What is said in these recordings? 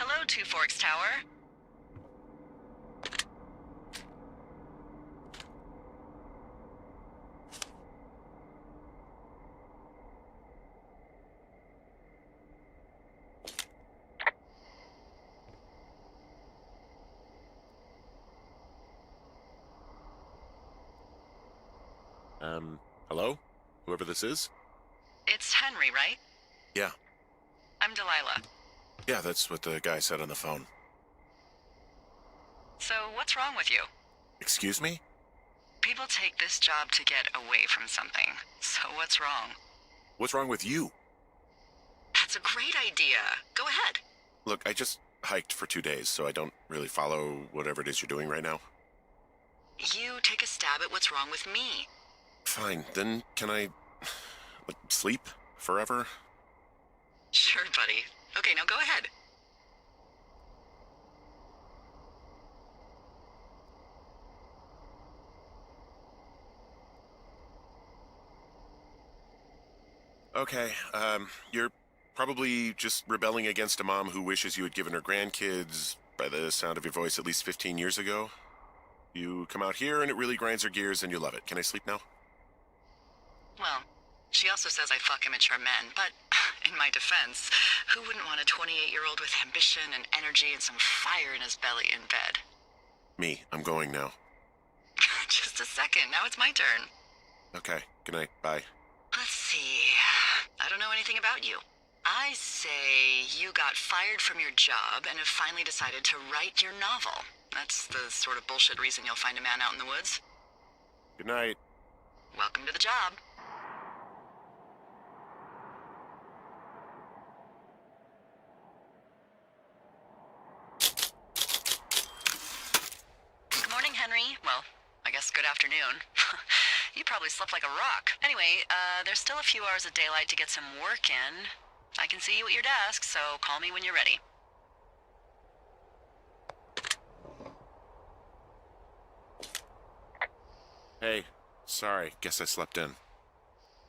Hello, Two Forks Tower. Hello? Whoever this is? It's Henry, right? Yeah. I'm Delilah. Yeah, that's what the guy said on the phone. So, what's wrong with you? Excuse me? People take this job to get away from something. So, what's wrong? What's wrong with you? That's a great idea. Go ahead. Look, I just hiked for 2 days, so I don't really follow whatever it is you're doing right now. You take a stab at what's wrong with me. Fine, then can I, sleep forever? Sure, buddy. Okay, now go ahead. Okay, you're probably just rebelling against a mom who wishes you had given her grandkids, by the sound of your voice, at least 15 years ago. You come out here and it really grinds her gears and you love it. Can I sleep now? Well, she also says I fuck immature men, but in my defense, who wouldn't want a 28-year-old with ambition and energy and some fire in his belly in bed? Me, I'm going now. Just a second, now it's my turn. Okay, good night, bye. Let's see. I don't know anything about you. I say you got fired from your job and have finally decided to write your novel. That's the sort of bullshit reason you'll find a man out in the woods. Good night. Welcome to the job. Good morning, Henry. Well, I guess good afternoon. You probably slept like a rock. Anyway, there's still a few hours of daylight to get some work in. I can see you at your desk, so call me when you're ready. Hey, sorry, guess I slept in.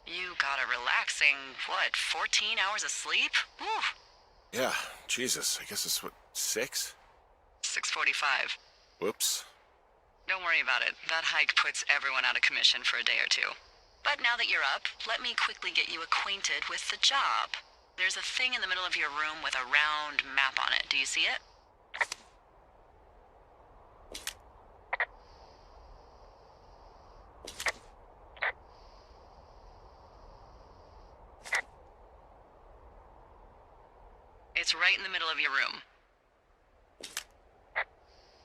You got a relaxing, 14 hours of sleep? Whew. Yeah, Jesus, I guess it's 6? 6:45. Whoops. Don't worry about it. That hike puts everyone out of commission for a day or two. But now that you're up, let me quickly get you acquainted with the job. There's a thing in the middle of your room with a round map on it. Do you see it? It's right in the middle of your room.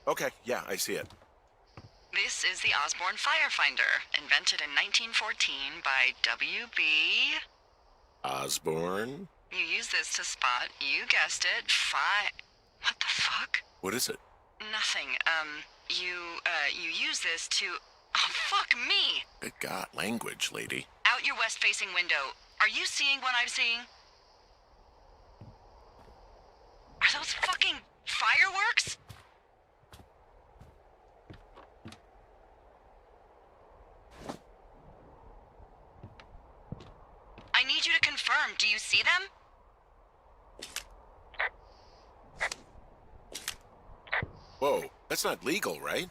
Okay, yeah, I see it. This is the Osborne Firefinder, invented in 1914 by W.B. Osborne? You use this to spot, you guessed it, What the fuck? What is it? Nothing. You use this to... Oh, fuck me! Good God, language, lady. Out your west-facing window. Are you seeing what I'm seeing? Are those fucking fireworks? I need you to confirm. Do you see them? Whoa, that's not legal, right?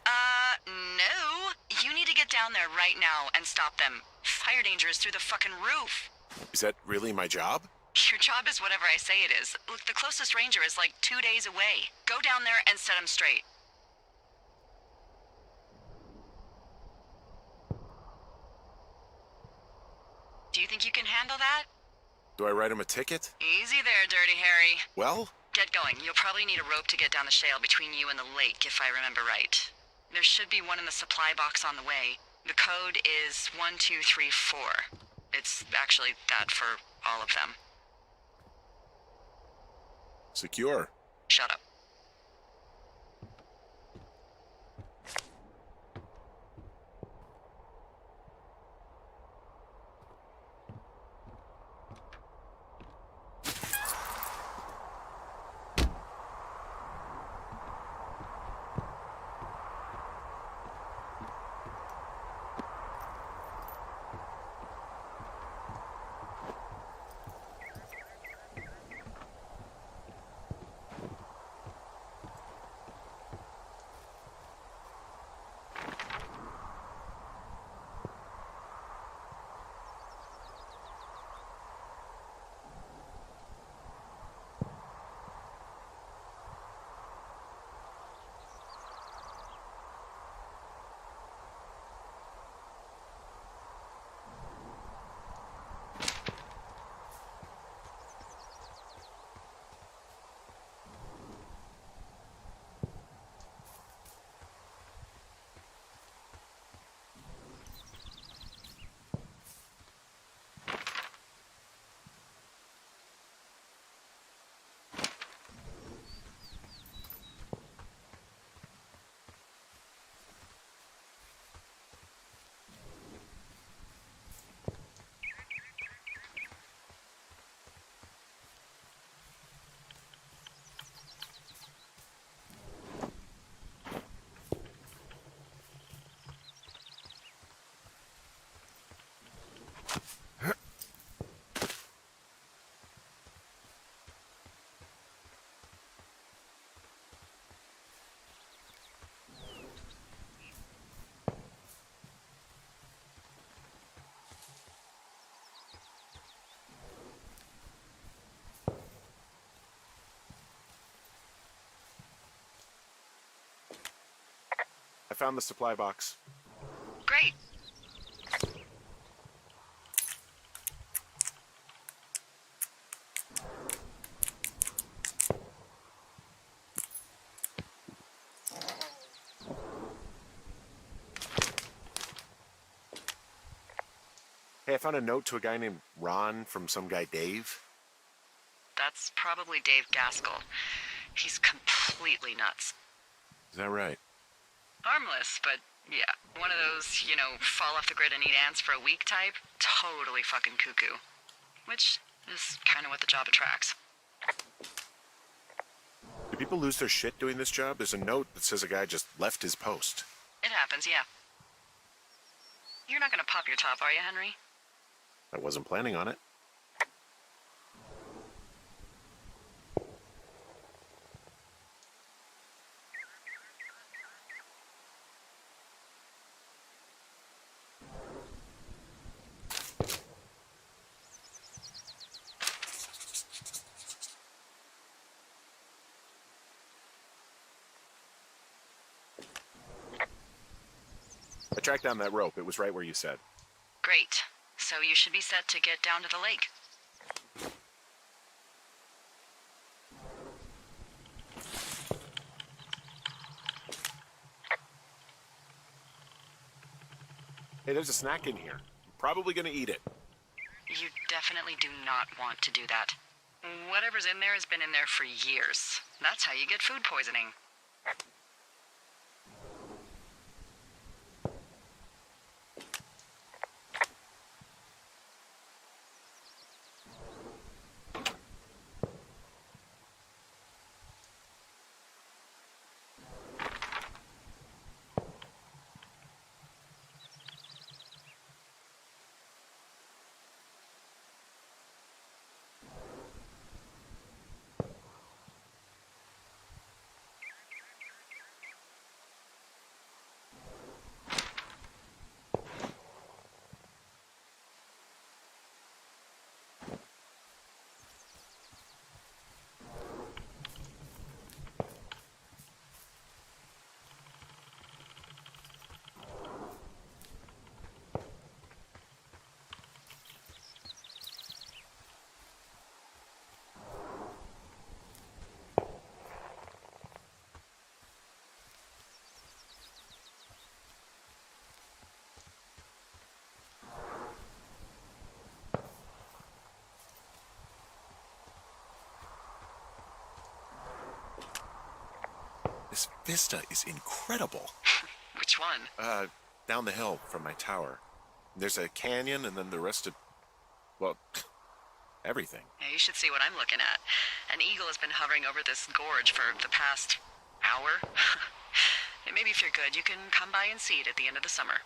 No. You need to get down there right now and stop them. Fire danger is through the fucking roof. Is that really my job? Your job is whatever I say it is. Look, the closest ranger is like 2 days away. Go down there and set him straight. Do you think you can handle that? Do I write him a ticket? Easy there, Dirty Harry. Well, Get going. You'll probably need a rope to get down the shale between you and the lake, if I remember right. There should be one in the supply box on the way. The code is 1234. It's actually that for all of them. secure. Shut up. I found the supply box. Great. Hey, I found a note to a guy named Ron from some guy Dave. That's probably Dave Gaskell. He's completely nuts. Is that right? Harmless, but yeah. One of those, fall off the grid and eat ants for a week type. Totally fucking cuckoo. Which is kind of what the job attracts. Do people lose their shit doing this job? There's a note that says a guy just left his post. It happens, yeah. You're not gonna pop your top, are you, Henry? I wasn't planning on it. I tracked down that rope. It was right where you said. Great. So you should be set to get down to the lake. Hey, there's a snack in here. I'm probably gonna eat it. You definitely do not want to do that. Whatever's in there has been in there for years. That's how you get food poisoning. This vista is incredible. Which one? Down the hill from my tower. There's a canyon and then the rest of, well, everything. Yeah, you should see what I'm looking at. An eagle has been hovering over this gorge for the past hour. And maybe if you're good, you can come by and see it at the end of the summer.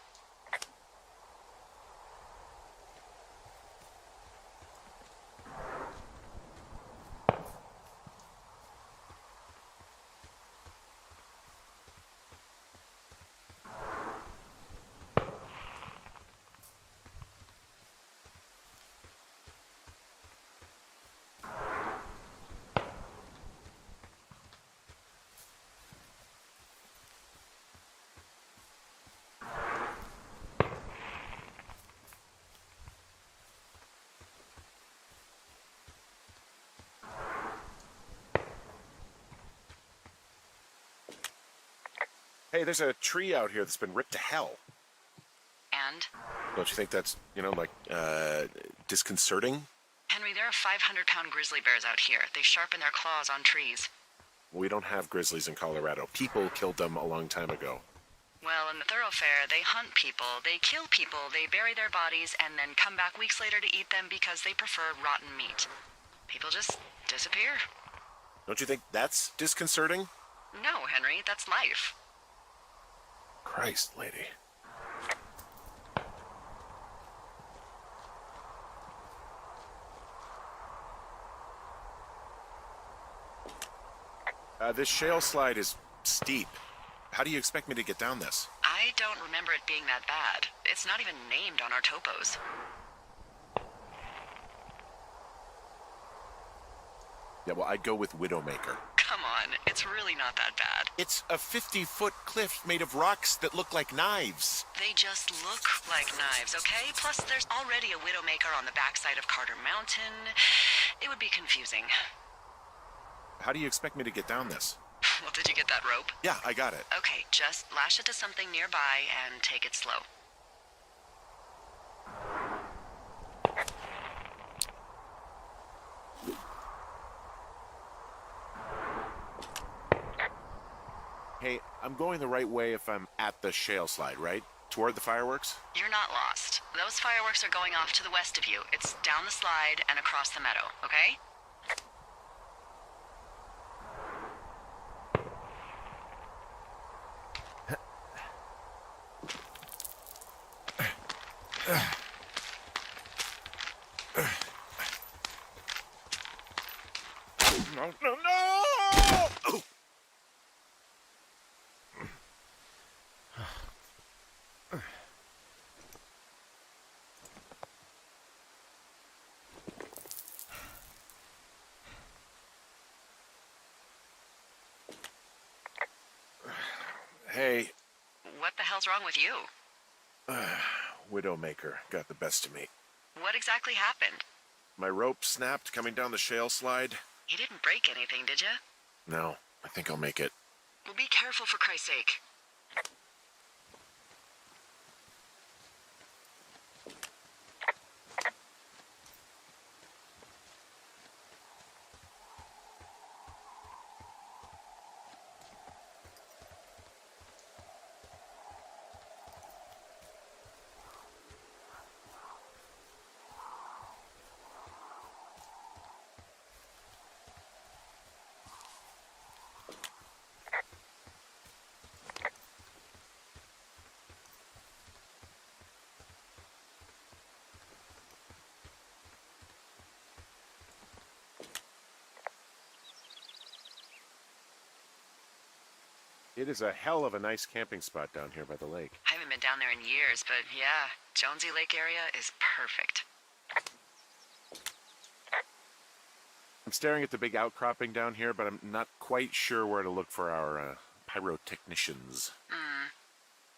Hey, there's a tree out here that's been ripped to hell. And? Don't you think that's, disconcerting? Henry, there are 500-pound grizzly bears out here. They sharpen their claws on trees. We don't have grizzlies in Colorado. People killed them a long time ago. Well, in the thoroughfare, they hunt people, they kill people, they bury their bodies, and then come back weeks later to eat them because they prefer rotten meat. People just disappear. Don't you think that's disconcerting? No, Henry, that's life. Christ, lady. This shale slide is steep. How do you expect me to get down this? I don't remember it being that bad. It's not even named on our topos. Yeah, well, I'd go with Widowmaker. Come on, it's really not that bad. It's a 50-foot cliff made of rocks that look like knives. They just look like knives, okay? Plus, there's already a Widowmaker on the backside of Carter Mountain. It would be confusing. How do you expect me to get down this? Well, did you get that rope? Yeah, I got it. Okay, just lash it to something nearby and take it slow. Hey, I'm going the right way if I'm at the shale slide, right? Toward the fireworks? You're not lost. Those fireworks are going off to the west of you. It's down the slide and across the meadow, okay? No, no, no! Oh. Hey. What the hell's wrong with you? Widowmaker got the best of me. What exactly happened? My rope snapped coming down the shale slide. You didn't break anything, did you? No, I think I'll make it. Well, be careful for Christ's sake. It is a hell of a nice camping spot down here by the lake. I haven't been down there in years, but yeah, Jonesy Lake area is perfect. I'm staring at the big outcropping down here, but I'm not quite sure where to look for our pyrotechnicians.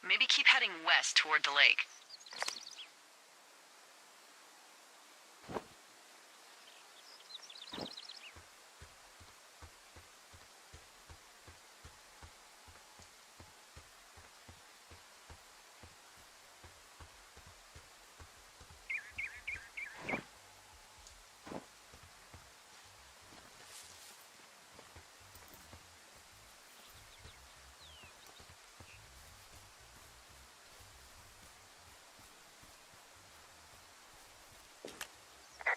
Maybe keep heading west toward the lake.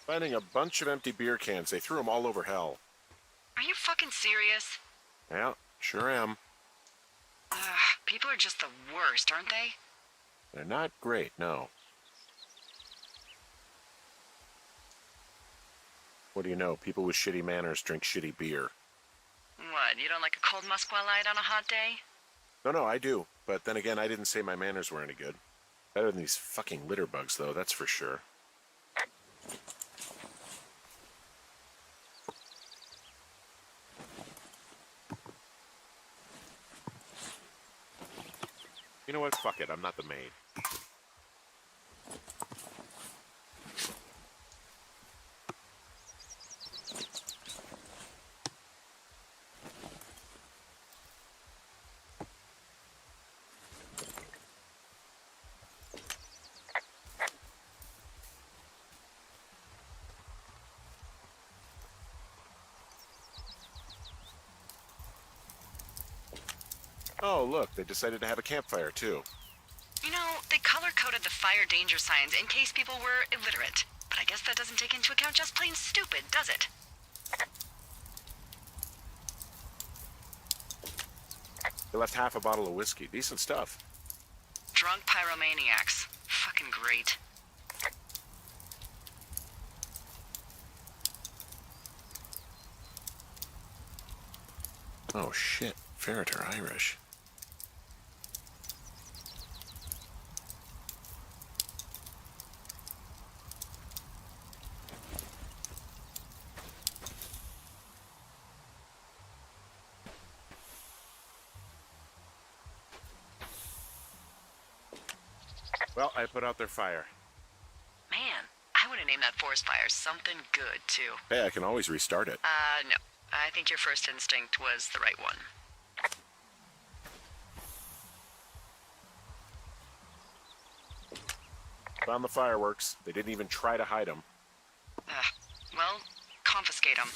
Finding a bunch of empty beer cans. They threw them all over hell. Are you fucking serious? Yeah, sure am. Ugh, people are just the worst, aren't they? They're not great, no. What do you know? People with shitty manners drink shitty beer. What, you don't like a cold Musquat Light on a hot day? No, I do. But then again, I didn't say my manners were any good. Better than these fucking litter bugs, though, that's for sure. You know what? Fuck it. I'm not the maid. Oh, look. They decided to have a campfire, too. You know, they color-coded the fire danger signs in case people were illiterate. But I guess that doesn't take into account just plain stupid, does it? They left half a bottle of whiskey. Decent stuff. Drunk pyromaniacs. Fucking great. Oh, shit. Ferret are Irish. Well, I put out their fire. Man, I would have named that forest fire something good, too. Hey, I can always restart it. No. I think your first instinct was the right one. Found the fireworks. They didn't even try to hide them. Well, confiscate them.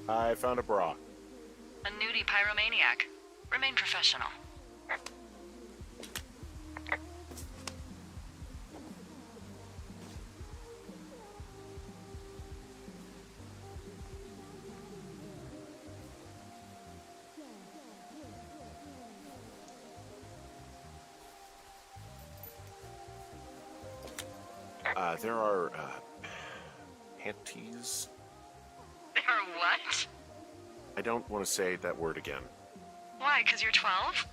I found a bra. A nudie pyromaniac. Remain professional. There are, panties? There are what? I don't want to say that word again. Why, 'cause you're 12?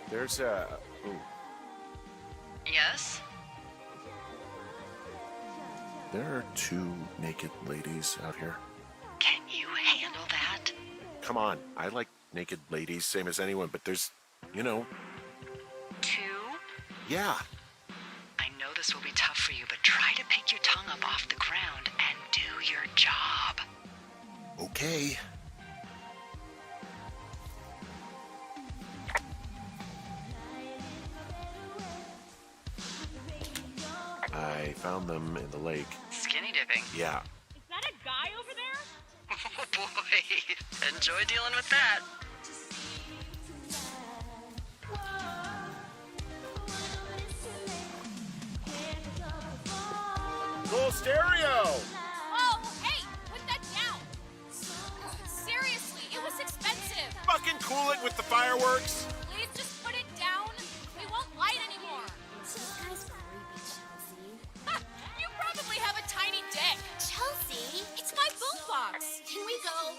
There's a... Ooh. Yes? There are 2 naked ladies out here. Can you handle that? Come on, I like naked ladies, same as anyone, but there's, you know... 2? Yeah. I know this will be tough for you, but try to pick your tongue up off the ground and do your job. Okay. found them in the lake. Skinny dipping. Yeah. Is that a guy over there? Oh boy. Enjoy dealing with that. Cool stereo! Oh, hey, put that down. Seriously, it was expensive. Fucking cool it with the fireworks! Please just put it down. We won't light anymore. This guy's creepy, Chelsea. Ha, you probably have a tiny dick. Chelsea? It's my boombox. Can we go?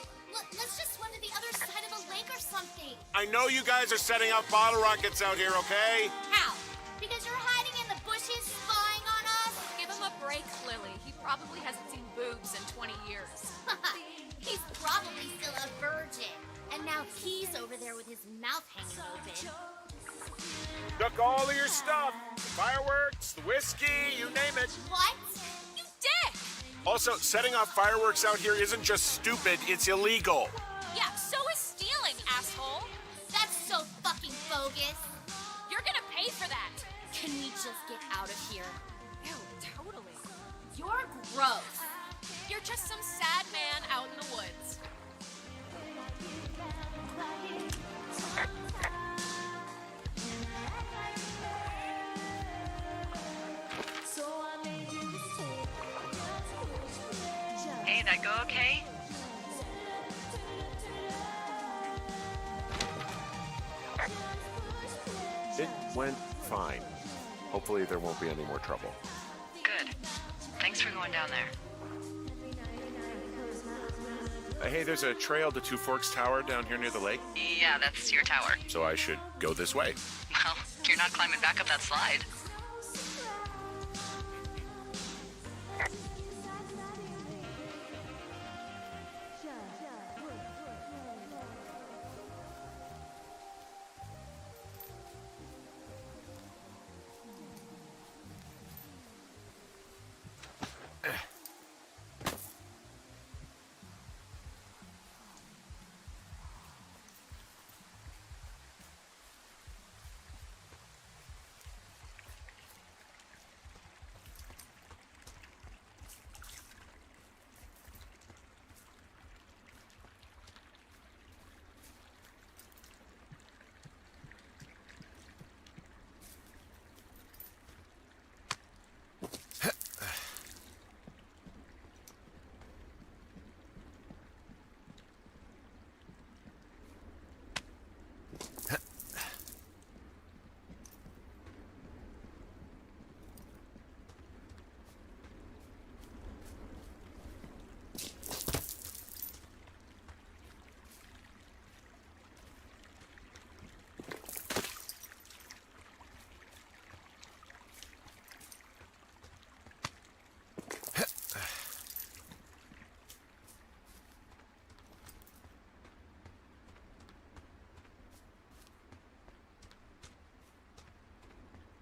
Let's just swim to the other side of the lake or something. I know you guys are setting up bottle rockets out here, okay? How? Because you're hiding in the bushes spying on us? Give him a break, Lily. He probably hasn't seen boobs in 20 years. He's probably still a virgin. And now he's over there with his mouth hanging open. Took all of your stuff. The fireworks, the whiskey, you name it. What? You dick! Also, setting off fireworks out here isn't just stupid, it's illegal. Yeah, so is stealing, asshole. That's so fucking bogus. You're gonna pay for that. Can we just get out of here? Ew, totally. You're gross. You're just some sad man out in the woods. Hey, that go okay? It went fine. Hopefully there won't be any more trouble. Good. Thanks for going down there. Hey, there's a trail to Two Forks Tower down here near the lake, Yeah, that's your tower. so I should go this way. Well, you're not climbing back up that slide.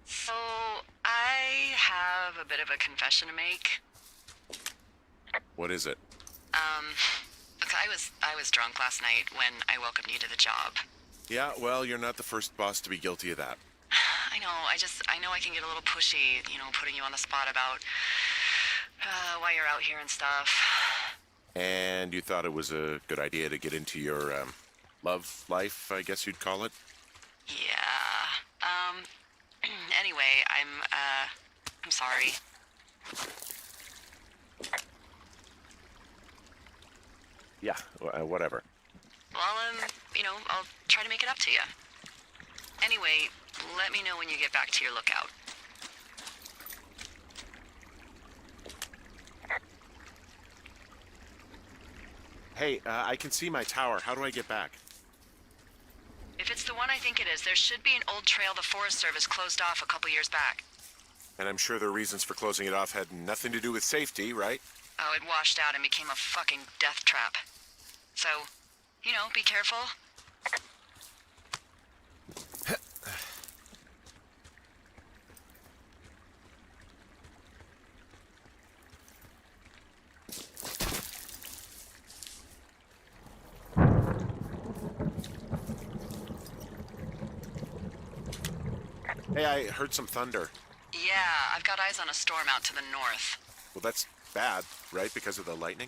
So, I have a bit of a confession to make. What is it? Look, I was drunk last night when I welcomed you to the job. Yeah, well, you're not the first boss to be guilty of that. I know, I know I can get a little pushy, putting you on the spot about why you're out here and stuff. And you thought it was a good idea to get into your love life, I guess you'd call it? Yeah. Anyway, I'm sorry. Yeah, whatever. Well, I'll try to make it up to you. Anyway, let me know when you get back to your lookout. Hey, I can see my tower. How do I get back? If it's the one I think it is, there should be an old trail the Forest Service closed off a couple years back. And I'm sure the reasons for closing it off had nothing to do with safety, right? Oh, it washed out and became a fucking death trap. So, be careful. Hey, I heard some thunder. Yeah, I've got eyes on a storm out to the north. Well, that's bad, right? Because of the lightning?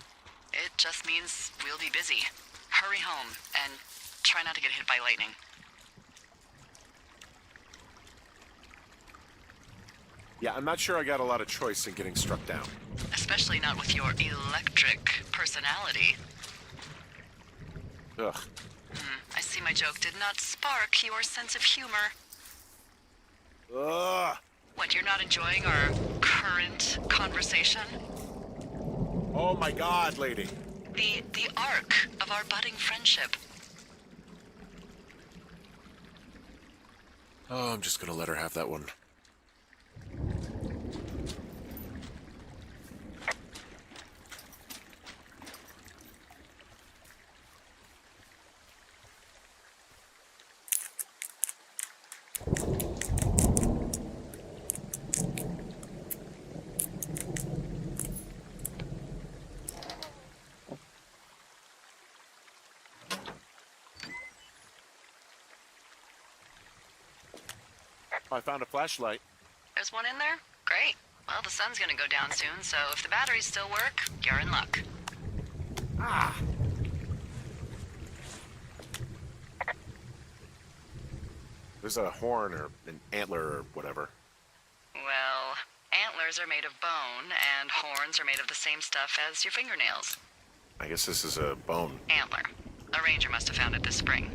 It just means we'll be busy. Hurry home, and try not to get hit by lightning. Yeah, I'm not sure I got a lot of choice in getting struck down. Especially not with your electric personality. Ugh. I see my joke did not spark your sense of humor. Ugh! What, you're not enjoying our current conversation? Oh my god, lady. The arc of our budding friendship. Oh, I'm just gonna let her have that one. I found a flashlight. There's one in there? Great. Well, the sun's gonna go down soon, so if the batteries still work, you're in luck. Ah! There's a horn or an antler or whatever. Well, antlers are made of bone, and horns are made of the same stuff as your fingernails. I guess this is a bone. Antler. A ranger must have found it this spring.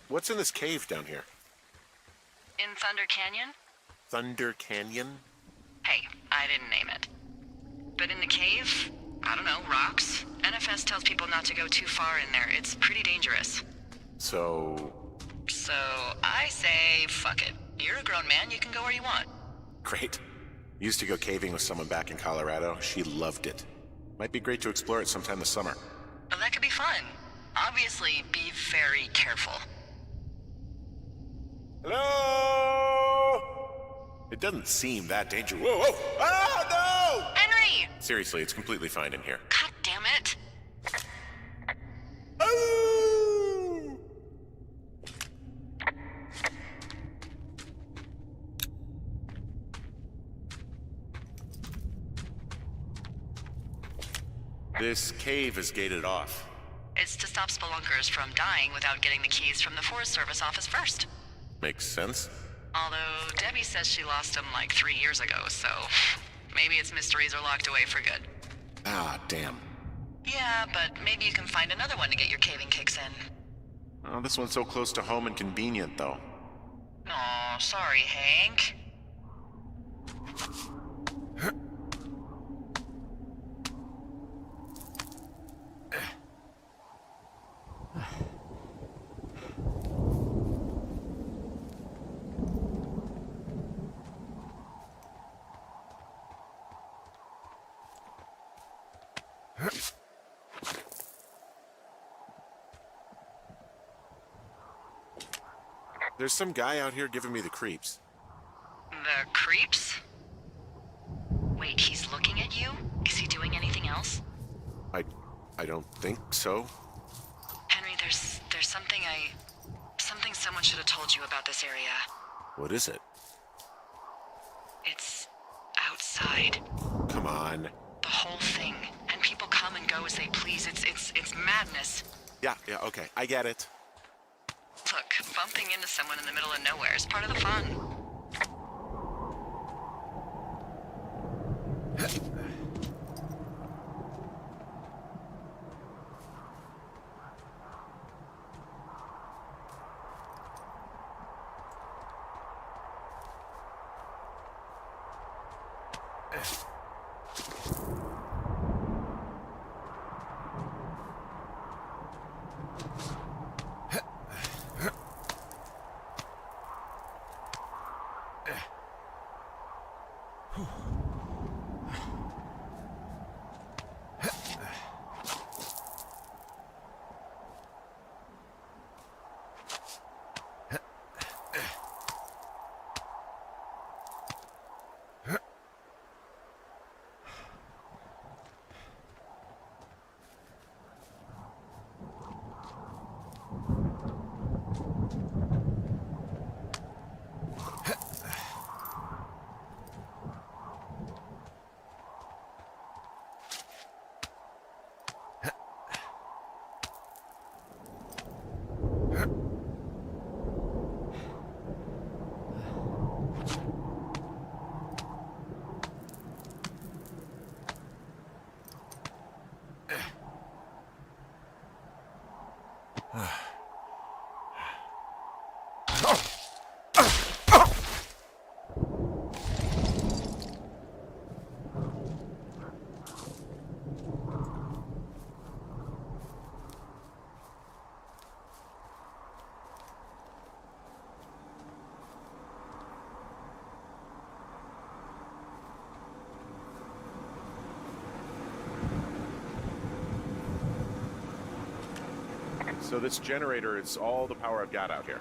What's in this cave down here? In Thunder Canyon? Thunder Canyon? Hey, I didn't name it. But in the cave, I don't know, rocks? NFS tells people not to go too far in there. It's pretty dangerous. So I say, fuck it. You're a grown man, you can go where you want. great. Used to go caving with someone back in Colorado. She loved it. Might be great to explore it sometime this summer. Well, that could be fun. Obviously, be very careful. Hello? It doesn't seem that dangerous. Whoa, whoa! Oh, no! Henry! Seriously, it's completely fine in here. God damn it. Oh! This cave is gated off. It's to stop spelunkers from dying without getting the keys from the Forest Service office first. Makes sense. Although Debbie says she lost them like 3 years ago, so maybe its mysteries are locked away for good. Ah, damn. Yeah, but maybe you can find another one to get your caving kicks in. Oh, this one's so close to home and convenient, though. Aw, sorry, Hank. There's some guy out here giving me the creeps. The creeps? Wait, he's looking at you? Is he doing anything else? I don't think so. Henry, there's something someone should have told you about this area. What is it? It's outside. Come on. The whole thing. And people come and go as they please. It's madness. Yeah, okay, I get it. Look, bumping into someone in the middle of nowhere is part of the fun. So this generator is all the power I've got out here.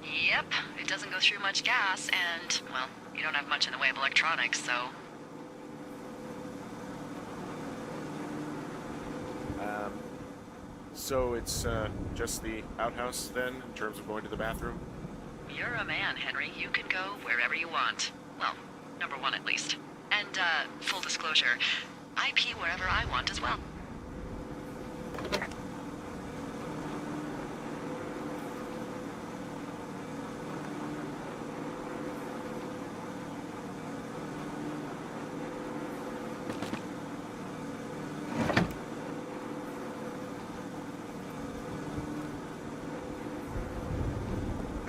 Yep, it doesn't go through much gas, and, well, you don't have much in the way of electronics, so... So it's just the outhouse then, in terms of going to the bathroom? You're a man, Henry. You can go wherever you want. Well, number one at least. And, full disclosure, I pee wherever I want as well.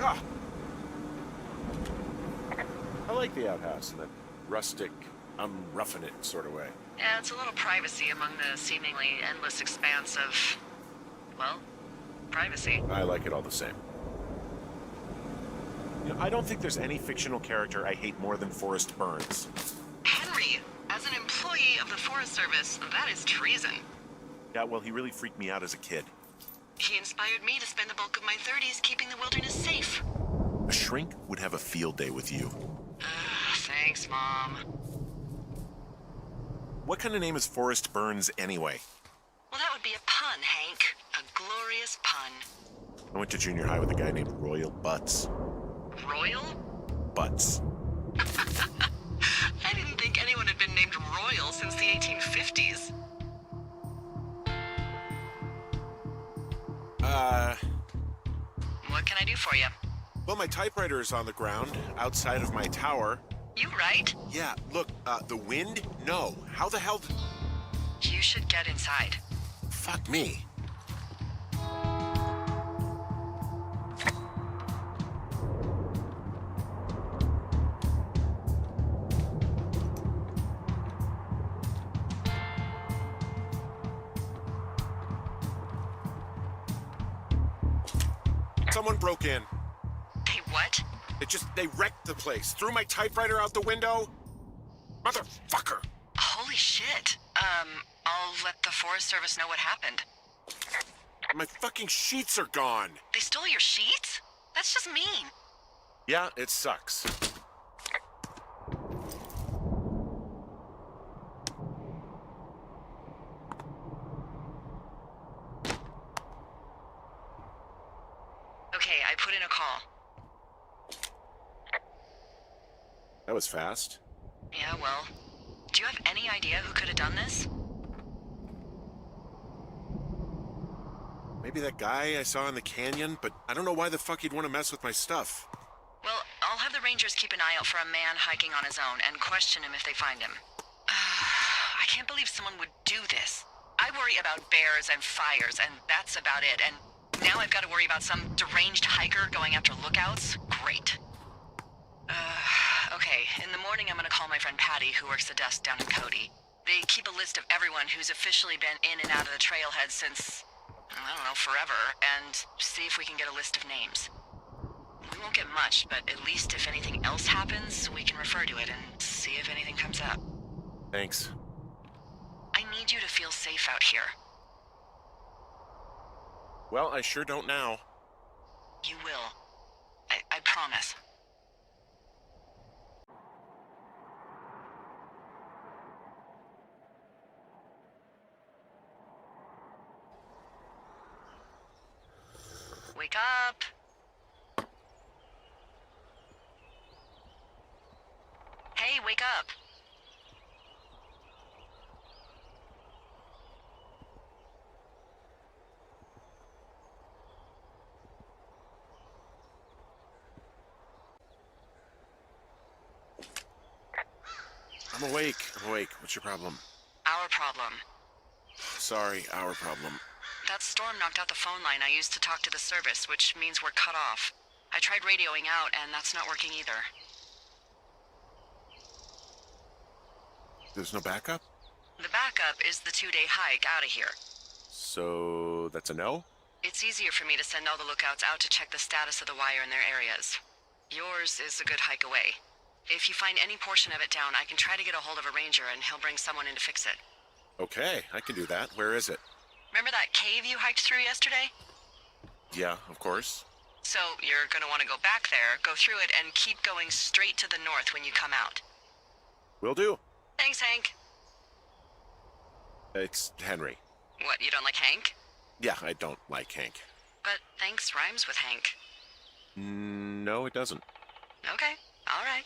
Ah! I like the outhouse in that rustic, I'm roughing it sort of way. Yeah, it's a little privacy among the seemingly endless expanse of, well, privacy. I like it all the same. You know, I don't think there's any fictional character I hate more than Forrest Burns. Henry, as an employee of the Forest Service, that is treason. Yeah, well, he really freaked me out as a kid. He inspired me to spend the bulk of my 30s keeping the wilderness safe. A shrink would have a field day with you. Thanks, Mom. What kind of name is Forrest Burns anyway? Well, that would be a pun, Hank. A glorious pun. I went to junior high with a guy named Royal Butts. Royal? Butts. I didn't think anyone had been named Royal since the 1850s. What can I do for you? Well, my typewriter is on the ground, outside of my tower. You right? Yeah, look, the wind? No. How the hell did... You should get inside. Fuck me. Someone broke in. Hey, what? They wrecked the place. Threw my typewriter out the window. Motherfucker. Holy shit. I'll let the Forest Service know what happened. My fucking sheets are gone. They stole your sheets? That's just mean. Yeah, it sucks. Okay, I put in a call. That was fast. Yeah, well, do you have any idea who could have done this? Maybe that guy I saw in the canyon, but I don't know why the fuck he'd want to mess with my stuff. Well, I'll have the Rangers keep an eye out for a man hiking on his own and question him if they find him. I can't believe someone would do this. I worry about bears and fires, and that's about it, and now I've got to worry about some deranged hiker going after lookouts? Great. Okay, in the morning I'm gonna call my friend Patty, who works the desk down in Cody. They keep a list of everyone who's officially been in and out of the trailhead since, I don't know, forever, and see if we can get a list of names. We won't get much, but at least if anything else happens, we can refer to it and see if anything comes up. Thanks. I need you to feel safe out here. Well, I sure don't now. You will. I promise. Wake up. Hey, wake up. I'm awake. What's your problem? Our problem. Sorry, our problem. That storm knocked out the phone line I used to talk to the service, which means we're cut off. I tried radioing out, and that's not working either. There's no backup? The backup is the 2-day hike out of here. So, that's a no? It's easier for me to send all the lookouts out to check the status of the wire in their areas. Yours is a good hike away. If you find any portion of it down, I can try to get a hold of a ranger and he'll bring someone in to fix it. Okay, I can do that. Where is it? Remember that cave you hiked through yesterday? Yeah, of course. So you're gonna want to go back there, go through it, and keep going straight to the north when you come out. Will do. Thanks, Hank. It's Henry. What, you don't like Hank? Yeah, I don't like Hank. But thanks rhymes with Hank. No, it doesn't. Okay, all right.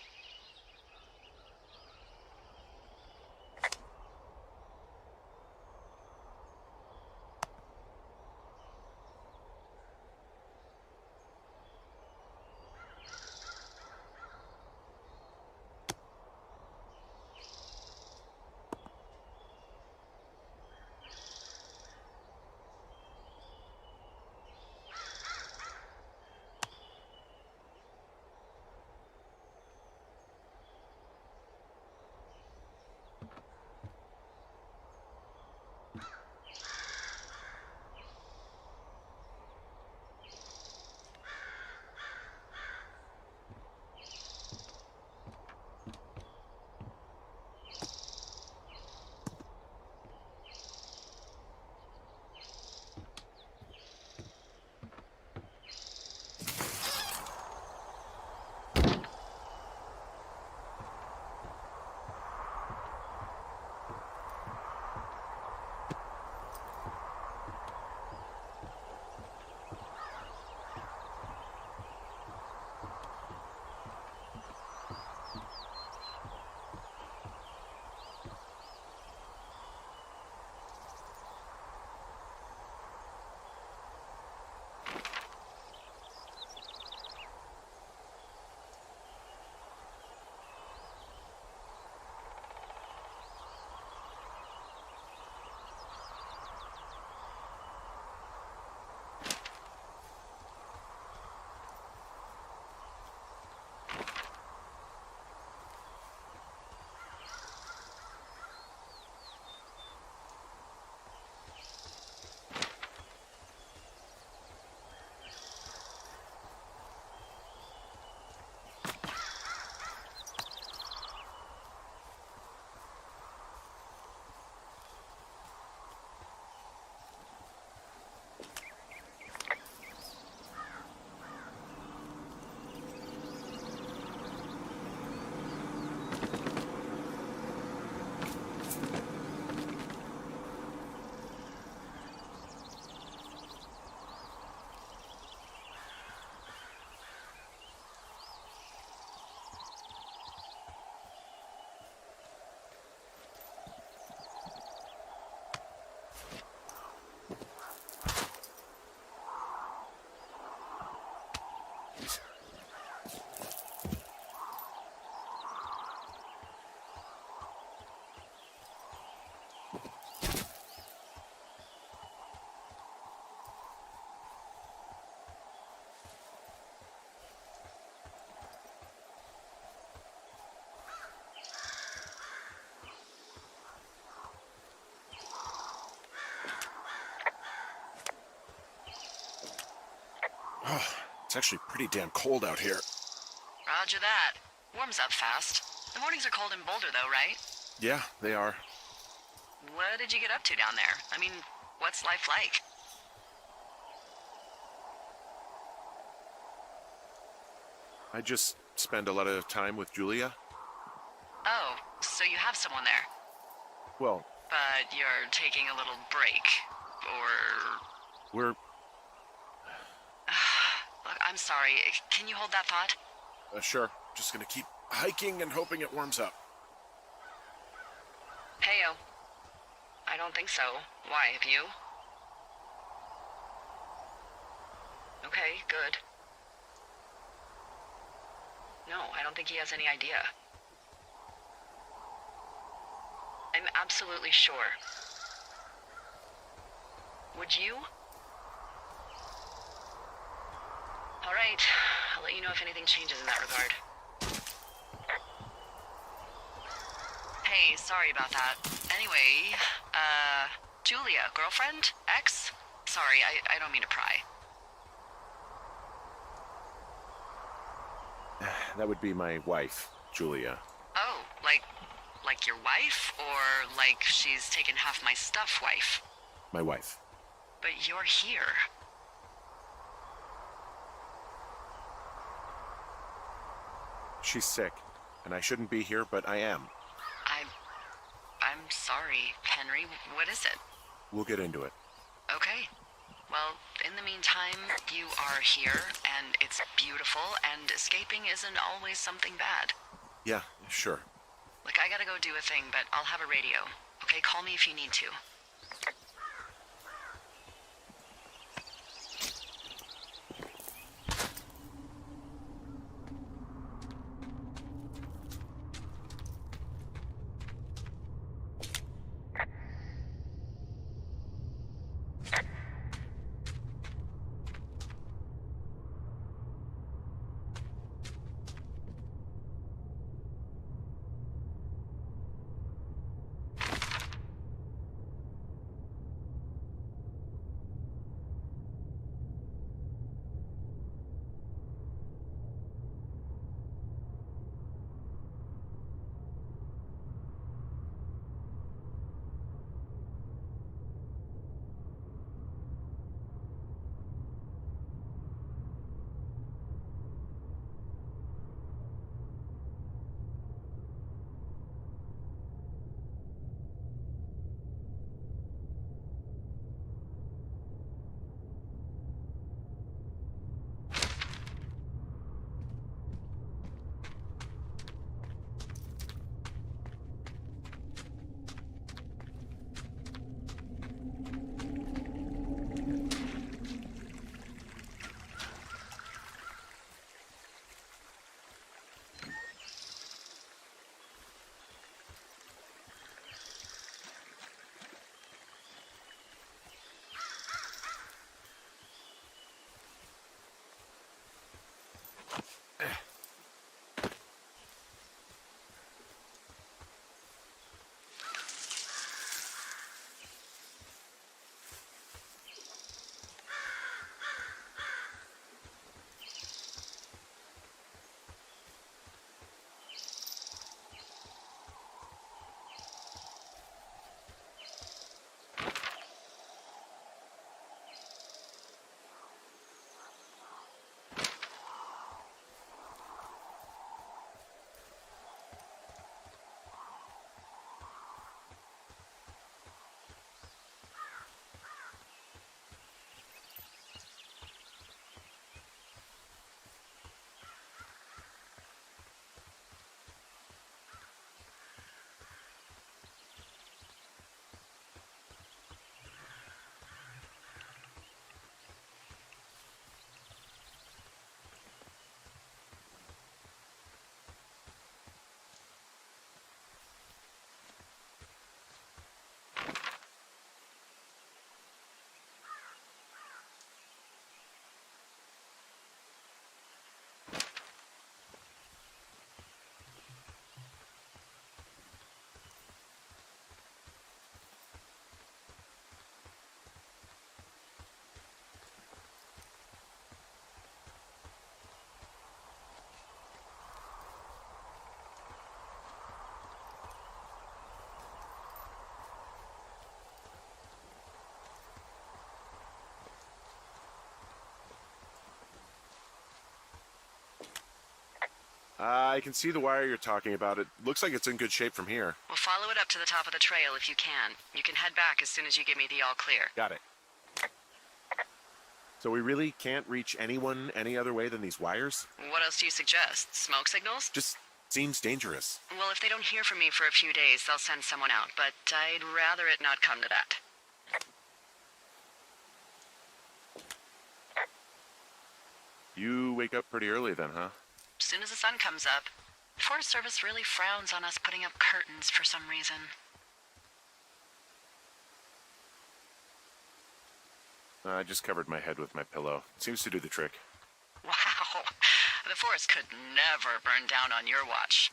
Oh, it's actually pretty damn cold out here. Roger that. Warms up fast. The mornings are cold in Boulder, though, right? Yeah, they are. What did you get up to down there? I mean, what's life like? I just spend a lot of time with Julia. Oh, so you have someone there. Well, But you're taking a little break. Or... we're... Look, I'm sorry. Can you hold that thought? Sure. Just gonna keep hiking and hoping it warms up. Heyo. I don't think so. Why, have you? Okay, good. No, I don't think he has any idea. I'm absolutely sure. Would you? All right, I'll let you know if anything changes in that regard. Hey, sorry about that. Anyway, Julia, girlfriend? Ex? Sorry, I don't mean to pry. That would be my wife, Julia. Oh, like your wife? Or like she's taken half my stuff wife? My wife. But you're here. she's sick, and I shouldn't be here, but I am. I'm sorry, Henry. What is it? We'll get into it. Okay. Well, in the meantime, you are here, and it's beautiful, and escaping isn't always something bad. Yeah, sure. Look, I gotta go do a thing, but I'll have a radio. Okay, call me if you need to. I can see the wire you're talking about. It looks like it's in good shape from here. We'll follow it up to the top of the trail if you can. You can head back as soon as you give me the all clear. Got it. So we really can't reach anyone any other way than these wires? What else do you suggest? Smoke signals? Just seems dangerous. Well, if they don't hear from me for a few days, they'll send someone out, but I'd rather it not come to that. You wake up pretty early then, huh? As soon as the sun comes up. The Forest Service really frowns on us putting up curtains for some reason. I just covered my head with my pillow. Seems to do the trick. Wow. The forest could never burn down on your watch.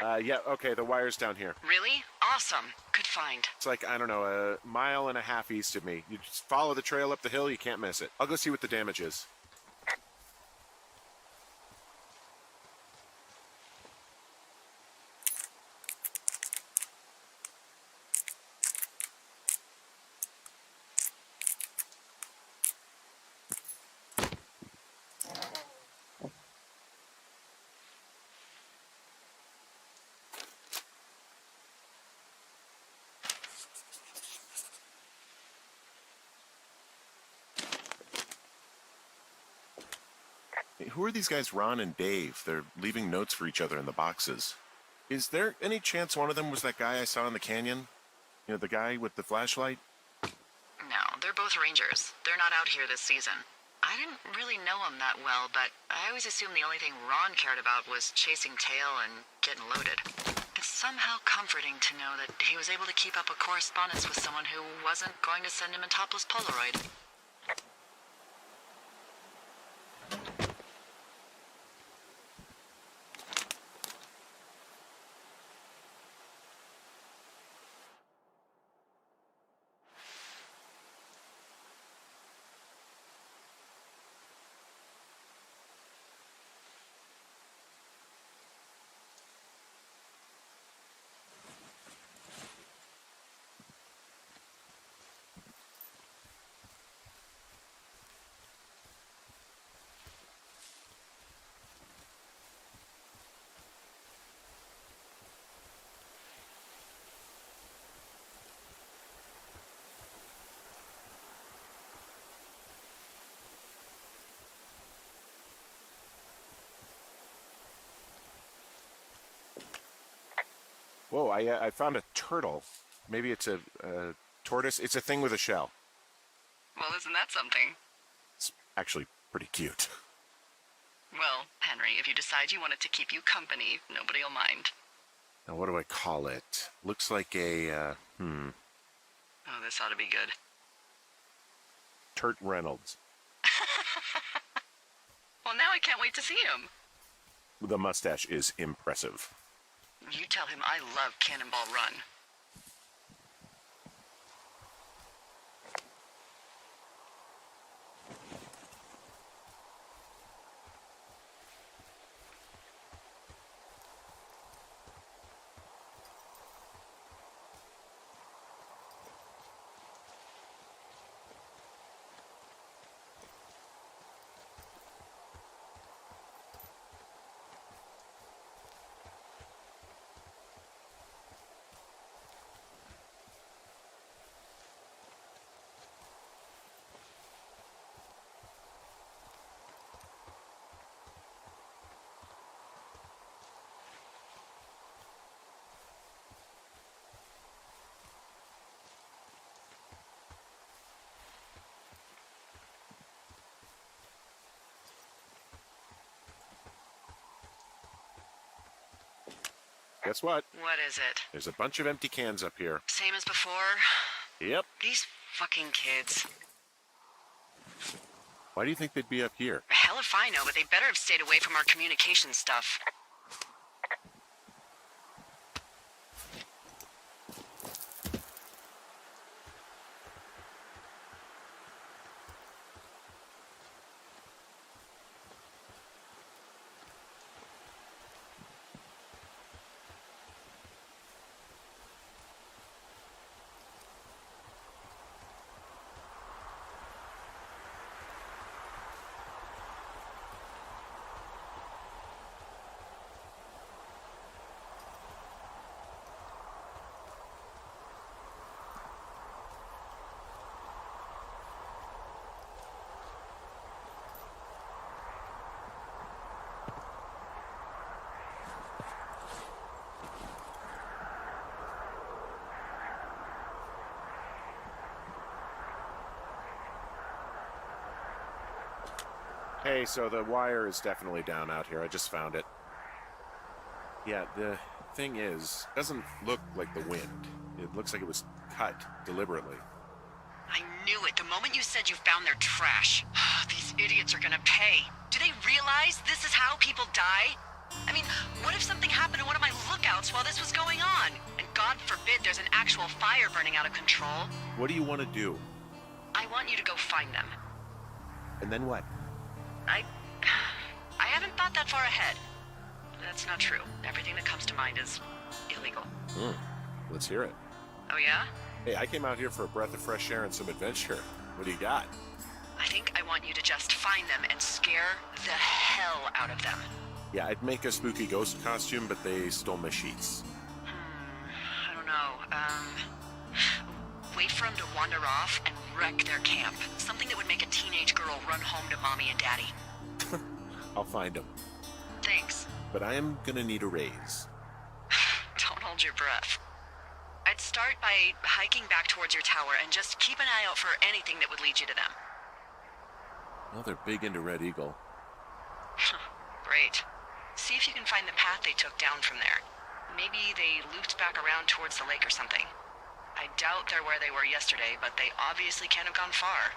Yeah, okay, the wire's down here. Really? Awesome. Good find. It's like, I don't know, a mile and a half east of me. You just follow the trail up the hill, you can't miss it. I'll go see what the damage is. Who are these guys, Ron and Dave? They're leaving notes for each other in the boxes. Is there any chance one of them was that guy I saw in the canyon? You know, the guy with the flashlight? No, they're both rangers. They're not out here this season. I didn't really know him that well, but I always assumed the only thing Ron cared about was chasing tail and getting loaded. It's somehow comforting to know that he was able to keep up a correspondence with someone who wasn't going to send him a topless Polaroid. Whoa, I found a turtle. Maybe it's a tortoise. It's a thing with a shell. Well, isn't that something? It's actually pretty cute. Well, Henry, if you decide you want it to keep you company, nobody'll mind. Now, what do I call it? Looks like a, Oh, this ought to be good. Turt Reynolds. Well, now I can't wait to see him. The mustache is impressive. You tell him I love Cannonball Run. Guess what? What is it? There's a bunch of empty cans up here. Same as before? Yep. These fucking kids. Why do you think they'd be up here? Hell if I know, but they better have stayed away from our communication stuff. Hey, so the wire is definitely down out here. I just found it. Yeah, the thing is, it doesn't look like the wind. It looks like it was cut deliberately. I knew it the moment you said you found their trash. These idiots are gonna pay. Do they realize this is how people die? I mean, what if something happened to one of my lookouts while this was going on? And God forbid there's an actual fire burning out of control. What do you want to do? I want you to go find them. And then what? I haven't thought that far ahead. That's not true. Everything that comes to mind is illegal. Let's hear it. Oh yeah? Hey, I came out here for a breath of fresh air and some adventure. What do you got? I think I want you to just find them and scare the hell out of them. Yeah, I'd make a spooky ghost costume, but they stole my sheets. I don't know. Wait for them to wander off and wreck their camp. Something that would make a teenage girl run home to mommy and daddy. I'll find them. Thanks. But I am gonna need a raise. Don't hold your breath. I'd start by hiking back towards your tower and just keep an eye out for anything that would lead you to them. Well, they're big into Red Eagle. Great. See if you can find the path they took down from there. Maybe they looped back around towards the lake or something. I doubt they're where they were yesterday, but they obviously can't have gone far.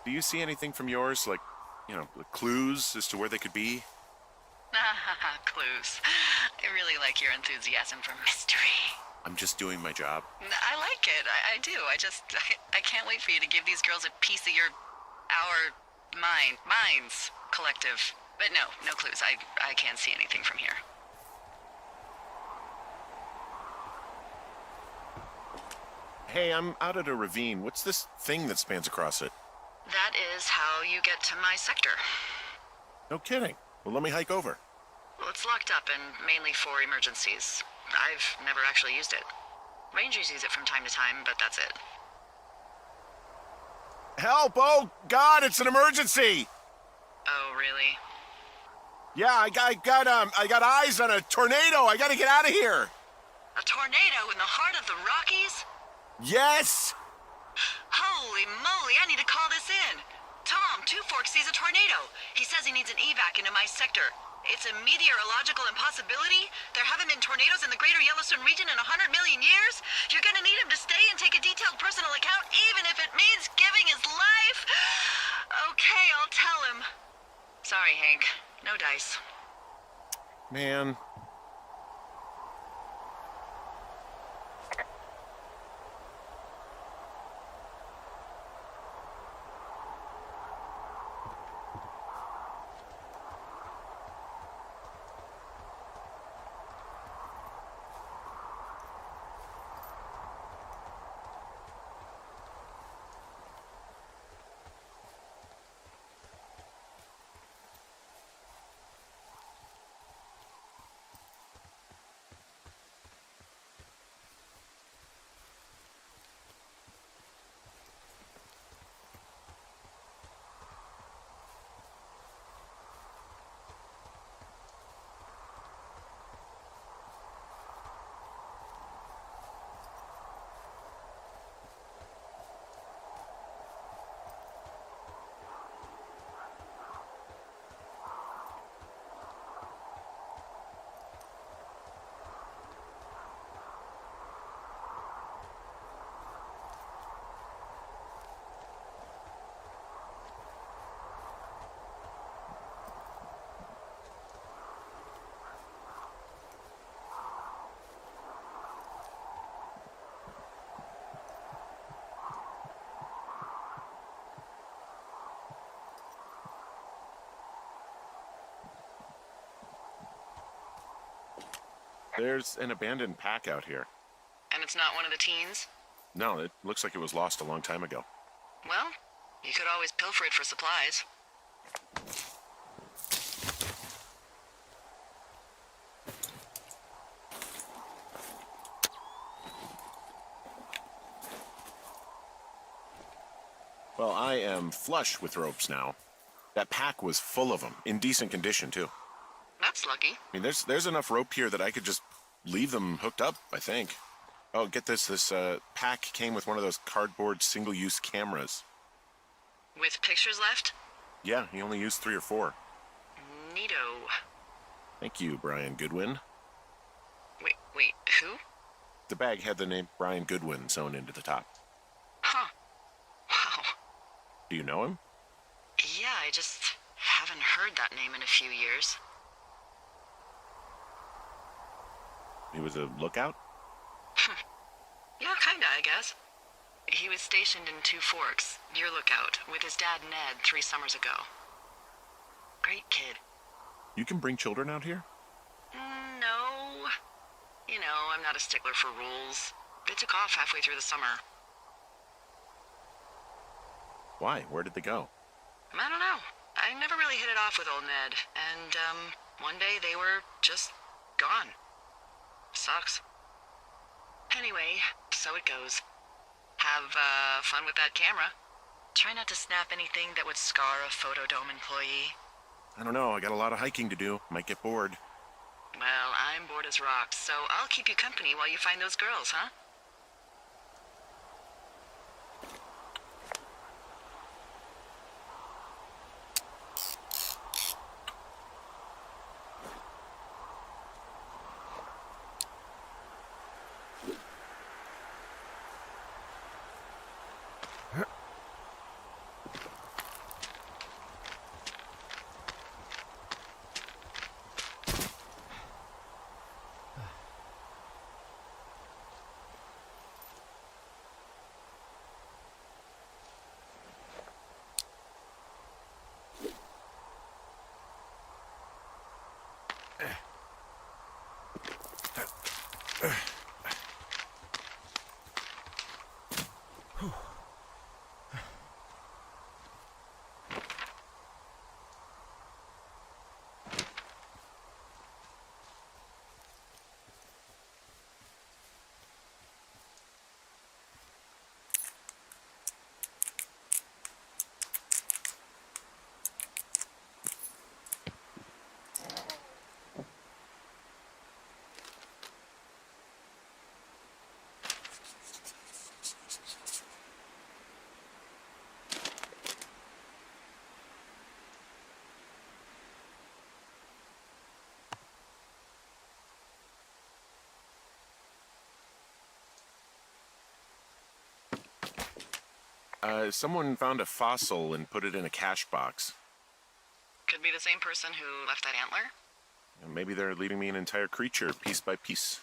Do you see anything from yours, like, clues as to where they could be? Clues. I really like your enthusiasm for mystery. I'm just doing my job. I like it. I do. I can't wait for you to give these girls a piece of our minds collective. But no clues. I can't see anything from here. Hey, I'm out at a ravine. What's this thing that spans across it? That is how you get to my sector. No kidding. Well, let me hike over. Well, it's locked up and mainly for emergencies. I've never actually used it. Rangers use it from time to time, but that's it. Help! Oh, God, it's an emergency! Oh, really? Yeah, I got eyes on a tornado. I gotta get out of here. A tornado in the heart of the Rockies? Yes! Holy moly, I need to call this in. Tom, Two Forks sees a tornado. He says he needs an evac into my sector. It's a meteorological impossibility. There haven't been tornadoes in the greater Yellowstone region in 100 million years. You're gonna need him to stay and take a detailed personal account, even if it means giving his life. Okay, I'll tell him. Sorry, Hank. No dice. Man. There's an abandoned pack out here. And it's not one of the teens? No, it looks like it was lost a long time ago. Well, you could always pilfer it for supplies. Well, I am flush with ropes now. That pack was full of them, in decent condition, too. That's lucky. I mean, there's enough rope here that I could just leave them hooked up, I think. Oh, get this. This pack came with one of those cardboard single-use cameras. With pictures left? Yeah, he only used 3 or 4. Neato. Thank you, Brian Goodwin. Wait, who? The bag had the name Brian Goodwin sewn into the top. Huh. Wow. Do you know him? Yeah, I just haven't heard that name in a few years. He was a lookout? Yeah, kinda, I guess. He was stationed in Two Forks, your lookout, with his dad Ned 3 summers ago. Great kid. You can bring children out here? No. You know, I'm not a stickler for rules. They took off halfway through the summer. Why? Where did they go? I don't know. I never really hit it off with old Ned, and, one day they were just gone. Sucks. Anyway, so it goes. Have, fun with that camera. Try not to snap anything that would scar a Photodome employee. I don't know. I got a lot of hiking to do. Might get bored. Well, I'm bored as rocks, so I'll keep you company while you find those girls, huh? Someone found a fossil and put it in a cash box. Could be the same person who left that antler. Maybe they're leaving me an entire creature, piece by piece.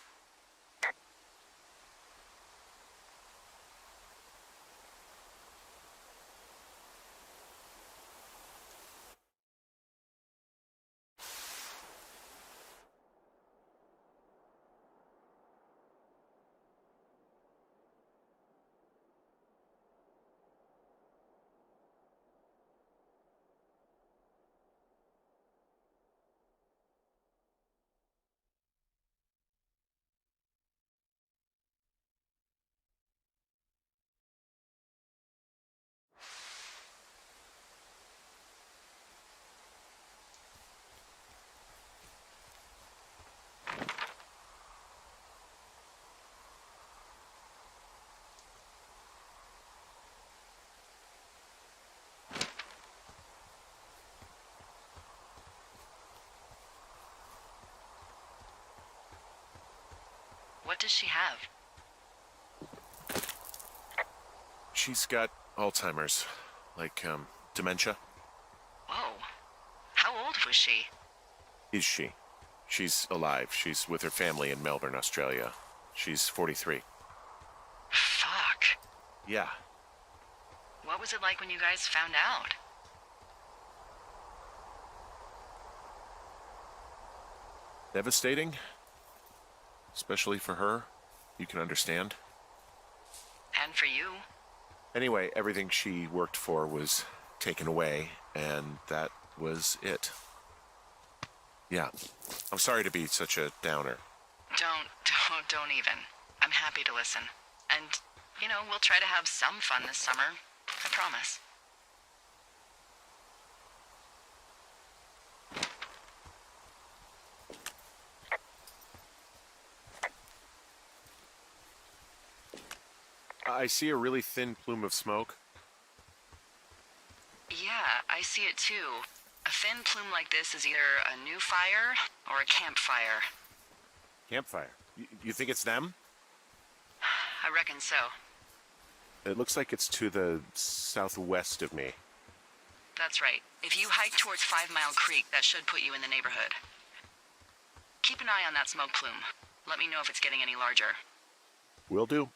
What does she have? She's got Alzheimer's, like, dementia. Whoa. How old was she? Is she? She's alive. She's with her family in Melbourne, Australia. She's 43. Fuck. Yeah. What was it like when you guys found out? Devastating. Especially for her. You can understand. And for you? Anyway, everything she worked for was taken away, and that was it. Yeah. I'm sorry to be such a downer. Don't even. I'm happy to listen. And, we'll try to have some fun this summer. I promise. I see a really thin plume of smoke. Yeah, I see it too. A thin plume like this is either a new fire or a campfire. Campfire. You think it's them? I reckon so. It looks like it's to the southwest of me. That's right. If you hike towards 5 Mile Creek, that should put you in the neighborhood. Keep an eye on that smoke plume. Let me know if it's getting any larger. Will do.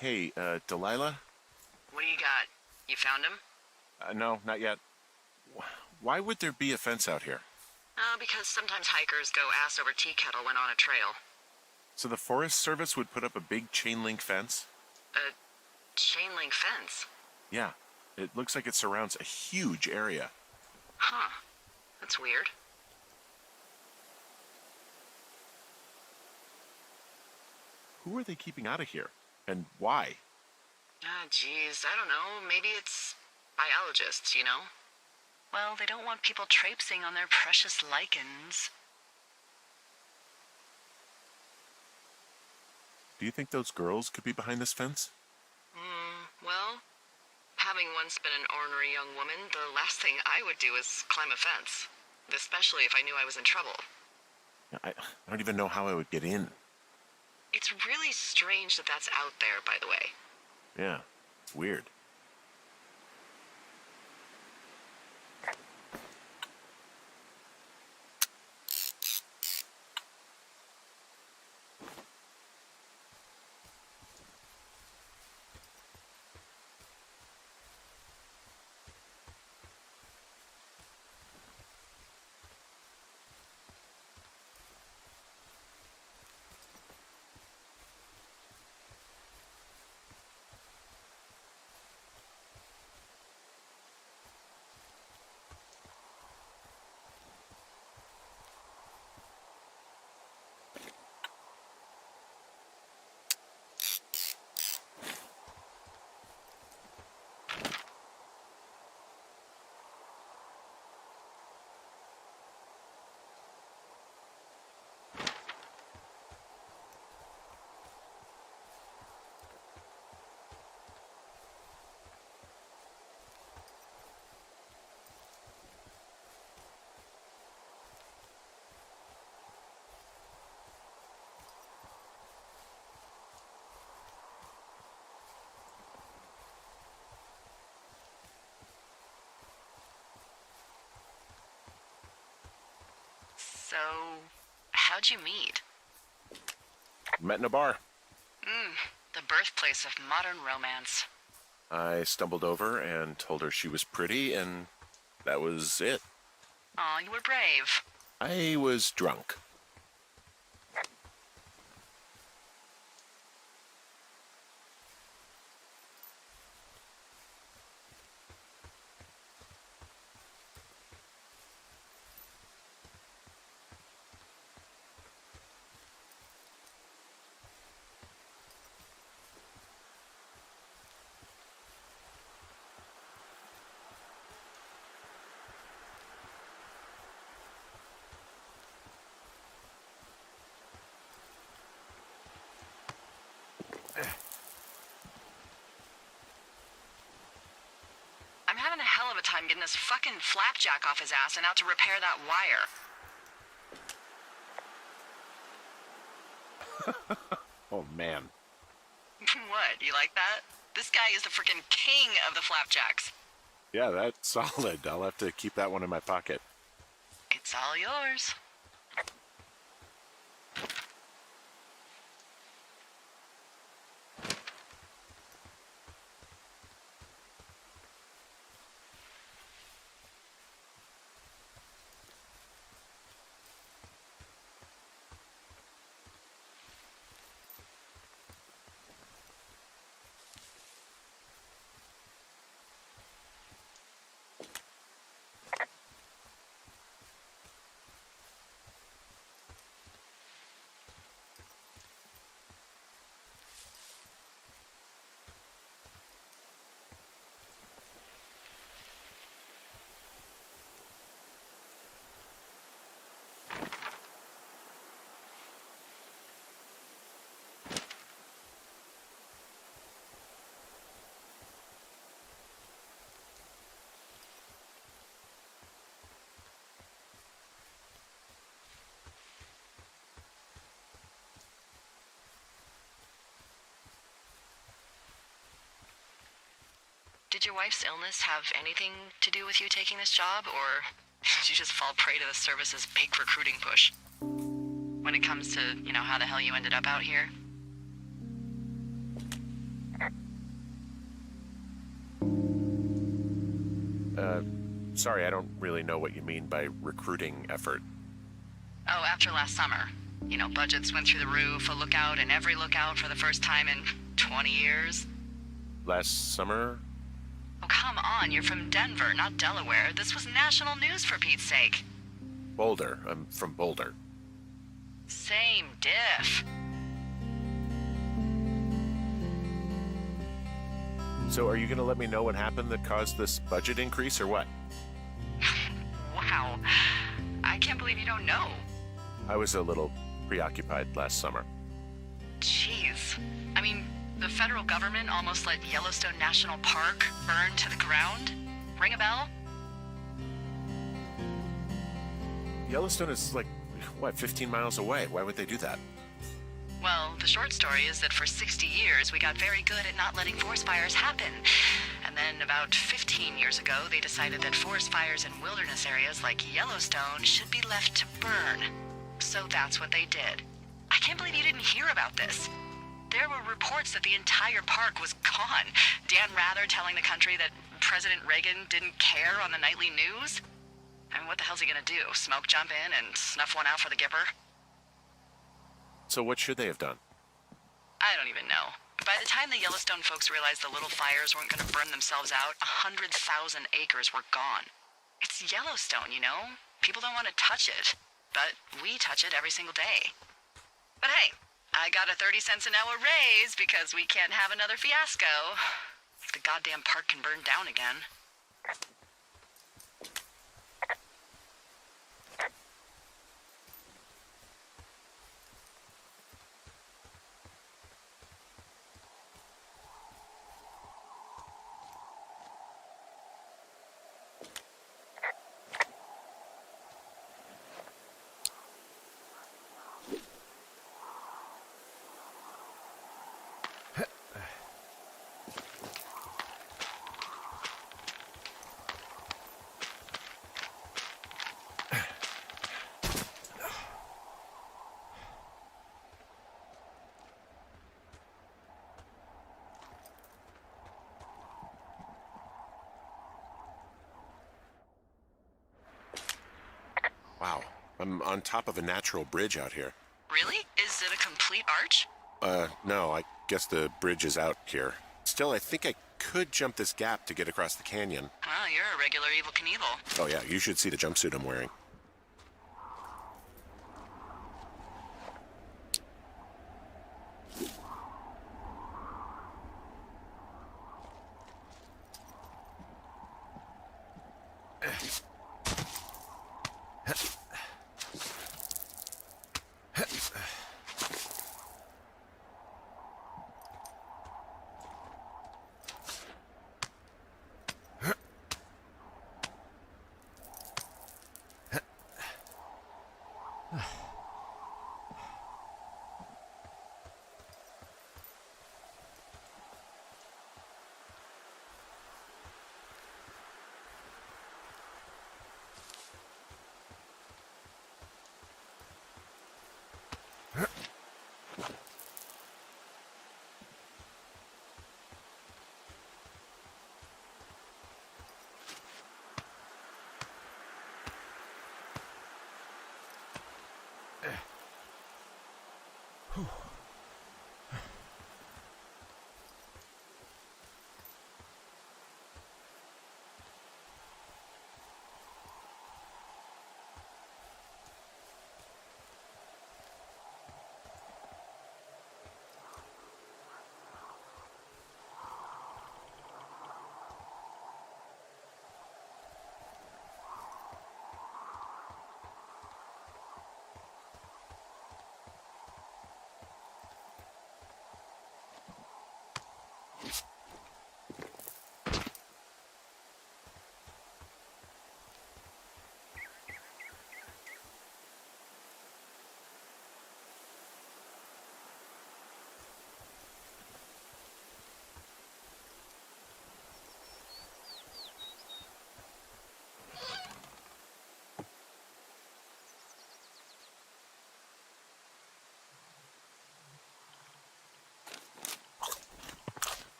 Hey, Delilah? What do you got? You found him? No, not yet. Why would there be a fence out here? Because sometimes hikers go ass over tea kettle when on a trail. So the Forest Service would put up a big chain link fence? A chain link fence? Yeah. It looks like it surrounds a huge area. Huh. That's weird. Who are they keeping out of here? And why? Geez, I don't know. Maybe it's biologists, you know? Well, they don't want people traipsing on their precious lichens. Do you think those girls could be behind this fence? Well, having once been an ornery young woman, the last thing I would do is climb a fence. Especially if I knew I was in trouble. I don't even know how I would get in. It's really strange that that's out there, by the way. Yeah, it's weird. So, how'd you meet? Met in a bar. The birthplace of modern romance. I stumbled over and told her she was pretty, and that was it. Aw, you were brave. I was drunk. I'm having a hell of a time getting this fucking flapjack off his ass and out to repair that wire. Oh, man. What, you like that? This guy is the freaking king of the flapjacks. Yeah, that's solid. I'll have to keep that one in my pocket. It's all yours. Did your wife's illness have anything to do with you taking this job, or did you just fall prey to the service's big recruiting push? When it comes to, how the hell you ended up out here? Sorry, I don't really know what you mean by recruiting effort. Oh, after last summer. You know, budgets went through the roof, a lookout in every lookout for the first time in 20 years. Last summer? Oh, come on, you're from Denver, not Delaware. This was national news for Pete's sake. Boulder. I'm from Boulder. Same diff. So are you gonna let me know what happened that caused this budget increase or what? Wow. I can't believe you don't know. I was a little preoccupied last summer. Jeez. I mean, the federal government almost let Yellowstone National Park burn to the ground? Ring a bell? Yellowstone is like, what, 15 miles away? Why would they do that? Well, the short story is that for 60 years, we got very good at not letting forest fires happen. And then about 15 years ago, they decided that forest fires in wilderness areas like Yellowstone should be left to burn. So that's what they did. I can't believe you didn't hear about this. There were reports that the entire park was gone. Dan Rather telling the country that President Reagan didn't care on the nightly news. I mean, what the hell's he gonna do? Smoke jump in and snuff one out for the Gipper? So what should they have done? I don't even know. By the time the Yellowstone folks realized the little fires weren't gonna burn themselves out, 100,000 acres were gone. It's Yellowstone, you know? People don't want to touch it. But we touch it every single day. But hey, I got a 30 cents an hour raise because we can't have another fiasco. If the goddamn park can burn down again. Wow, I'm on top of a natural bridge out here. Really? Is it a complete arch? No, I guess the bridge is out here. Still, I think I could jump this gap to get across the canyon. Well, you're a regular Evel Knievel. Oh yeah, you should see the jumpsuit I'm wearing.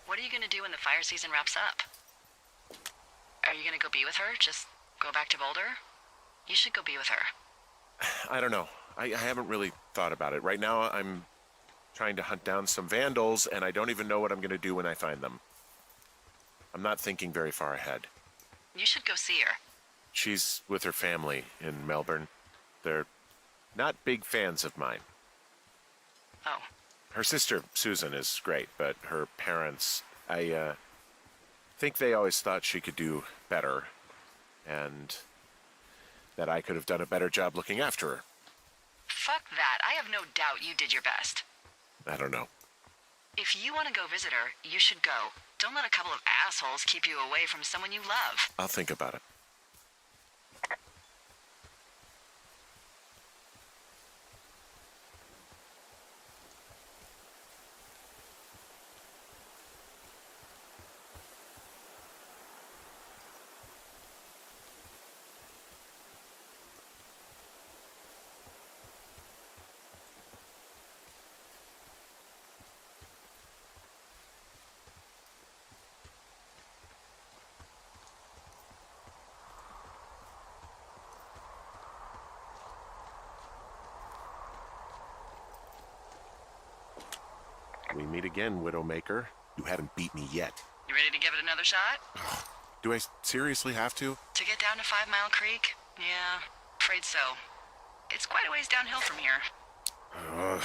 What are you gonna do when the fire season wraps up? Are you gonna go be with her? Just go back to Boulder? You should go be with her. I don't know. I haven't really thought about it. Right now, I'm trying to hunt down some vandals, and I don't even know what I'm going to do when I find them. I'm not thinking very far ahead. You should go see her. She's with her family in Melbourne. They're not big fans of mine. Oh. Her sister, Susan, is great, but her parents, I think they always thought she could do better, and that I could have done a better job looking after her. Fuck that. I have no doubt you did your best. I don't know. If you want to go visit her, you should go. Don't let a couple of assholes keep you away from someone you love. I'll think about it. We meet again, Widowmaker. You haven't beat me yet. You ready to give it another shot? Do I seriously have to? To get down to 5 Mile Creek? Yeah, afraid so. It's quite a ways downhill from here. Ugh.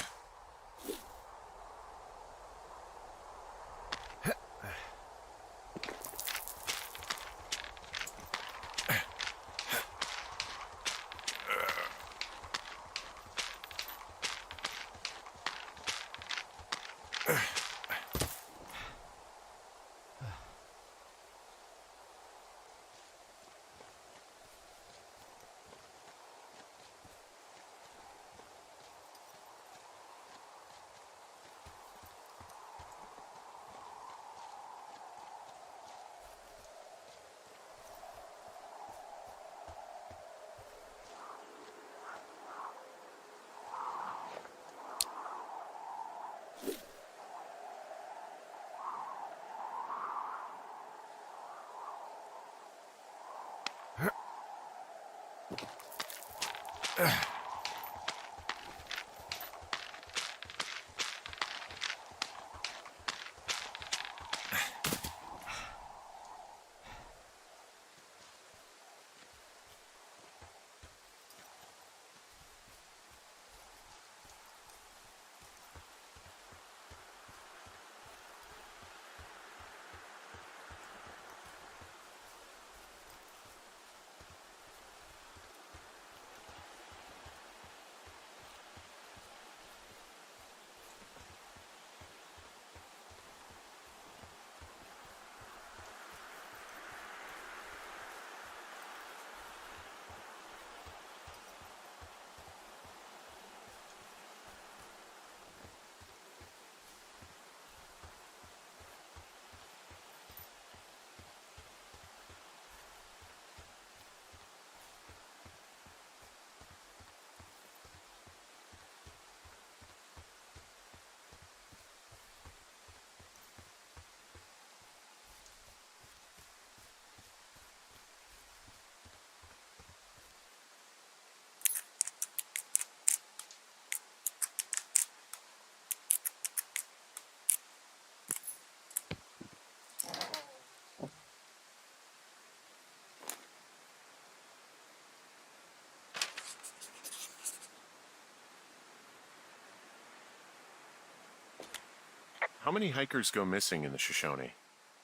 How many hikers go missing in the Shoshone?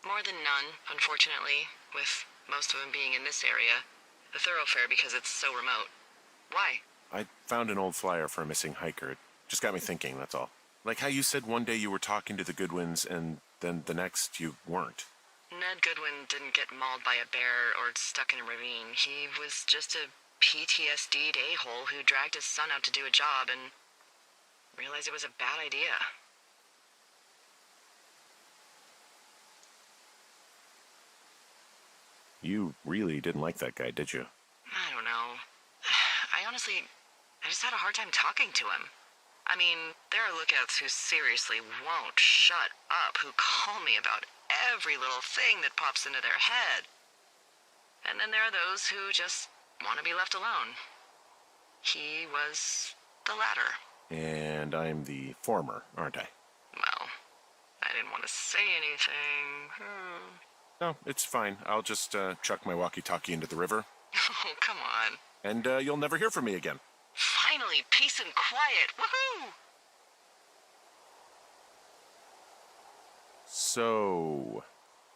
More than none, unfortunately, with most of them being in this area. The thoroughfare because it's so remote. Why? I found an old flyer for a missing hiker. It just got me thinking, that's all. Like how you said one day you were talking to the Goodwins and then the next you weren't. Ned Goodwin didn't get mauled by a bear or stuck in a ravine. He was just a PTSD'd a-hole who dragged his son out to do a job and realized it was a bad idea. You really didn't like that guy, did you? I don't know. I just had a hard time talking to him. I mean, there are lookouts who seriously won't shut up, who call me about every little thing that pops into their head. And then there are those who just want to be left alone. He was the latter. And I'm the former, aren't I? Well, I didn't want to say anything. No, it's fine. I'll just chuck my walkie-talkie into the river. Oh, come on. And you'll never hear from me again. Finally, peace and quiet. Woohoo! So...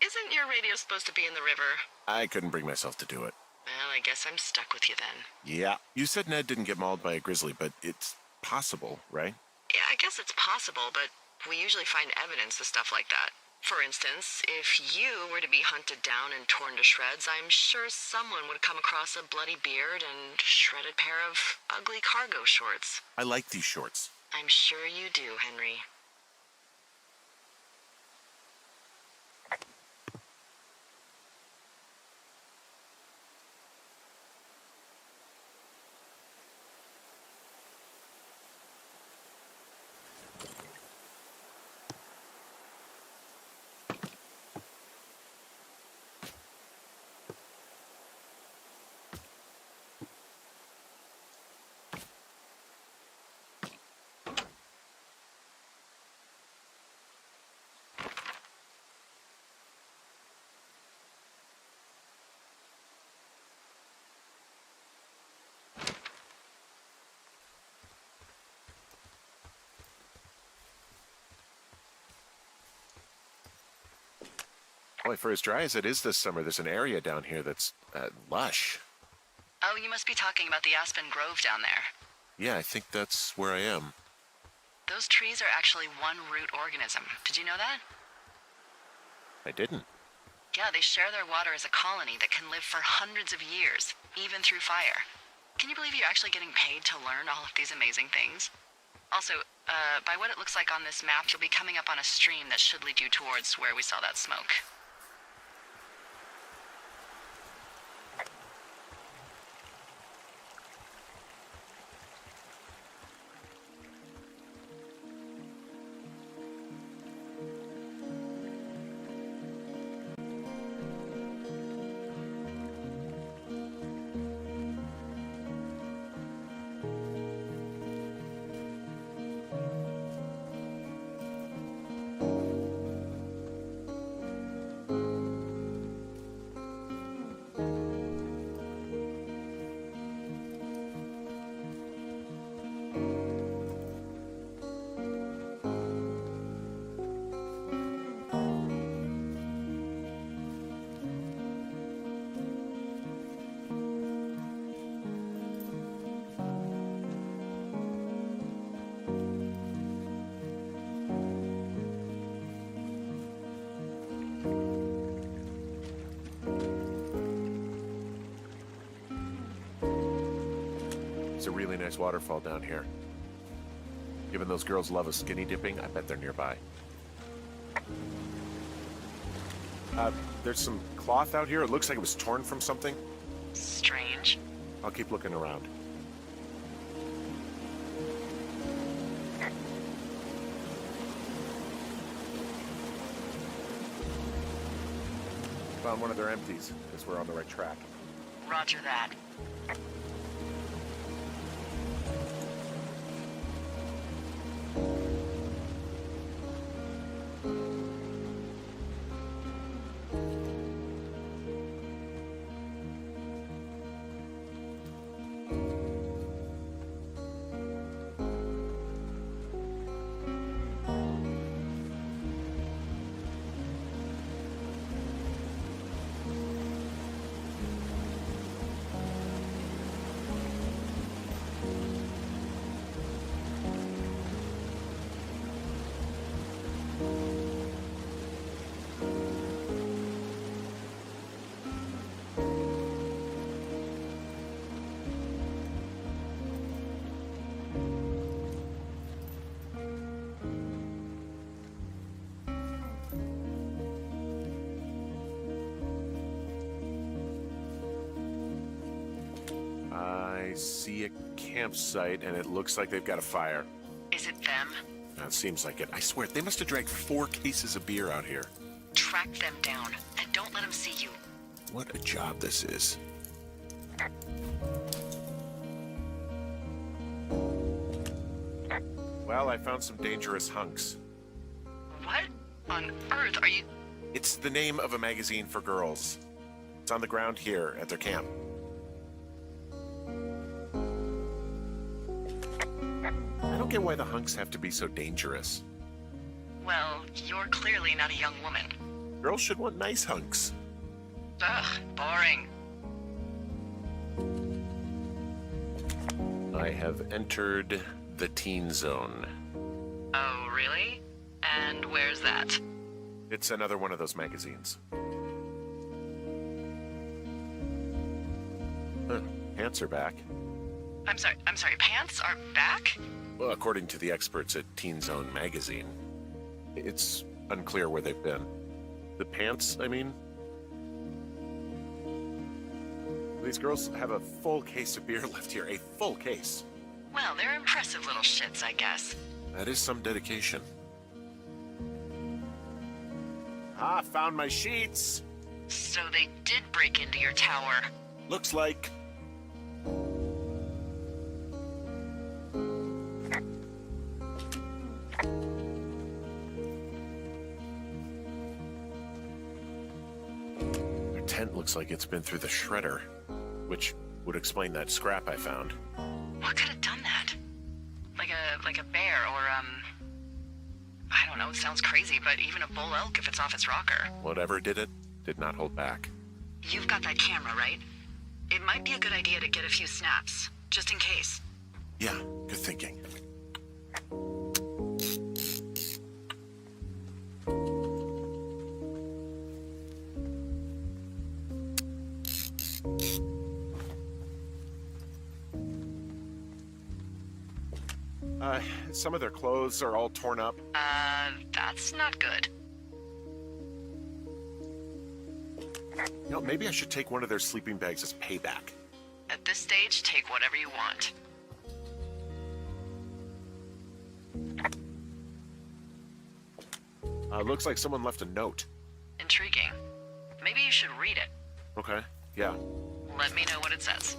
Isn't your radio supposed to be in the river? I couldn't bring myself to do it. Well, I guess I'm stuck with you then. Yeah. You said Ned didn't get mauled by a grizzly, but it's possible, right? Yeah, I guess it's possible, but we usually find evidence of stuff like that. For instance, if you were to be hunted down and torn to shreds, I'm sure someone would come across a bloody beard and shredded pair of ugly cargo shorts. I like these shorts. I'm sure you do, Henry. Boy, for as dry as it is this summer, there's an area down here that's lush. Oh, you must be talking about the Aspen Grove down there. Yeah, I think that's where I am. Those trees are actually one root organism. Did you know that? I didn't. Yeah, they share their water as a colony that can live for hundreds of years, even through fire. Can you believe you're actually getting paid to learn all of these amazing things? Also, by what it looks like on this map, you'll be coming up on a stream that should lead you towards where we saw that smoke. It's a really nice waterfall down here. Given those girls love a skinny dipping, I bet they're nearby. There's some cloth out here. It looks like it was torn from something. Strange. I'll keep looking around. Found one of their empties. Guess we're on the right track. Roger that. I see a campsite, and it looks like they've got a fire. Is it them? That seems like it. I swear, they must have dragged 4 cases of beer out here. Track them down, and don't let them see you. What a job this is. Well, I found some dangerous hunks. What on earth are you... It's the name of a magazine for girls. It's on the ground here at their camp. I don't get why the hunks have to be so dangerous. Well, you're clearly not a young woman. Girls should want nice hunks. Ugh, boring. I have entered the teen zone. Oh, really? And where's that? It's another one of those magazines. Pants are back. I'm sorry, pants are back? Well, according to the experts at Teen Zone magazine. It's unclear where they've been. The pants, I mean? These girls have a full case of beer left here. A full case. Well, they're impressive little shits, I guess. That is some dedication. Ah, found my sheets. So they did break into your tower. Looks like... Their tent looks like it's been through the shredder, which would explain that scrap I found. What could have done that? Like a bear or, I don't know, it sounds crazy, but even a bull elk if it's off its rocker. Whatever did it, did not hold back. You've got that camera, right? It might be a good idea to get a few snaps, just in case. Yeah, good thinking. Some of their clothes are all torn up. That's not good. You know, maybe I should take one of their sleeping bags as payback. At this stage, take whatever you want. Looks like someone left a note. Intriguing. Maybe you should read it. Okay, yeah. Let me know what it says.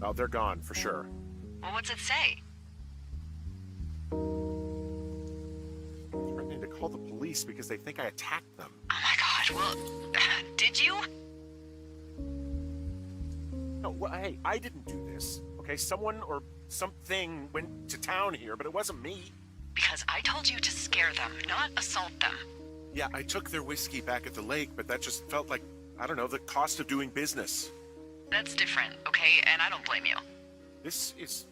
Oh, they're gone, for sure. Well, what's it say? Threatening to call the police because they think I attacked them. Oh my god, well, did you? No, well, hey, I didn't do this. Okay, someone or something went to town here, but it wasn't me. Because I told you to scare them, not assault them. Yeah, I took their whiskey back at the lake, but that just felt like, I don't know, the cost of doing business. That's different, okay? And I don't blame you. This is,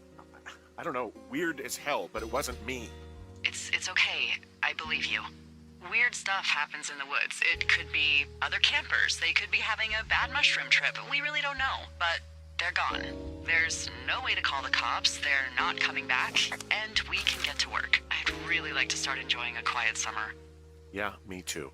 I don't know, weird as hell, but it wasn't me. It's okay. I believe you. Weird stuff happens in the woods. It could be other campers. They could be having a bad mushroom trip. We really don't know, but they're gone. There's no way to call the cops. They're not coming back, and we can get to work. I'd really like to start enjoying a quiet summer. Yeah, me too.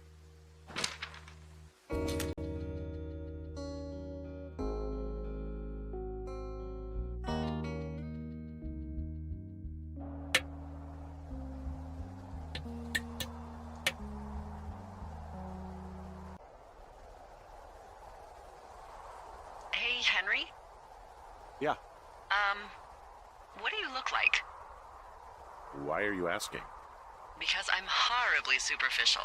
Hey, Henry? Yeah. What do you look like? Why are you asking? Because I'm horribly superficial.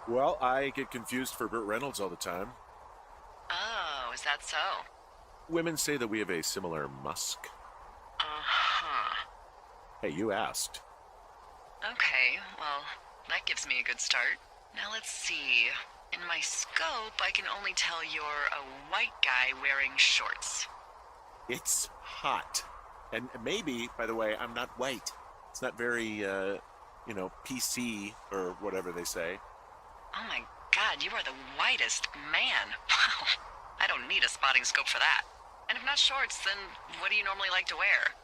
Well, I get confused for Burt Reynolds all the time. Oh, is that so? Women say that we have a similar musk. Uh-huh. Hey, you asked. Okay, well, that gives me a good start. Now let's see. In my scope, I can only tell you're a white guy wearing shorts. It's hot. And maybe, by the way, I'm not white. It's not very, PC or whatever they say. Oh my god, you are the whitest man. Wow. I don't need a spotting scope for that. And if not shorts, then what do you normally like to wear?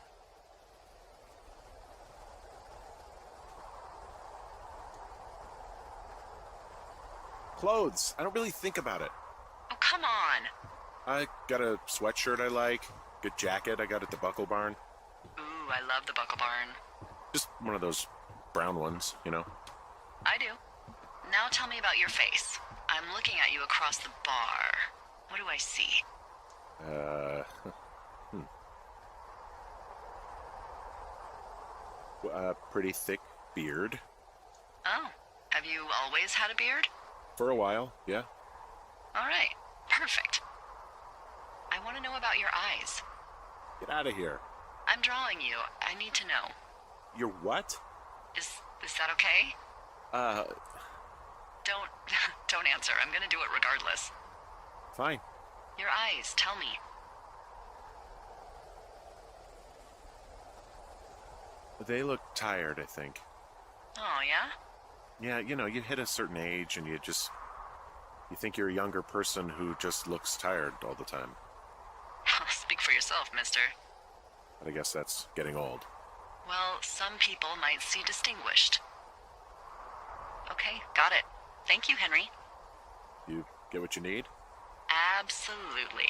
Clothes. I don't really think about it. Oh, come on. I got a sweatshirt I like. Good jacket I got at the Buckle Barn. Ooh, I love the Buckle Barn. Just one of those brown ones, you know? I do. Now tell me about your face. I'm looking at you across the bar. What do I see? Pretty thick beard. Oh, have you always had a beard? For a while, yeah. All right, perfect. I want to know about your eyes. Get out of here. I'm drawing you. I need to know. You're what? Is that okay? Don't don't answer. I'm gonna do it regardless. Fine. Your eyes, tell me. They look tired, I think. Oh, yeah? Yeah, you hit a certain age and you think you're a younger person who just looks tired all the time. Speak for yourself, mister. But I guess that's getting old. Well, some people might see distinguished. Okay, got it. Thank you, Henry. You get what you need? Absolutely.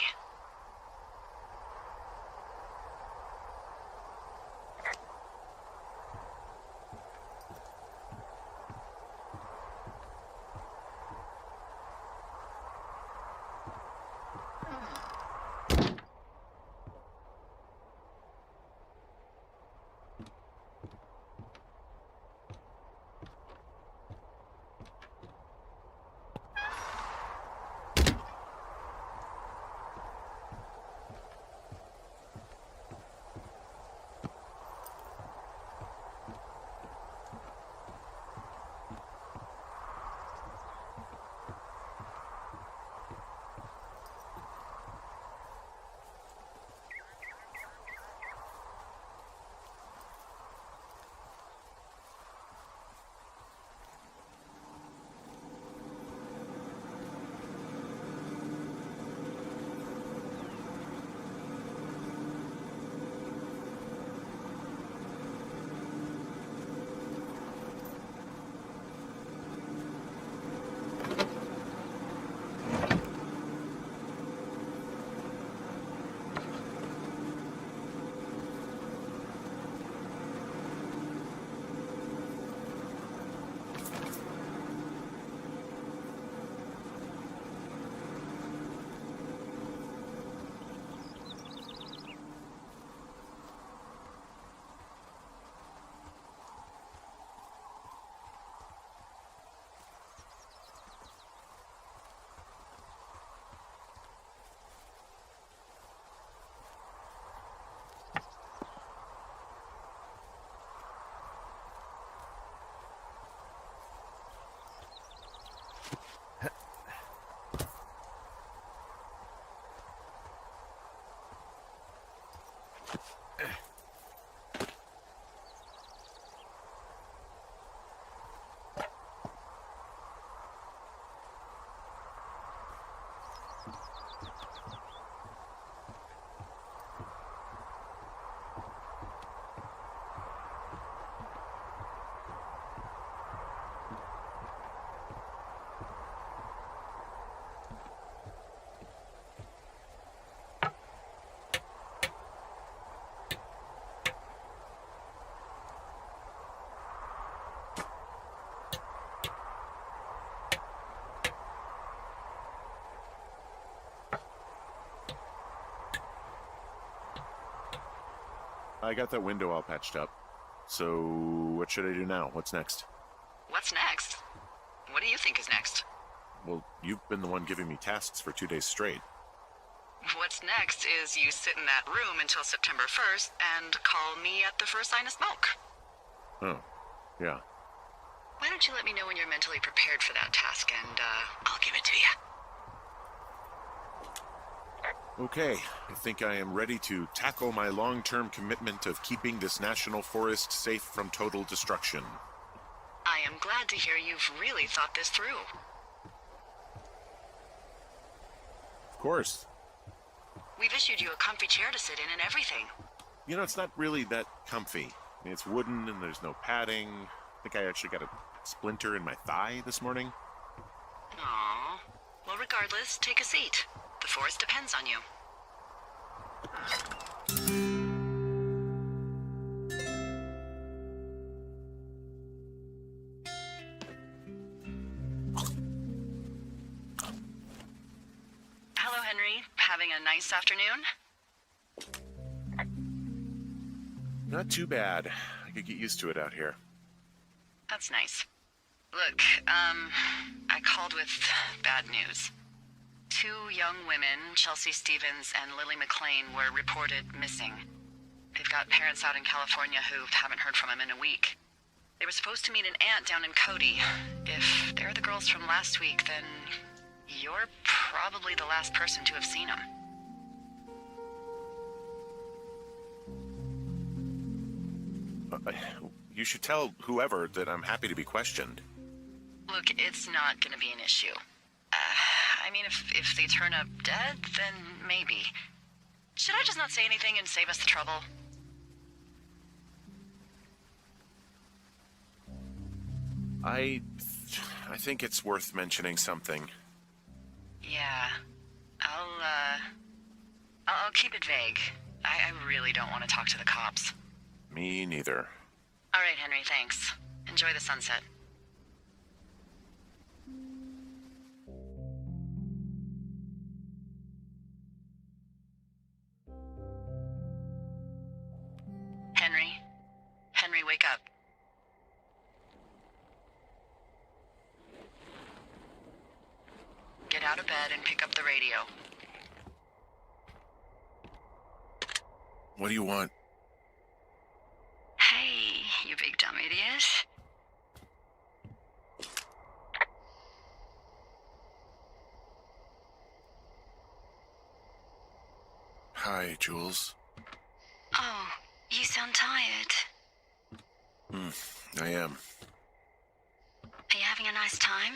I got that window all patched up. So, what should I do now? What's next? What's next? What do you think is next? Well, you've been the one giving me tasks for 2 days straight. What's next is you sit in that room until September 1st and call me at the first sign of smoke. Oh, yeah. Why don't you let me know when you're mentally prepared for that task and, I'll give it to you. Okay, I think I am ready to tackle my long-term commitment of keeping this national forest safe from total destruction. I am glad to hear you've really thought this through. Of course. We've issued you a comfy chair to sit in and everything. You know, it's not really that comfy. I mean, it's wooden and there's no padding. I think I actually got a splinter in my thigh this morning. Aww. Well, regardless, take a seat. The forest depends on you. Hello, Henry. Having a nice afternoon? Not too bad. I could get used to it out here. That's nice. Look, I called with bad news. 2 young women, Chelsea Stevens and Lily McLean, were reported missing. They've got parents out in California who haven't heard from them in a week. They were supposed to meet an aunt down in Cody. If they're the girls from last week, then you're probably the last person to have seen them. You should tell whoever that I'm happy to be questioned. Look, it's not gonna be an issue. I mean, if they turn up dead, then maybe. Should I just not say anything and save us the trouble? I think it's worth mentioning something. Yeah. I'll keep it vague. I really don't want to talk to the cops. Me neither. All right, Henry, thanks. Enjoy the sunset. Henry? Henry, wake up. Get out of bed and pick up the radio. What do you want? Hey, you big dumb idiot. Hi, Jules. Oh, you sound tired. I am. Are you having a nice time?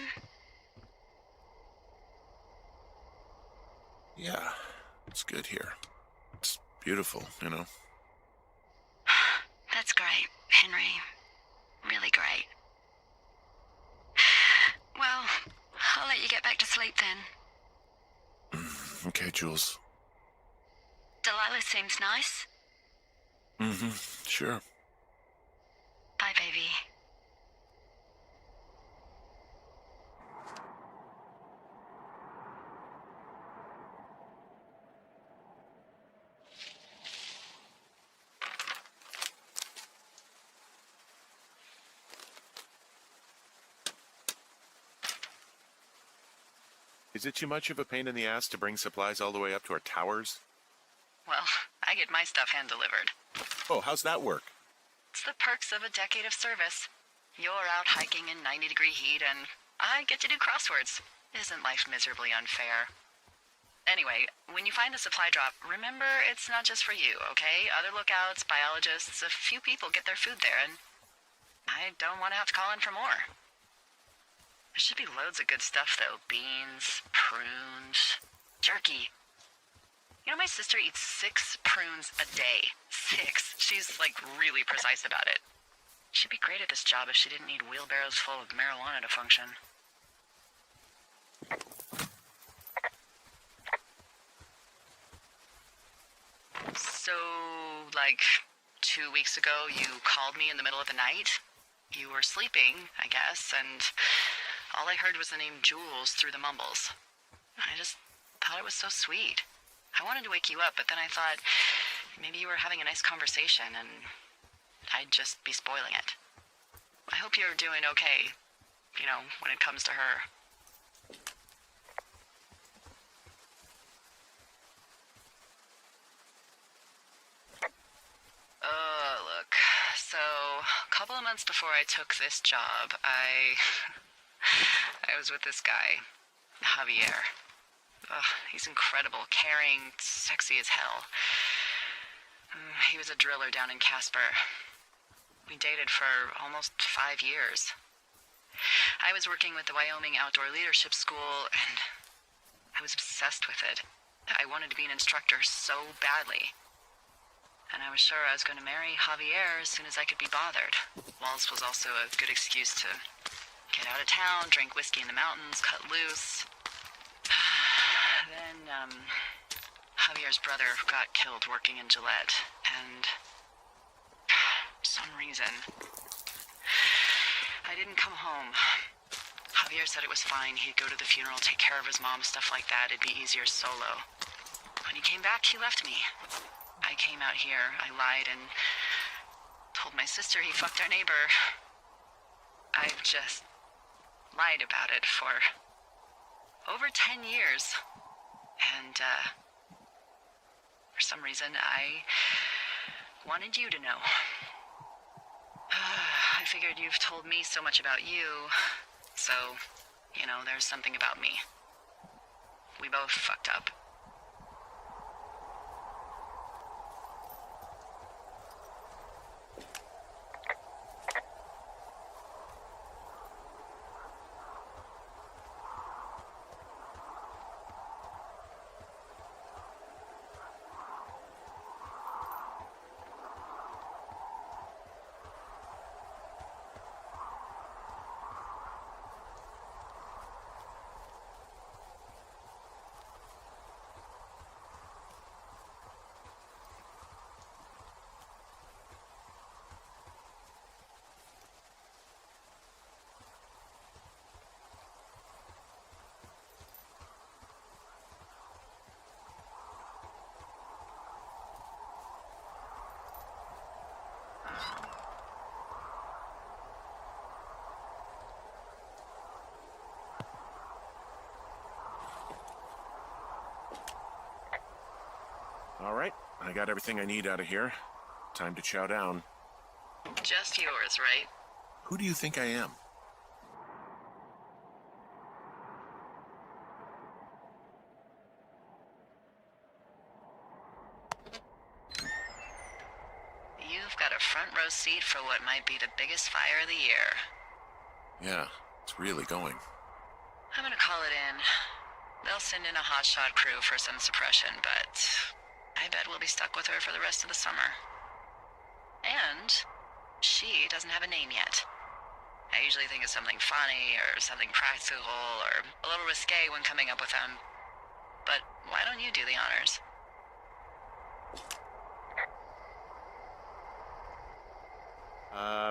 Yeah, it's good here. It's beautiful, you know? That's great, Henry. Really great. Well, I'll let you get back to sleep then. Okay, Jules. Delilah seems nice. Sure. Bye, baby. Is it too much of a pain in the ass to bring supplies all the way up to our towers? Well, I get my stuff hand-delivered. Oh, how's that work? It's the perks of a decade of service. You're out hiking in 90-degree heat, and I get to do crosswords. Isn't life miserably unfair? Anyway, when you find a supply drop, remember it's not just for you, okay? Other lookouts, biologists, a few people get their food there, and I don't want to have to call in for more. There should be loads of good stuff, though. Beans, prunes, jerky. You know, my sister eats 6 prunes a day. 6. She's, like, really precise about it. She'd be great at this job if she didn't need wheelbarrows full of marijuana to function. So, like, 2 weeks ago, you called me in the middle of the night? You were sleeping, I guess, and all I heard was the name Jules through the mumbles. I just thought it was so sweet. I wanted to wake you up, but then I thought maybe you were having a nice conversation and I'd just be spoiling it. I hope you're doing okay, you know, when it comes to her. Look, so a couple of months before I took this job, I was with this guy, Javier. He's incredible, caring, sexy as hell. He was a driller down in Casper. We dated for almost 5 years. I was working with the Wyoming Outdoor Leadership School, and I was obsessed with it. I wanted to be an instructor so badly. And I was sure I was going to marry Javier as soon as I could be bothered. Waltz was also a good excuse to get out of town, drink whiskey in the mountains, cut loose. Then, Javier's brother got killed working in Gillette, and for some reason, I didn't come home. Javier said it was fine. He'd go to the funeral, take care of his mom, stuff like that. It'd be easier solo. When he came back, he left me. I came out here, I lied, and told my sister he fucked our neighbor. I've just lied about it for over 10 years. And, for some reason, I wanted you to know. I figured you've told me so much about you, so, there's something about me. We both fucked up. All right, I got everything I need out of here. Time to chow down. Just yours, right? Who do you think I am? You've got a front row seat for what might be the biggest fire of the year. Yeah, it's really going. I'm gonna call it in. They'll send in a hotshot crew for some suppression, but I bet we'll be stuck with her for the rest of the summer. And she doesn't have a name yet. I usually think of something funny or something practical or a little risque when coming up with them. But why don't you do the honors?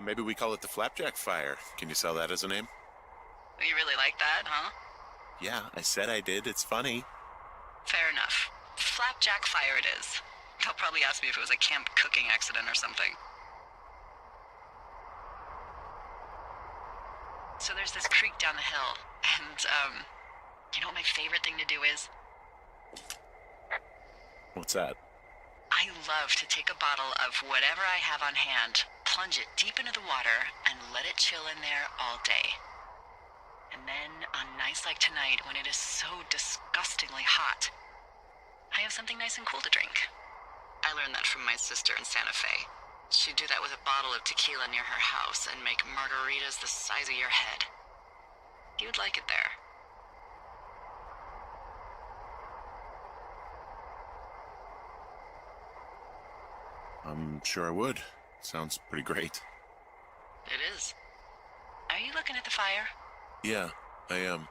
Maybe we call it the Flapjack Fire. Can you sell that as a name? You really like that, huh? Yeah, I said I did. It's funny. Fair enough. Flapjack Fire it is. They'll probably ask me if it was a camp cooking accident or something. So there's this creek down the hill, and, you know what my favorite thing to do is? What's that? I love to take a bottle of whatever I have on hand, plunge it deep into the water, and let it chill in there all day. And then, on nights like tonight, when it is so disgustingly hot, I have something nice and cool to drink. I learned that from my sister in Santa Fe. She'd do that with a bottle of tequila near her house and make margaritas the size of your head. You'd like it there. I'm sure I would. Sounds pretty great. It is. Are you looking at the fire? Yeah, I am.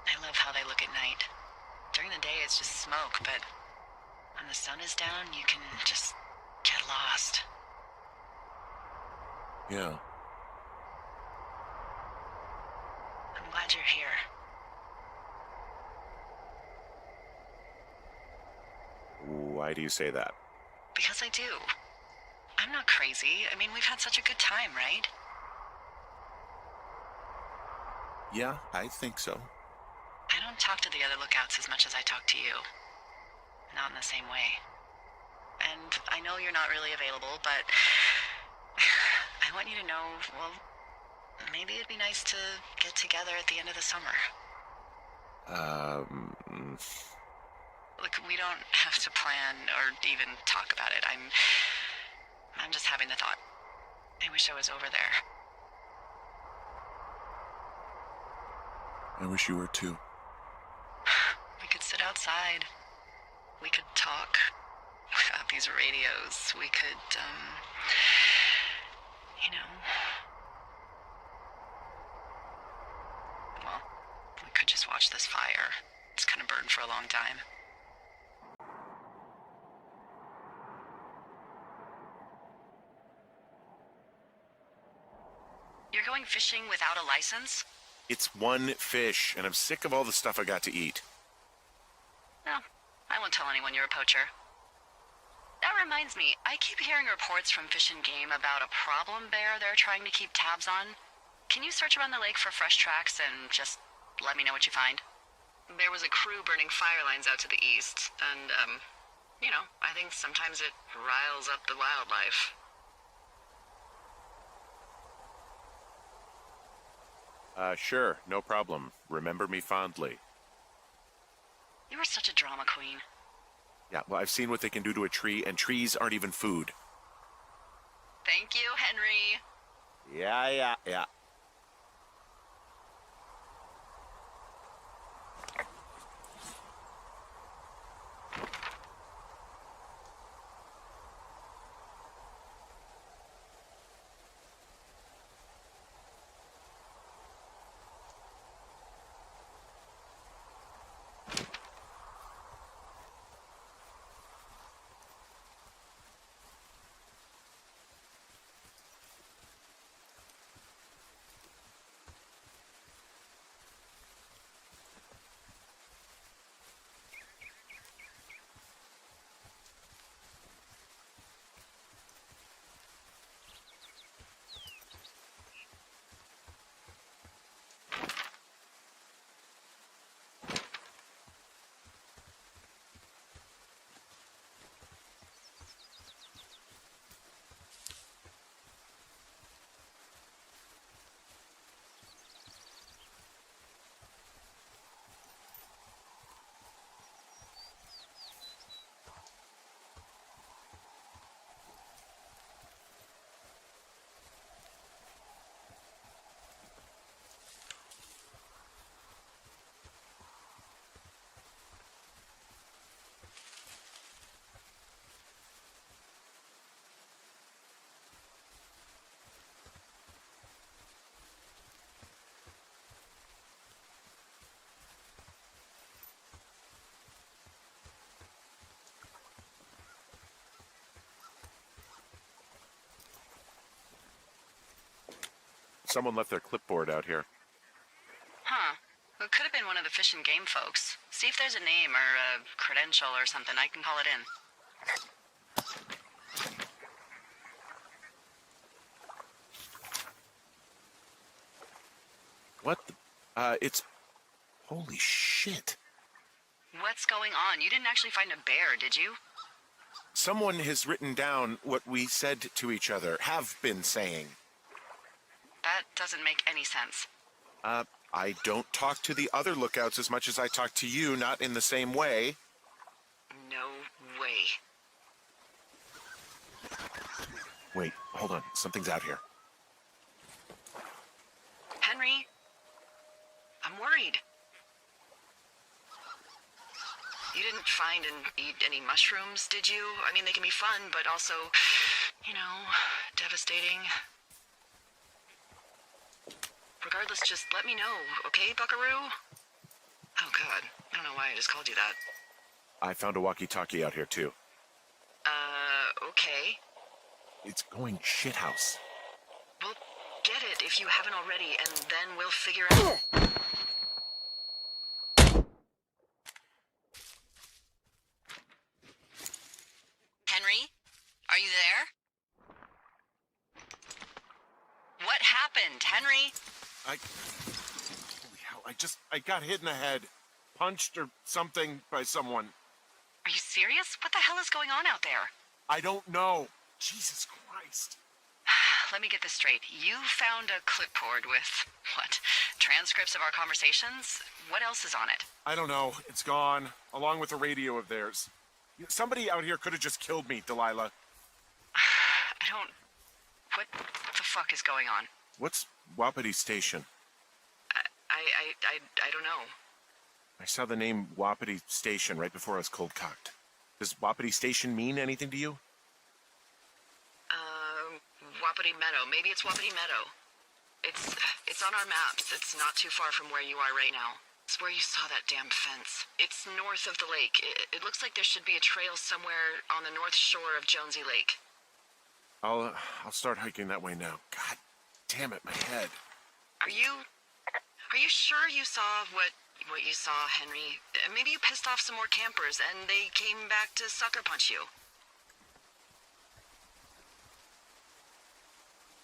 I love how they look at night. During the day, it's just smoke, but when the sun is down, you can just get lost. Yeah. I'm glad you're here. Why do you say that? Because I do. I'm not crazy. I mean, we've had such a good time, right? Yeah, I think so. I don't talk to the other lookouts as much as I talk to you. Not in the same way. And I know you're not really available, but I want you to know, well, maybe it'd be nice to get together at the end of the summer. Look, we don't have to plan or even talk about it. I'm just having the thought. I wish I was over there. I wish you were too. We could sit outside. We could talk without these radios. We could, well, we could just watch this fire. It's kind of burned for a long time. You're going fishing without a license? It's one fish, and I'm sick of all the stuff I got to eat. No, I won't tell anyone you're a poacher. That reminds me, I keep hearing reports from Fish and Game about a problem bear they're trying to keep tabs on. Can you search around the lake for fresh tracks and just let me know what you find? There was a crew burning fire lines out to the east, and, I think sometimes it riles up the wildlife. Sure, no problem. Remember me fondly. You are such a drama queen. Yeah, well, I've seen what they can do to a tree, and trees aren't even food. Thank you, Henry. Yeah. Someone left their clipboard out here. Huh. It could have been one of the Fish and Game folks. See if there's a name or a credential or something. I can call it in. What the? It's... Holy shit. What's going on? You didn't actually find a bear, did you? Someone has written down what we said to each other, have been saying. That doesn't make any sense. I don't talk to the other lookouts as much as I talk to you, not in the same way. No way. Wait, hold on. Something's out here. Henry? I'm worried. You didn't find and eat any mushrooms, did you? I mean, they can be fun, but also, devastating. Regardless, just let me know, okay, buckaroo? Oh, God. I don't know why I just called you that. I found a walkie-talkie out here, too. Okay. It's going shithouse. Well, get it if you haven't already, and then we'll figure out... Henry? Are you there? What happened, Henry? Holy hell, I got hit in the head. Punched or something by someone. Are you serious? What the hell is going on out there? I don't know. Jesus Christ. let me get this straight. You found a clipboard with, what, transcripts of our conversations? What else is on it? I don't know. It's gone, along with a radio of theirs. Somebody out here could have just killed me, Delilah. What the fuck is going on? What's Wapiti Station? I don't know. I saw the name Wapiti Station right before I was cold-cocked. Does Wapiti Station mean anything to you? Wapiti Meadow. Maybe it's Wapiti Meadow. It's on our maps. It's not too far from where you are right now. It's where you saw that damn fence. It's north of the lake. It looks like there should be a trail somewhere on the north shore of Jonesy Lake. I'll start hiking that way now. God damn it, my head. Are you sure you saw what you saw, Henry? Maybe you pissed off some more campers and they came back to sucker punch you.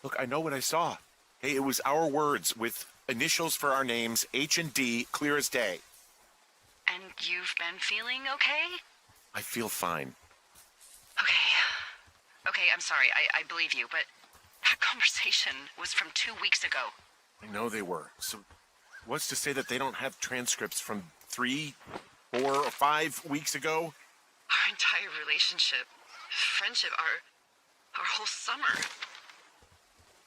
Look, I know what I saw. Hey, it was our words with initials for our names, H and D, clear as day. And you've been feeling okay? I feel fine. Okay, I'm sorry, I believe you, but that conversation was from 2 weeks ago. I know they were. So what's to say that they don't have transcripts from 3, 4, or 5 weeks ago? Our entire relationship, friendship, our whole summer.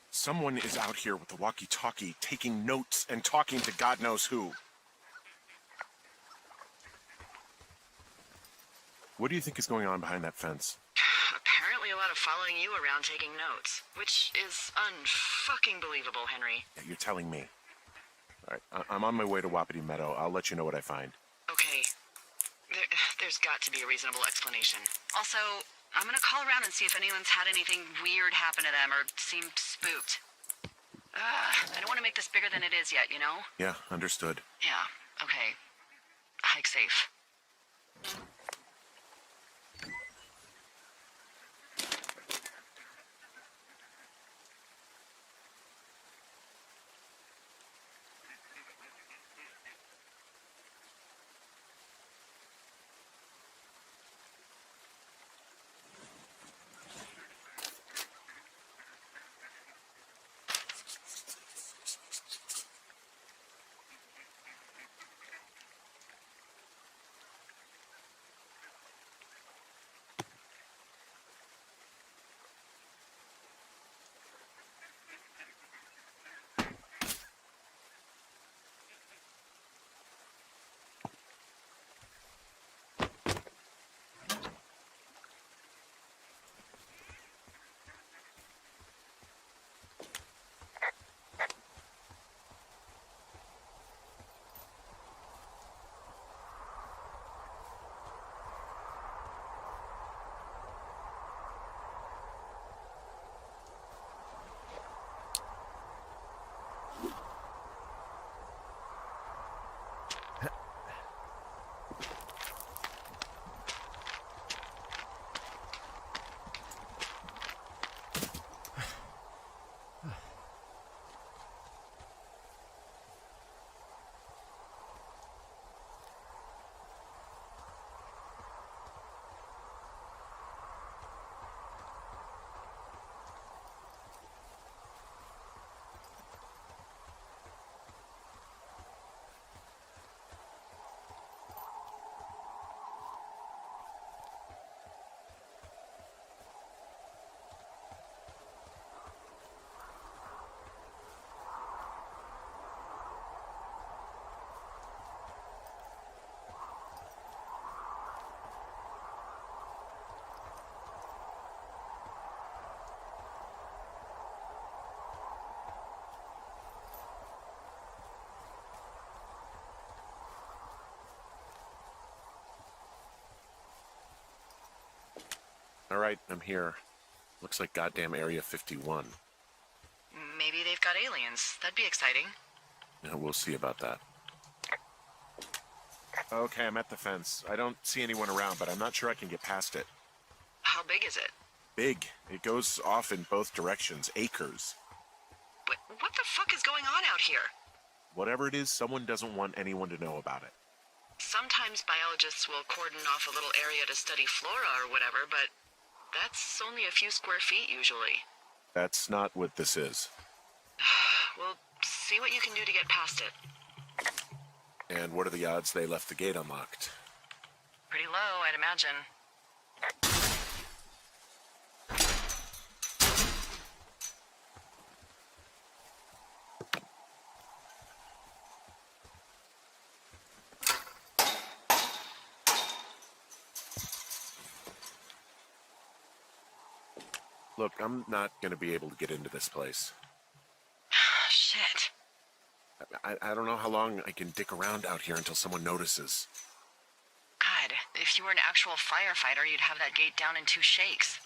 Someone is out here with the walkie-talkie, taking notes and talking to God knows who. What do you think is going on behind that fence? Apparently a lot of following you around taking notes, which is unfucking believable, Henry. Yeah, you're telling me. All right, I'm on my way to Wapiti Meadow. I'll let you know what I find. Okay. There's got to be a reasonable explanation. Also, I'm gonna call around and see if anyone's had anything weird happen to them or seemed spooked. I don't want to make this bigger than it is yet, you know? Yeah, understood. Yeah, okay. Hike safe. All right, I'm here. Looks like goddamn Area 51. Maybe they've got aliens. That'd be exciting. Yeah, we'll see about that. Okay, I'm at the fence. I don't see anyone around, but I'm not sure I can get past it. How big is it? Big. It goes off in both directions. Acres. What the fuck is going on out here? Whatever it is, someone doesn't want anyone to know about it. Sometimes biologists will cordon off a little area to study flora or whatever, but that's only a few square feet usually. That's not what this is. Well, see what you can do to get past it. And what are the odds they left the gate unlocked? Pretty low, I'd imagine. Look, I'm not going to be able to get into this place. Shit. I don't know how long I can dick around out here until someone notices. God, if you were an actual firefighter, you'd have that gate down in 2 shakes.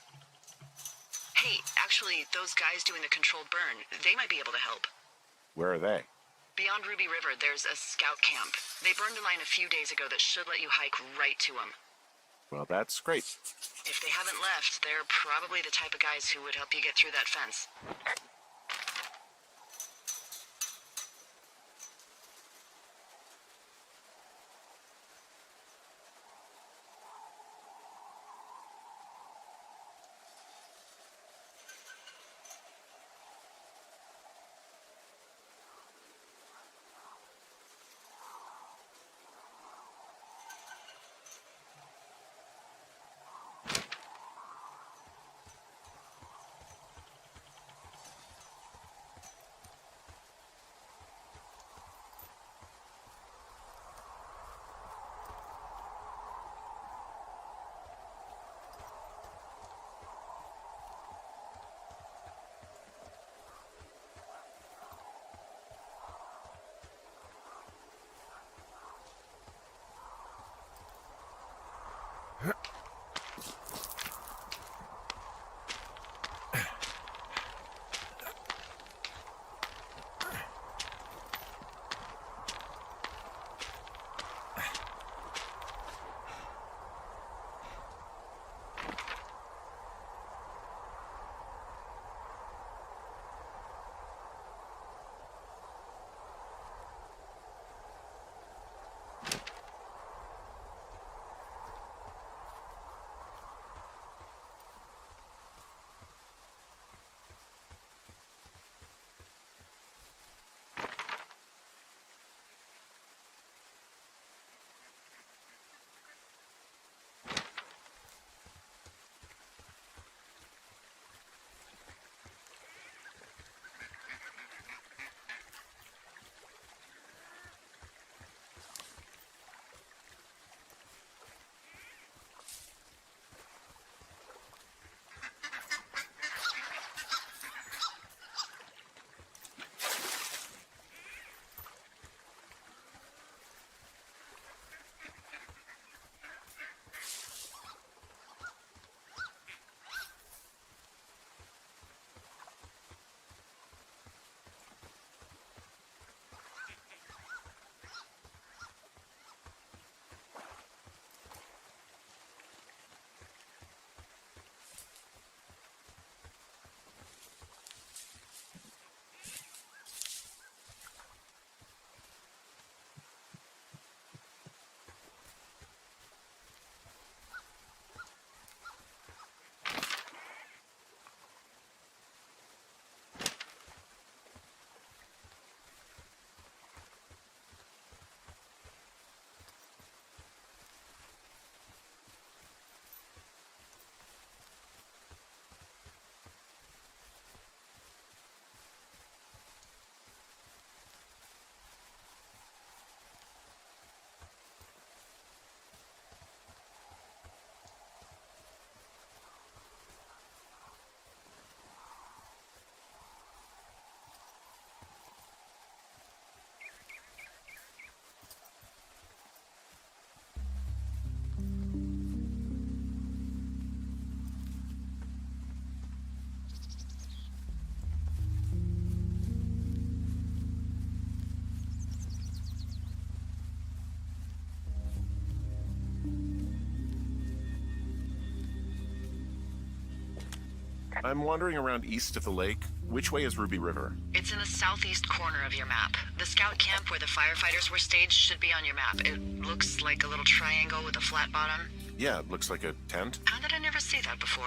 Hey, actually, those guys doing the controlled burn, they might be able to help. Where are they? Beyond Ruby River, there's a scout camp. They burned a line a few days ago that should let you hike right to them. Well, that's great. If they haven't left, they're probably the type of guys who would help you get through that fence. I'm wandering around east of the lake. Which way is Ruby River? It's in the southeast corner of your map. The scout camp where the firefighters were staged should be on your map. It looks like a little triangle with a flat bottom. Yeah, it looks like a tent. How did I never see that before?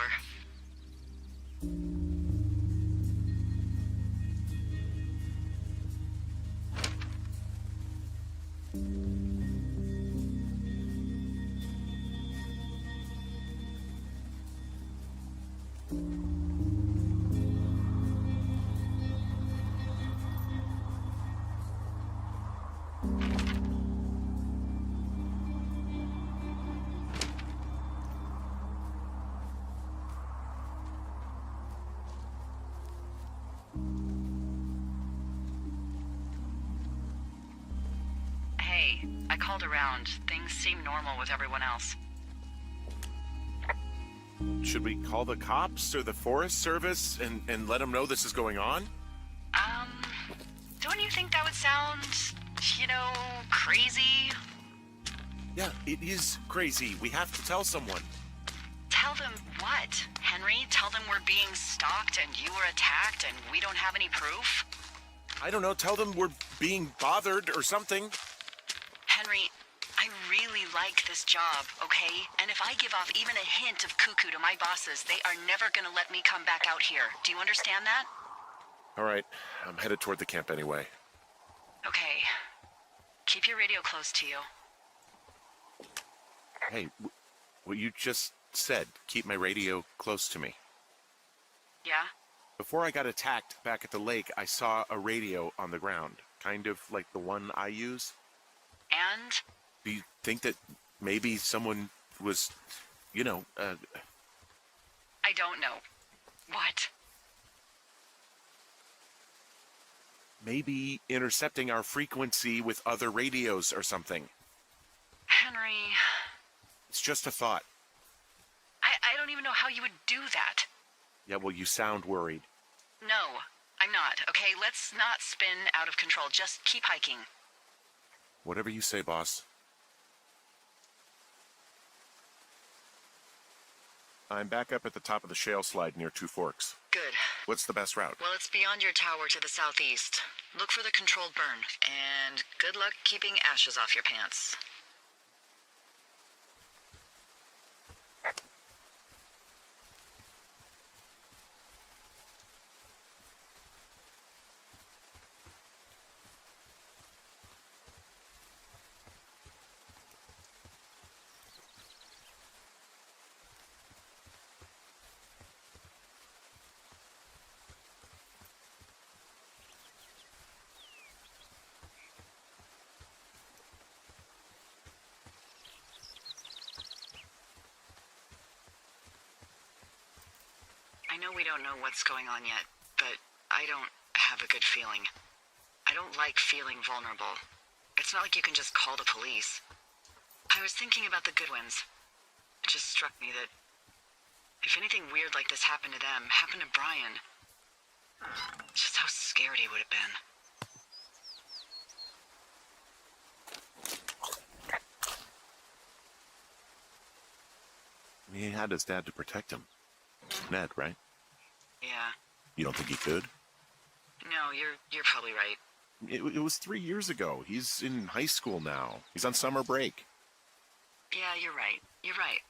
Hey, I called around. Things seem normal with everyone else. Should we call the cops or the Forest Service and let them know this is going on? Don't you think that would sound, crazy? Yeah, it is crazy. We have to tell someone. Tell them what, Henry? Tell them we're being stalked and you were attacked and we don't have any proof? I don't know, tell them we're being bothered or something. Henry, I really like this job, okay? And if I give off even a hint of cuckoo to my bosses, they are never gonna let me come back out here. Do you understand that? All right, I'm headed toward the camp anyway. Okay. Keep your radio close to you. Hey, what you just said, keep my radio close to me. Yeah? Before I got attacked back at the lake, I saw a radio on the ground, kind of like the one I use. And? Do you think that maybe someone was, I don't know. What? maybe intercepting our frequency with other radios or something? Henry... It's just a thought. I don't even know how you would do that. Yeah, well, you sound worried. No, I'm not. Okay, let's not spin out of control. Just keep hiking. Whatever you say, boss. I'm back up at the top of the shale slide near Two Forks. Good. What's the best route? Well, it's beyond your tower to the southeast. Look for the controlled burn. And good luck keeping ashes off your pants. I know we don't know what's going on yet, but I don't have a good feeling. I don't like feeling vulnerable. It's not like you can just call the police. I was thinking about the Goodwins. It just struck me that if anything weird like this happened to them, happened to Brian, just how scared he would have been. He had his dad to protect him. Ned, right? Yeah. You don't think he could? No, you're probably right. It was 3 years ago. He's in high school now. He's on summer break. Yeah, you're right. You're right.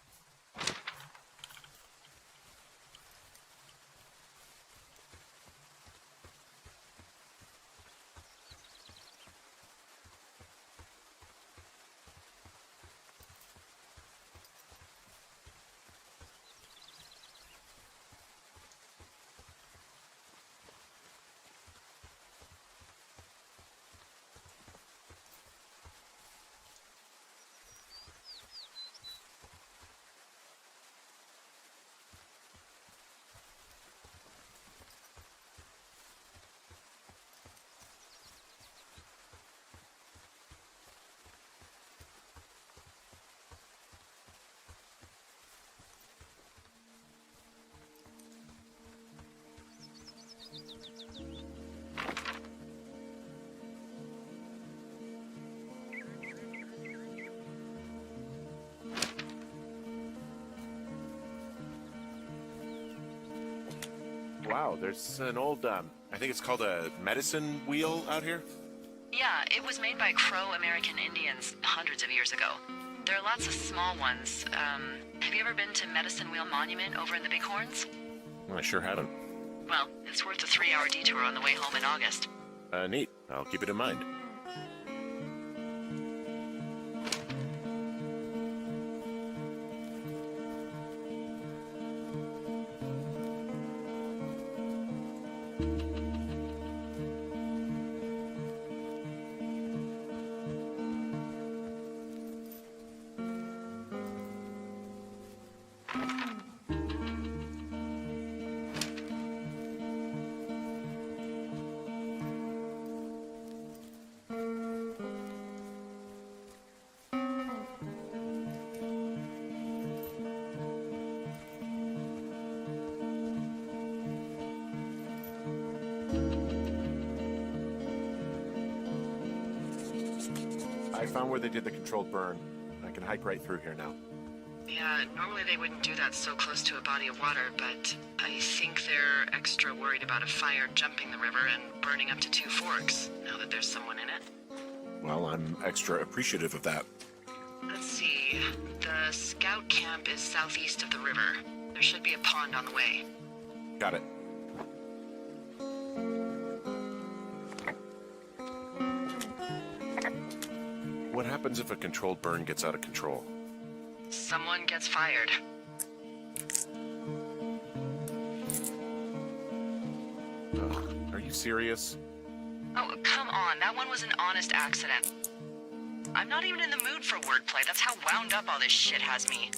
Wow, there's an old, I think it's called a medicine wheel out here. Yeah, it was made by Crow American Indians hundreds of years ago. There are lots of small ones. Have you ever been to Medicine Wheel Monument over in the Bighorns? I sure haven't. Well, it's worth a 3-hour detour on the way home in August. Neat. I'll keep it in mind. found where they did the controlled burn. I can hike right through here now. Yeah, normally they wouldn't do that so close to a body of water, but I think they're extra worried about a fire jumping the river and burning up to 2 forks, now that there's someone in it. Well, I'm extra appreciative of that. Let's see. The scout camp is southeast of the river. There should be a pond on the way. Got it. What happens if a controlled burn gets out of control? Someone gets fired. Are you serious? Oh, come on. That one was an honest accident. I'm not even in the mood for wordplay. That's how wound up all this shit has me.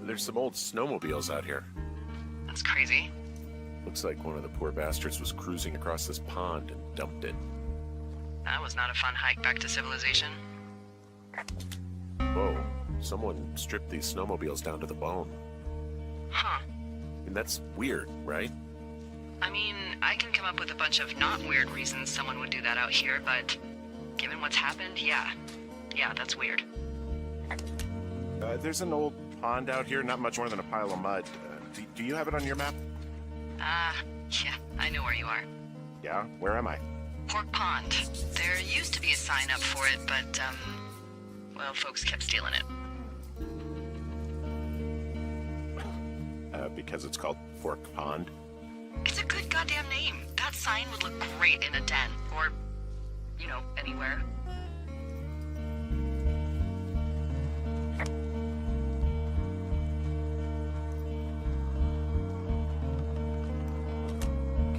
There's some old snowmobiles out here. That's crazy. Looks like one of the poor bastards was cruising across this pond and dumped it. That was not a fun hike back to civilization. Whoa, someone stripped these snowmobiles down to the bone. Huh. And that's weird, right? I mean, I can come up with a bunch of not weird reasons someone would do that out here, but given what's happened, yeah. Yeah, that's weird. There's an old pond out here, not much more than a pile of mud. Do you have it on your map? Yeah, I know where you are. Yeah? Where am I? Pork Pond. There used to be a sign up for it, but, well, folks kept stealing it. Because it's called Pork Pond? It's a good goddamn name. That sign would look great in a den, or, you know, anywhere.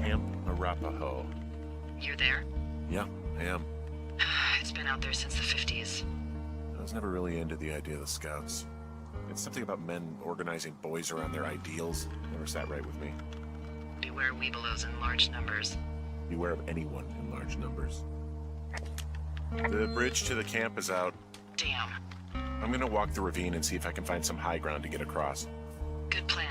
Camp Arapaho. You're there? Yeah, I am. It's been out there since the 50s. I was never really into the idea of the Scouts. It's something about men organizing boys around their ideals. Never sat right with me. Beware weebelows in large numbers. Beware of anyone in large numbers. The bridge to the camp is out. Damn. I'm gonna walk the ravine and see if I can find some high ground to get across. Good plan.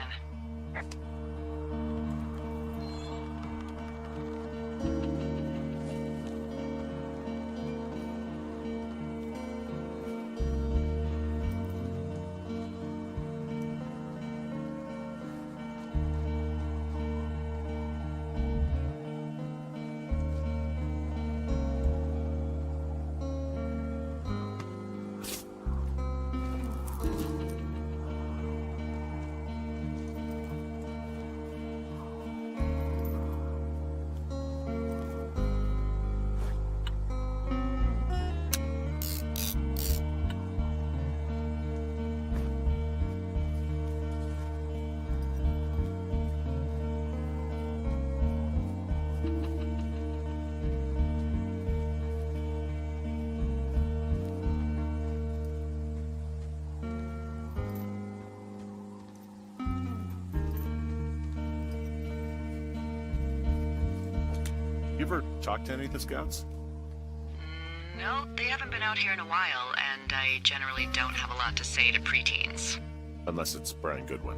You ever talk to any of the scouts? No, they haven't been out here in a while, and I generally don't have a lot to say to preteens. Unless it's Brian Goodwin.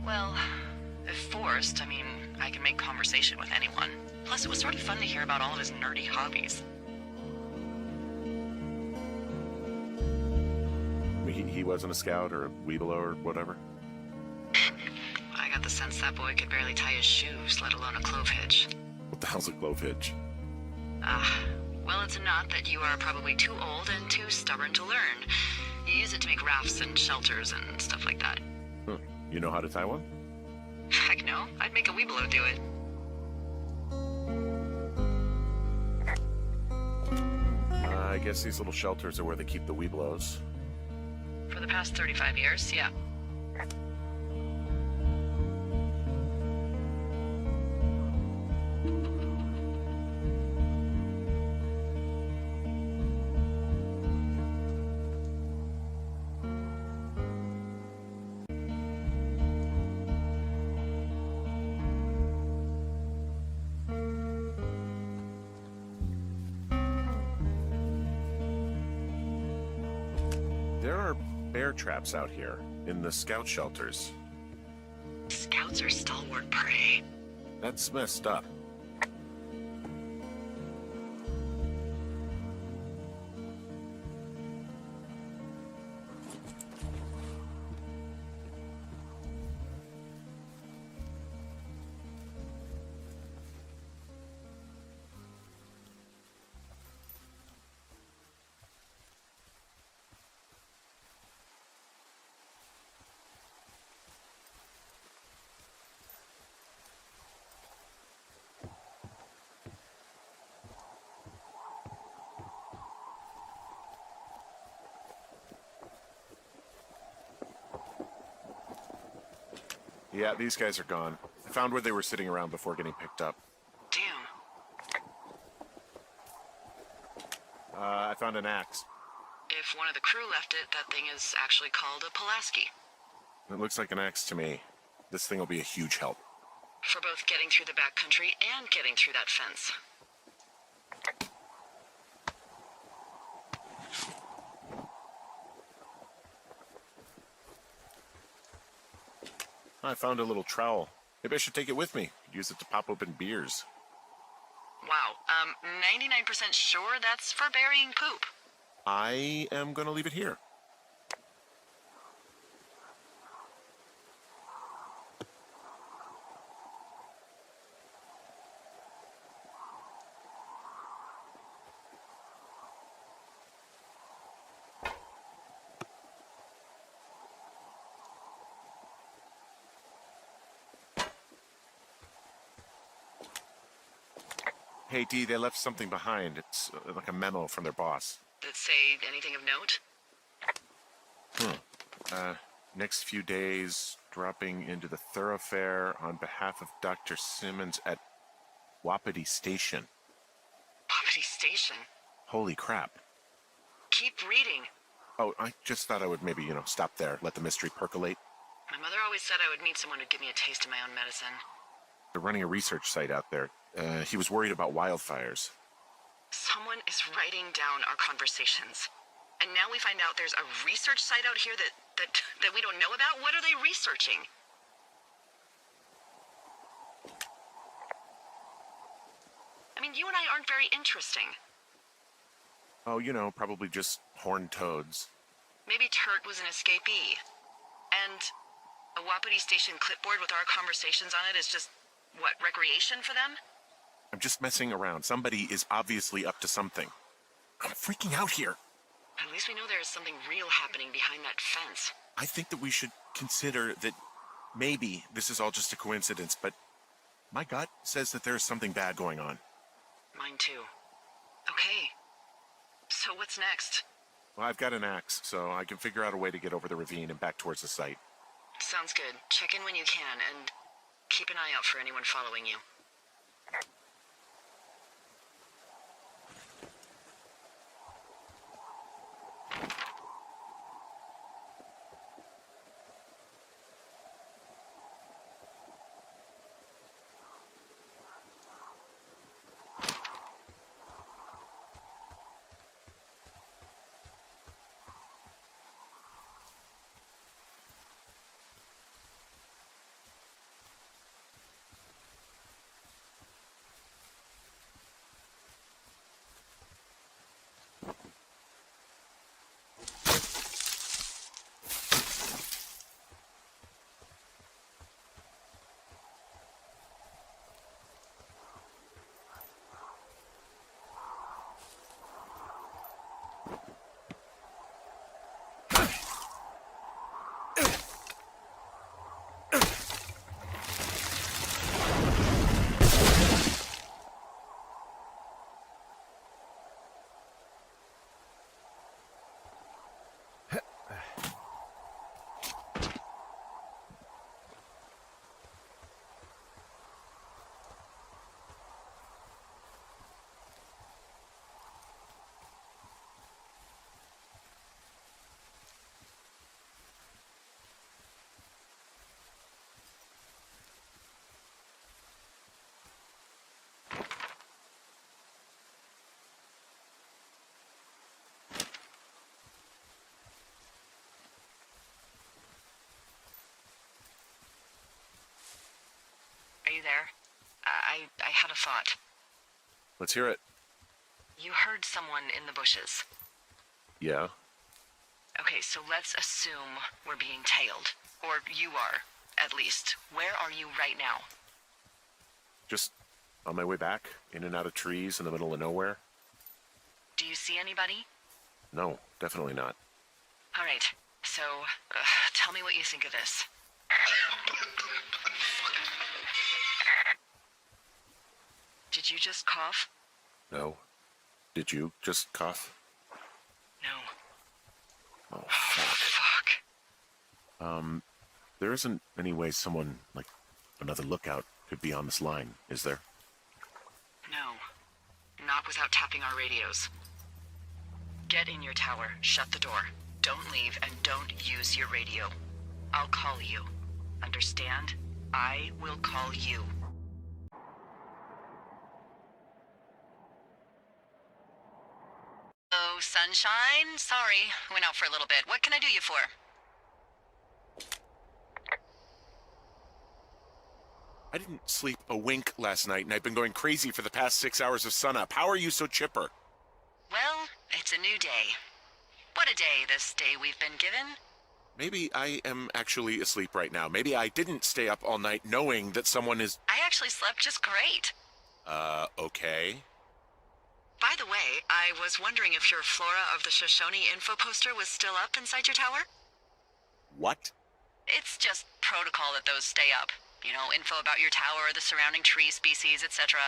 Well, if forced, I mean, I can make conversation with anyone. Plus, it was sort of fun to hear about all of his nerdy hobbies. He wasn't a scout or a weeblo or whatever? I got the sense that boy could barely tie his shoes, let alone a clove hitch. What the hell's a clove hitch? Well, it's a knot that you are probably too old and too stubborn to learn. You use it to make rafts and shelters and stuff like that. Huh. You know how to tie one? Heck no, I'd make a weeblo do it. I guess these little shelters are where they keep the weeblos. For the past 35 years, yeah. There are bear traps out here in the scout shelters. Scouts are stalwart prey. That's messed up. Yeah, these guys are gone. I found where they were sitting around before getting picked up. Damn. I found an axe. If one of the crew left it, that thing is actually called a Pulaski. It looks like an axe to me. This thing will be a huge help. For both getting through the backcountry and getting through that fence. I found a little trowel. Maybe I should take it with me. Use it to pop open beers. Wow, 99% sure that's for burying poop. I am gonna leave it here. Hey, Dee, they left something behind. It's like a memo from their boss. Did it say anything of note? Next few days, dropping into the thoroughfare on behalf of Dr. Simmons at Wapiti Station. Wapiti Station? Holy crap. Keep reading. Oh, I just thought I would maybe, stop there, let the mystery percolate. My mother always said I would meet someone who'd give me a taste of my own medicine. They're running a research site out there. He was worried about wildfires. Someone is writing down our conversations. And now we find out there's a research site out here that we don't know about? What are they researching? I mean, you and I aren't very interesting. Oh, probably just horned toads. Maybe Turt was an escapee. And a Wapiti Station clipboard with our conversations on it is just, what, recreation for them? I'm just messing around. Somebody is obviously up to something. I'm freaking out here. At least we know there is something real happening behind that fence. I think that we should consider that maybe this is all just a coincidence, but my gut says that there's something bad going on. Mine too. Okay. So what's next? Well, I've got an axe, so I can figure out a way to get over the ravine and back towards the site. Sounds good. Check in when you can, and keep an eye out for anyone following you. I had a thought. Let's hear it. You heard someone in the bushes. Yeah? Okay, so let's assume we're being tailed. Or you are, at least. Where are you right now? Just on my way back, in and out of trees in the middle of nowhere. Do you see anybody? No, definitely not. All right, so tell me what you think of this. Did you just cough? No. Did you just cough? No. Oh, fuck. Fuck. There isn't any way someone, like, another lookout could be on this line, is there? No. Not without tapping our radios. Get in your tower, shut the door. Don't leave, and don't use your radio. I'll call you. Understand? I will call you. Oh, sunshine? Sorry, went out for a little bit. What can I do you for? I didn't sleep a wink last night, and I've been going crazy for the past 6 hours of sunup. How are you so chipper? Well, it's a new day. What a day, this day we've been given. Maybe I am actually asleep right now. Maybe I didn't stay up all night knowing that someone is... I actually slept just great. Okay. By the way, I was wondering if your Flora of the Shoshone info poster was still up inside your tower? What? It's just protocol that those stay up. You know, info about your tower, the surrounding tree species, etc.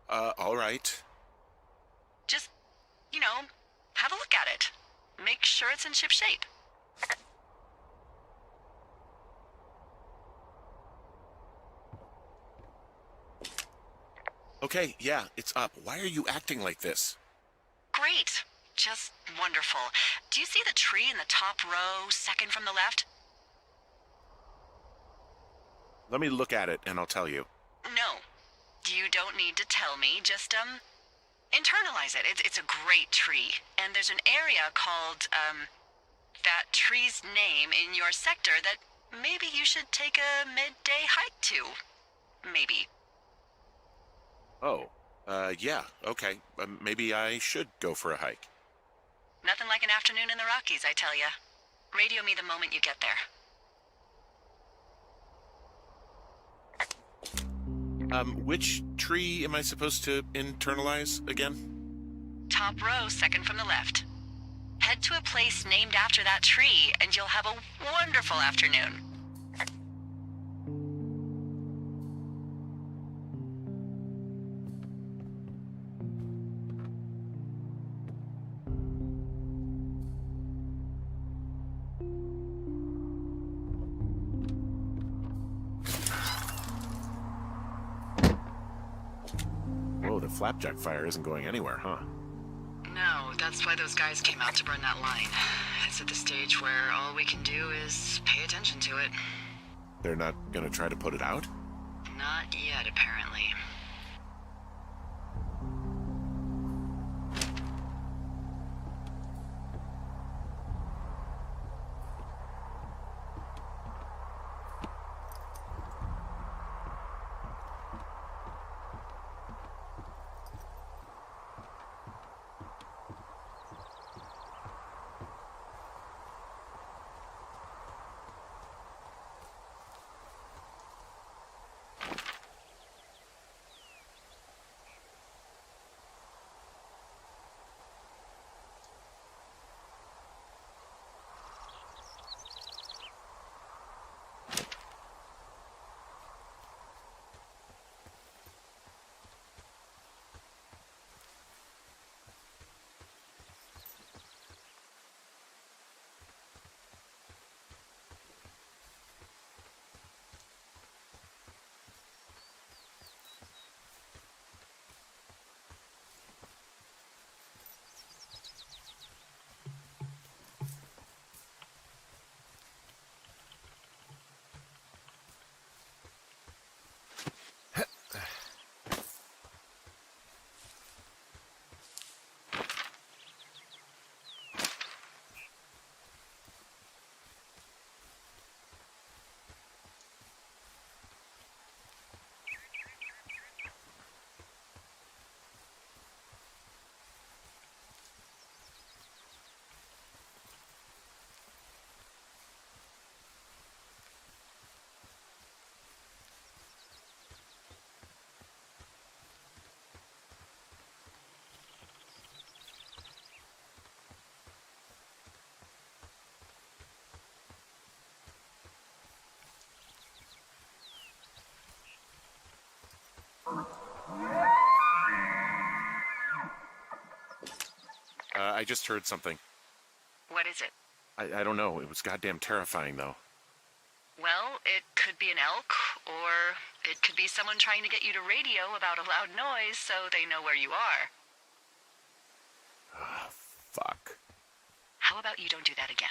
All right. Just, you know, have a look at it. Make sure it's in ship shape. Okay, yeah, it's up. Why are you acting like this? Great. Just wonderful. Do you see the tree in the top row, second from the left? Let me look at it, and I'll tell you. No. You don't need to tell me. Just, internalize it. It's a great tree. And there's an area called, that tree's name in your sector that maybe you should take a midday hike to. Maybe. Oh, yeah, okay. Maybe I should go for a hike. Nothing like an afternoon in the Rockies, I tell ya. Radio me the moment you get there. Which tree am I supposed to internalize again? Top row, second from the left. Head to a place named after that tree, and you'll have a wonderful afternoon. Whoa, the flapjack fire isn't going anywhere, huh? No, that's why those guys came out to burn that line. It's at the stage where all we can do is pay attention to it. They're not gonna try to put it out? Not yet, apparently. I just heard something. What is it? I don't know. It was goddamn terrifying, though. Well, it could be an elk, or it could be someone trying to get you to radio about a loud noise so they know where you are. Ah, fuck. How about you don't do that again?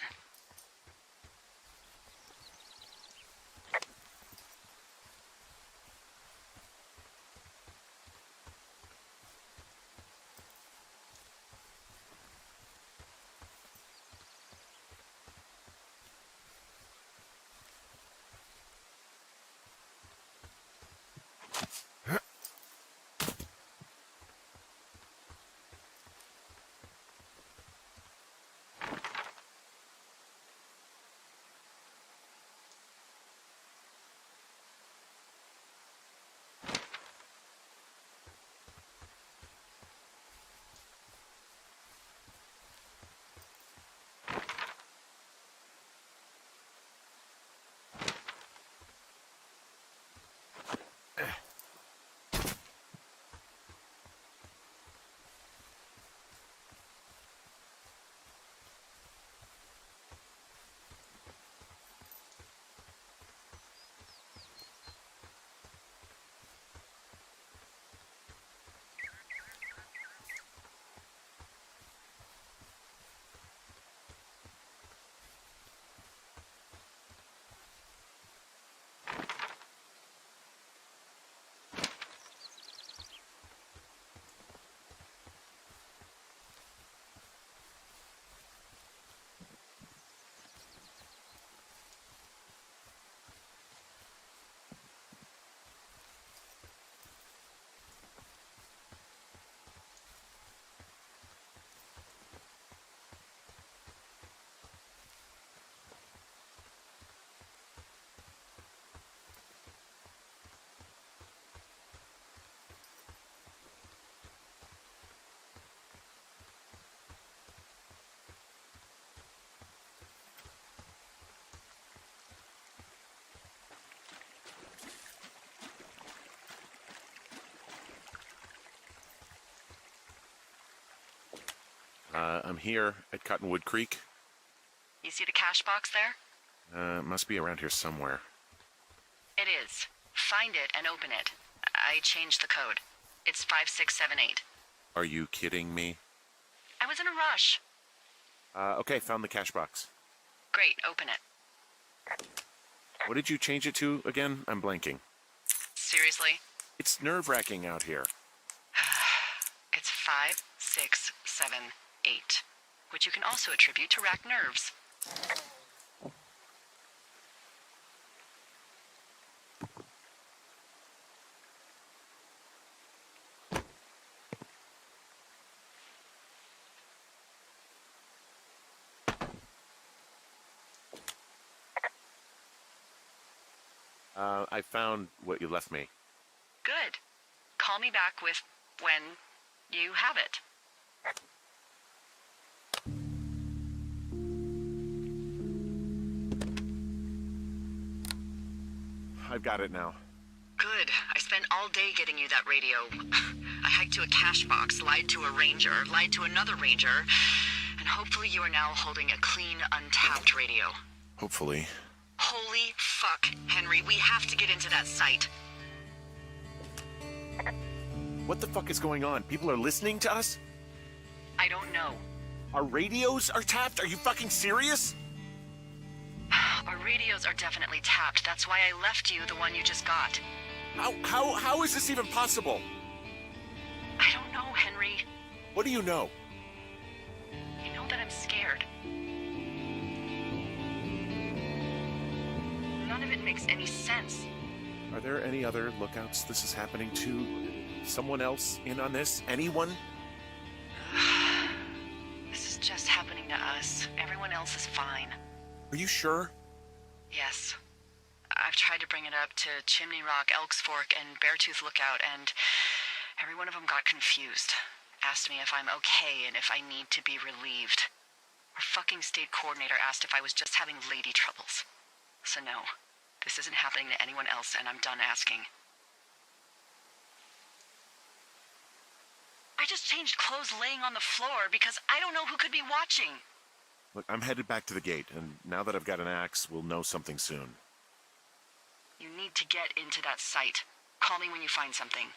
I'm here at Cottonwood Creek. You see the cash box there? It must be around here somewhere. It is. Find it and open it. I changed the code. It's 5678. Are you kidding me? I was in a rush. Okay, found the cash box. Great, open it. What did you change it to again? I'm blanking. Seriously? It's nerve-wracking out here. It's 5678, which you can also attribute to racked nerves. I found what you left me. Good. Call me back with when you have it. I've got it now. Good. I spent all day getting you that radio. I hiked to a cash box, lied to a ranger, lied to another ranger, and hopefully you are now holding a clean, untapped radio. Hopefully. Holy fuck, Henry, we have to get into that site. What the fuck is going on? People are listening to us? I don't know. Our radios are tapped? Are you fucking serious? Our radios are definitely tapped. That's why I left you the one you just got. How is this even possible? I don't know, Henry. What do you know? You know that I'm scared. None of it makes any sense. Are there any other lookouts this is happening to? Someone else in on this? Anyone? This is just happening to us. Everyone else is fine. Are you sure? Yes. I've tried to bring it up to Chimney Rock, Elks Fork, and Beartooth Lookout, and every one of them got confused. Asked me if I'm okay and if I need to be relieved. Our fucking state coordinator asked if I was just having lady troubles. So no, this isn't happening to anyone else, and I'm done asking. I just changed clothes laying on the floor because I don't know who could be watching. Look, I'm headed back to the gate, and now that I've got an axe, we'll know something soon. You need to get into that site. Call me when you find something.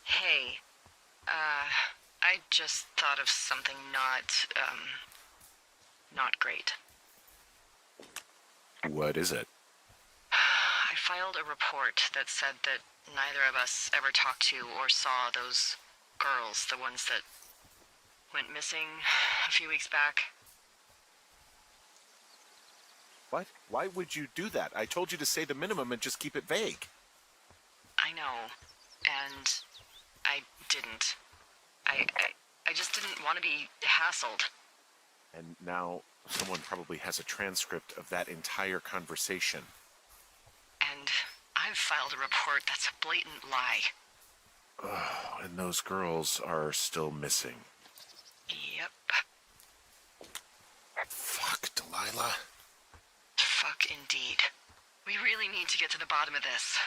Hey, I just thought of something not great. What is it? I filed a report that said that neither of us ever talked to or saw those girls, the ones that went missing a few weeks back. What? Why would you do that? I told you to say the minimum and just keep it vague. I know, and I didn't. I just didn't want to be hassled. And now someone probably has a transcript of that entire conversation. And I've filed a report that's a blatant lie. Oh, and those girls are still missing. Yep. Fuck, Delilah. Fuck indeed. We really need to get to the bottom of this.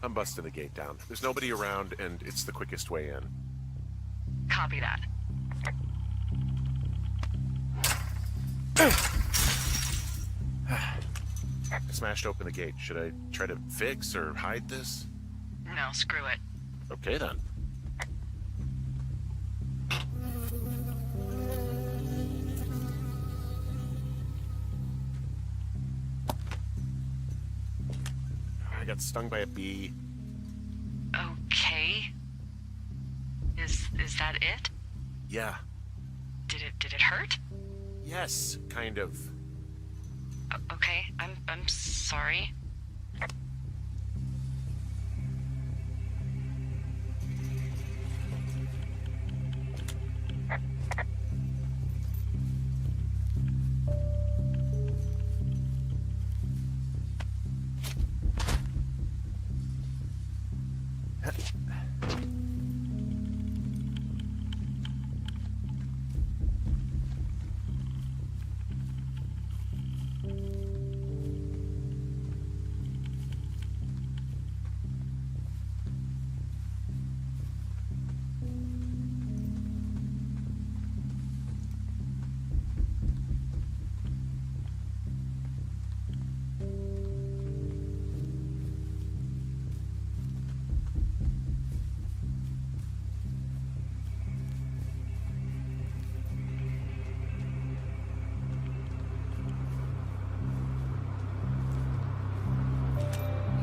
I'm busting the gate down. There's nobody around, and it's the quickest way in. Copy that. I smashed open the gate. Should I try to fix or hide this? No, screw it. Okay, then. I got stung by a bee. Okay. Is that it? Yeah. Did it hurt? Yes, kind of. Okay, I'm sorry.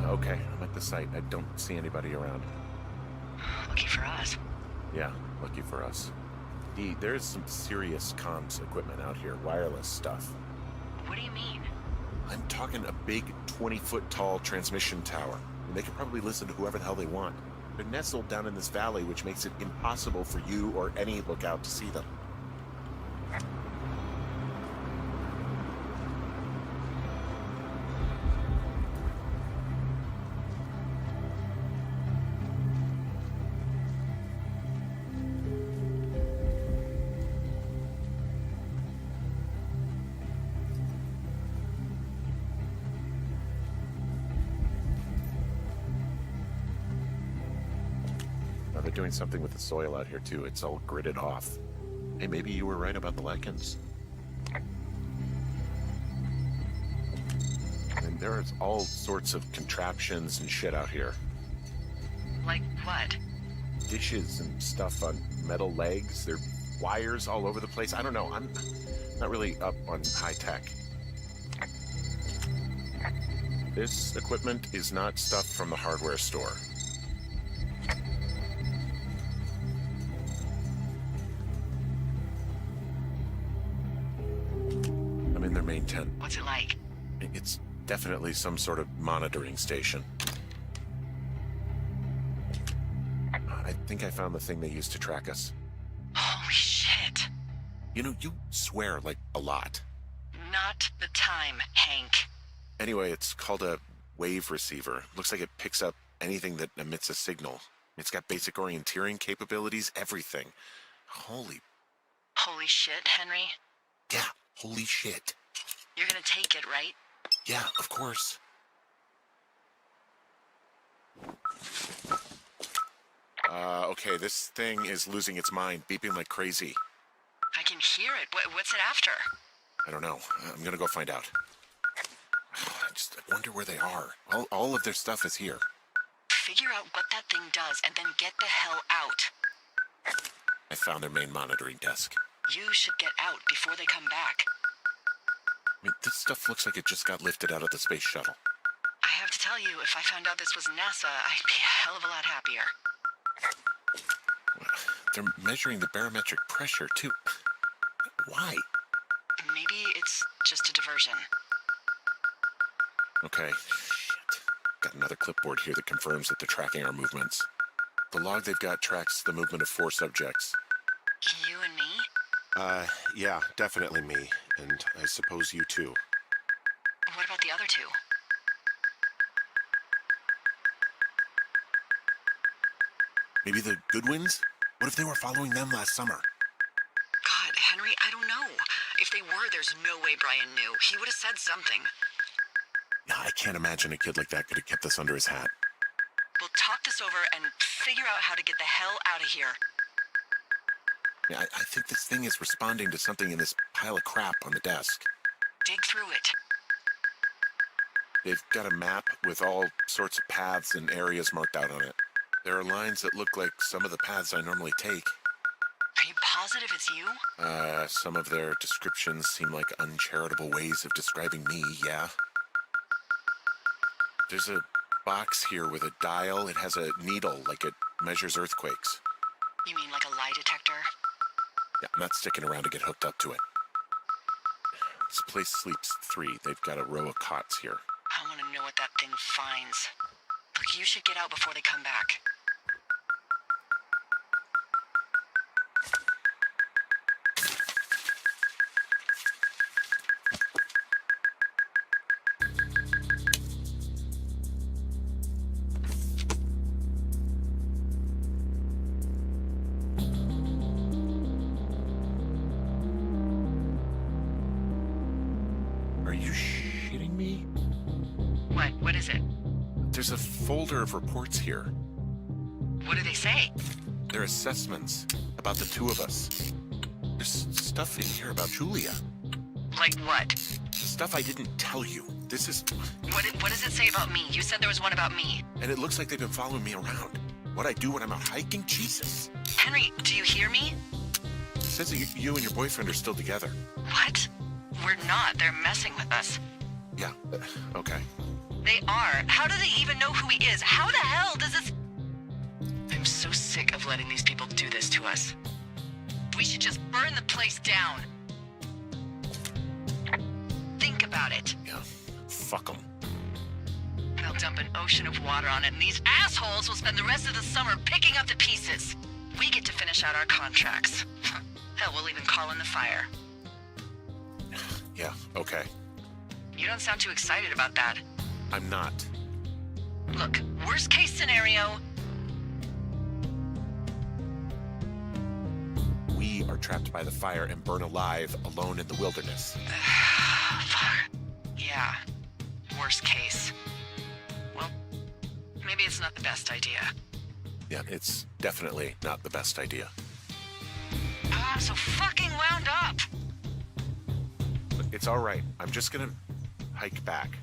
Okay, I'm at the site. I don't see anybody around. Lucky for us. Yeah, lucky for us. Dee, there's some serious comms equipment out here, wireless stuff. What do you mean? I'm talking a big 20-foot tall transmission tower. And they can probably listen to whoever the hell they want. They're nestled down in this valley, which makes it impossible for you or any lookout to see them. They're doing something with the soil out here, too. It's all gridded off. Hey, maybe you were right about the lichens. And there's all sorts of contraptions and shit out here. Like what? Dishes and stuff on metal legs. There are wires all over the place. I don't know. I'm not really up on high tech. This equipment is not stuff from the hardware store. I'm in their main tent. What's it like? It's definitely some sort of monitoring station. I think I found the thing they used to track us. Holy shit. You know, you swear like a lot. Not the time, Hank. Anyway, it's called a wave receiver. Looks like it picks up anything that emits a signal. It's got basic orienteering capabilities, everything. Holy shit, Henry. Yeah, holy shit. You're gonna take it, right? Yeah, of course. Okay, this thing is losing its mind, beeping like crazy. I can hear it. What's it after? I don't know. I'm gonna go find out. I wonder where they are. All of their stuff is here. Figure out what that thing does and then get the hell out. I found their main monitoring desk. You should get out before they come back. I mean, this stuff looks like it just got lifted out of the space shuttle. I have to tell you, if I found out this was NASA, I'd be a hell of a lot happier. They're measuring the barometric pressure, too. Why? Maybe it's just a diversion. Okay, shit. Got another clipboard here that confirms that they're tracking our movements. The log they've got tracks the movement of 4 subjects. You and me? Yeah, definitely me. And I suppose you too. What about the other 2? Maybe the Goodwins? What if they were following them last summer? God, Henry, I don't know. If they were, there's no way Brian knew. He would have said something. Yeah, I can't imagine a kid like that could have kept this under his hat. ass over and figure out how to get the hell out of here. Yeah, I think this thing is responding to something in this pile of crap on the desk. Dig through it. They've got a map with all sorts of paths and areas marked out on it. There are lines that look like some of the paths I normally take. Are you positive it's you? Some of their descriptions seem like uncharitable ways of describing me, yeah. There's a box here with a dial. It has a needle, like it measures earthquakes. You mean like a lie detector? Yeah, I'm not sticking around to get hooked up to it. This place sleeps 3. They've got a row of cots here. I want to know what that thing finds. Look, you should get out before they come back. Are you shitting me? What is it? There's a folder of reports here. What do they say? They're assessments about the 2 of us. There's stuff in here about Julia. Like what? Stuff I didn't tell you. This is... What does it say about me? You said there was one about me. And it looks like they've been following me around. What I do when I'm out hiking? Jesus. Henry, do you hear me? It says that you and your boyfriend are still together. What? We're not. They're messing with us. Yeah, okay. They are. How do they even know who he is? How the hell does this... I'm so sick of letting these people do this to us. We should just burn the place down. Think about it. Yeah, fuck them. They'll dump an ocean of water on it, and these assholes will spend the rest of the summer picking up the pieces. We get to finish out our contracts. Hell, we'll even call in the fire. Yeah, okay. You don't sound too excited about that. I'm not. Look, worst case scenario, We are trapped by the fire and burn alive, alone in the wilderness. fuck. Yeah, worst case. Well, maybe it's not the best idea. Yeah, it's definitely not the best idea. I'm so fucking wound up. But it's all right. I'm just gonna hike back.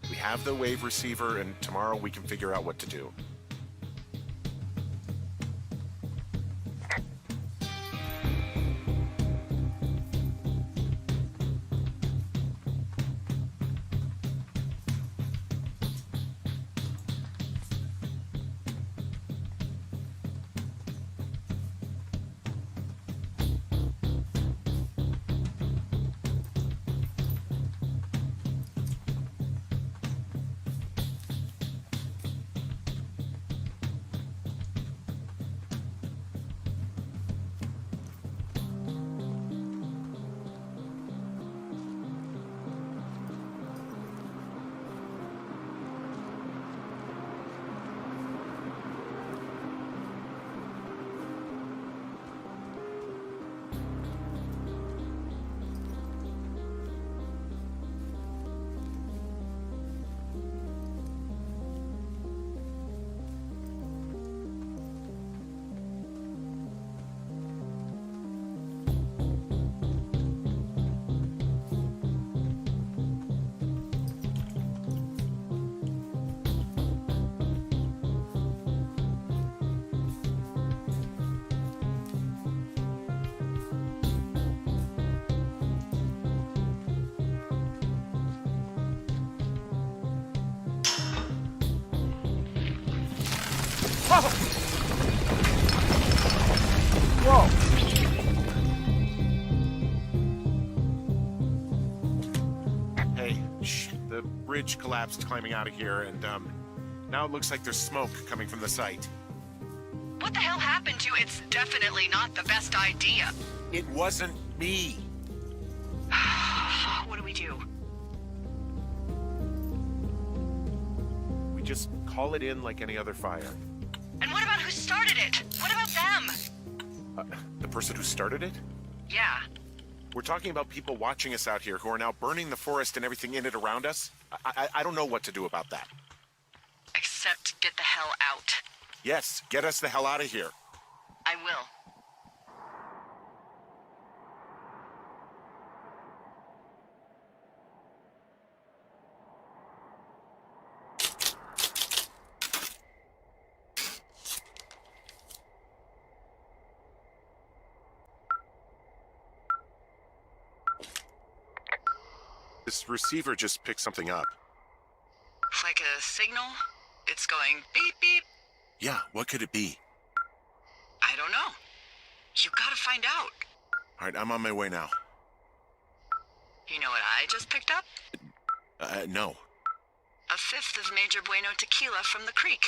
We have the wave receiver, and tomorrow we can figure out what to do. Whoa! Hey, the bridge collapsed climbing out of here, and now it looks like there's smoke coming from the site. What the hell happened to It's definitely not the best idea? It wasn't me. What do we do? We just call it in like any other fire. And what about who started it? What about them? The person who started it? Yeah. We're talking about people watching us out here who are now burning the forest and everything in it around us. I don't know what to do about that. Except get the hell out. Yes, get us the hell out of here. I will. This receiver just picked something up. Like a signal? It's going beep beep. Yeah, what could it be? I don't know. You gotta find out. All right, I'm on my way now. You know what I just picked up? No. A fifth of Major Bueno tequila from the creek.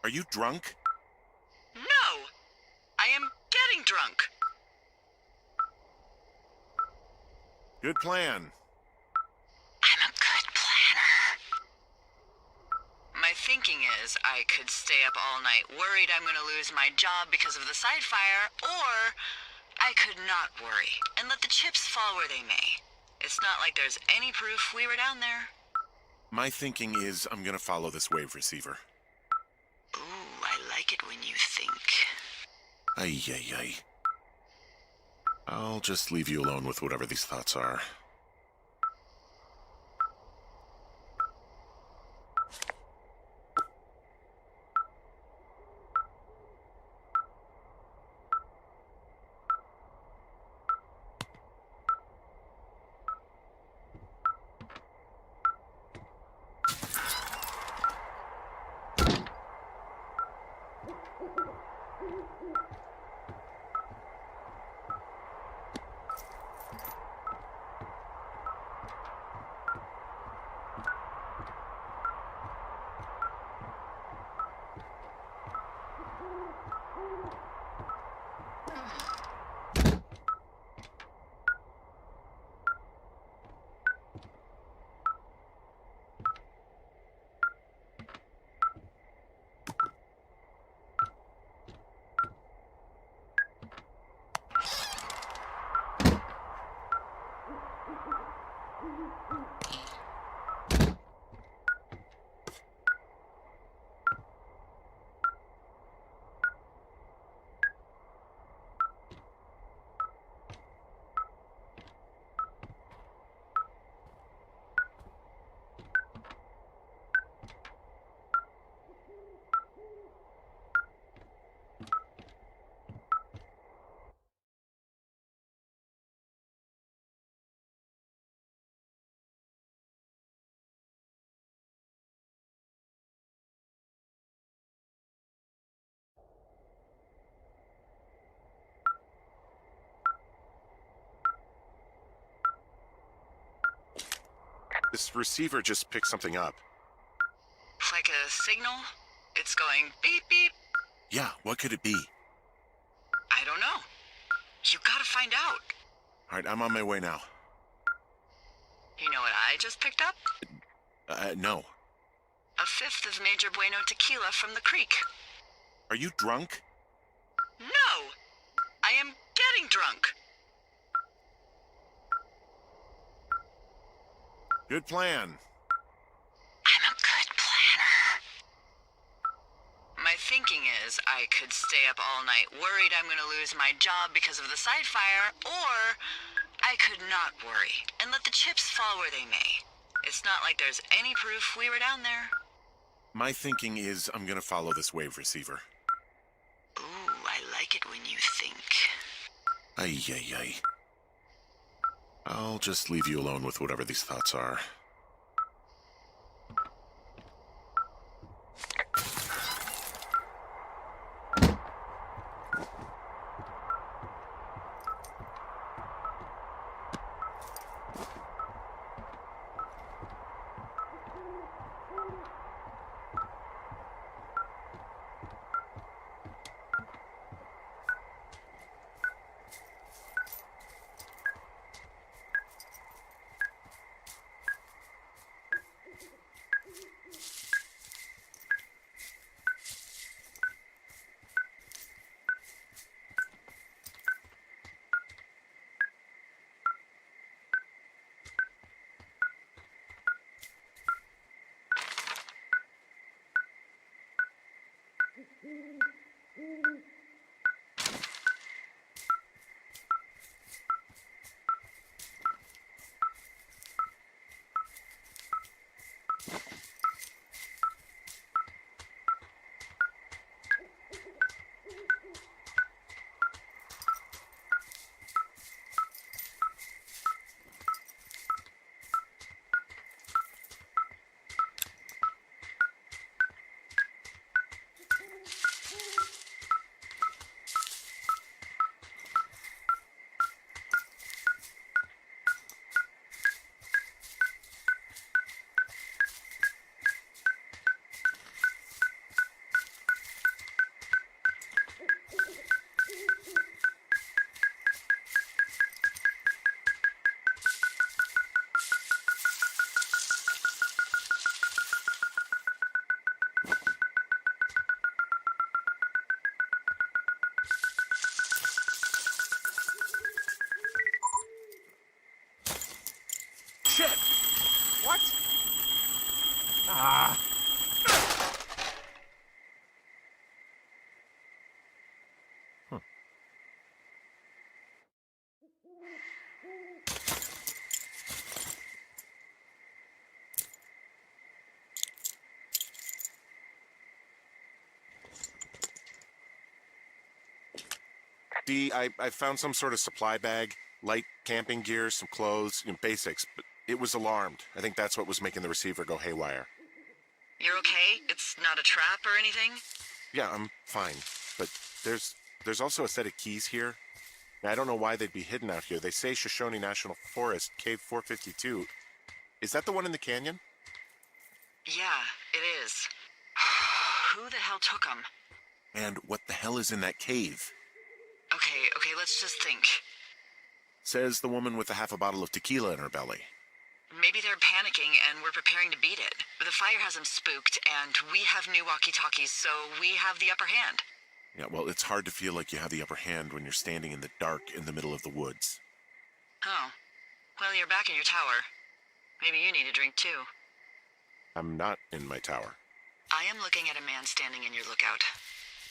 Are you drunk? No! I am getting drunk. Good plan. I'm a good planner. My thinking is I could stay up all night worried I'm gonna lose my job because of the side fire, or I could not worry and let the chips fall where they may. It's not like there's any proof we were down there. My thinking is I'm gonna follow this wave receiver. Ooh, I like it when you think. Ay, ay, ay. I'll just leave you alone with whatever these thoughts are. This receiver just picked something up. Like a signal? It's going beep beep. Yeah, what could it be? I don't know. You gotta find out. All right, I'm on my way now. You know what I just picked up? No. A fifth of Major Bueno tequila from the creek. Are you drunk? No! I am getting drunk. Good plan. I'm a good planner. My thinking is I could stay up all night worried I'm gonna lose my job because of the side fire, or I could not worry and let the chips fall where they may. It's not like there's any proof we were down there. My thinking is I'm gonna follow this wave receiver. Ooh, I like it when you think. Ay, ay, ay. I'll just leave you alone with whatever these thoughts are. Shit! What? Ah! I found some sort of supply bag, light camping gear, some clothes, basics, but it was alarmed. I think that's what was making the receiver go haywire. You're okay? It's not a trap or anything? Yeah, I'm fine, but there's also a set of keys here. Now, I don't know why they'd be hidden out here. They say Shoshone National Forest, Cave 452. Is that the one in the canyon? Yeah, it is. Who the hell took them? And what the hell is in that cave? Okay, let's just think. Says the woman with a half a bottle of tequila in her belly. Maybe they're panicking and we're preparing to beat it. The fire has them spooked, and we have new walkie-talkies, so we have the upper hand. Yeah, well, it's hard to feel like you have the upper hand when you're standing in the dark in the middle of the woods. Oh. Well, you're back in your tower. Maybe you need a drink, too. I'm not in my tower. I am looking at a man standing in your lookout.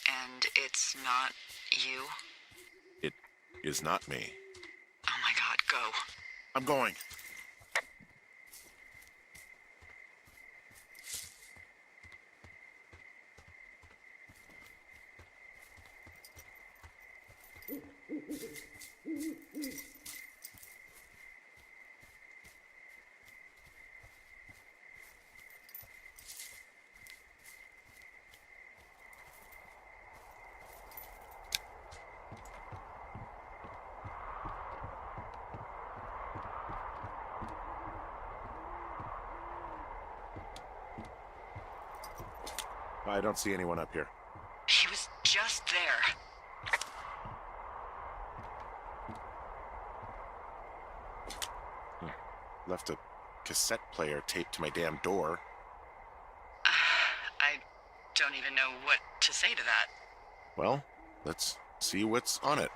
And it's not you? It is not me. Oh my god, go. I'm going. I don't see anyone up here. He was just there. Left a cassette player taped to my damn door. I don't even know what to say to that. Well, let's see what's on it.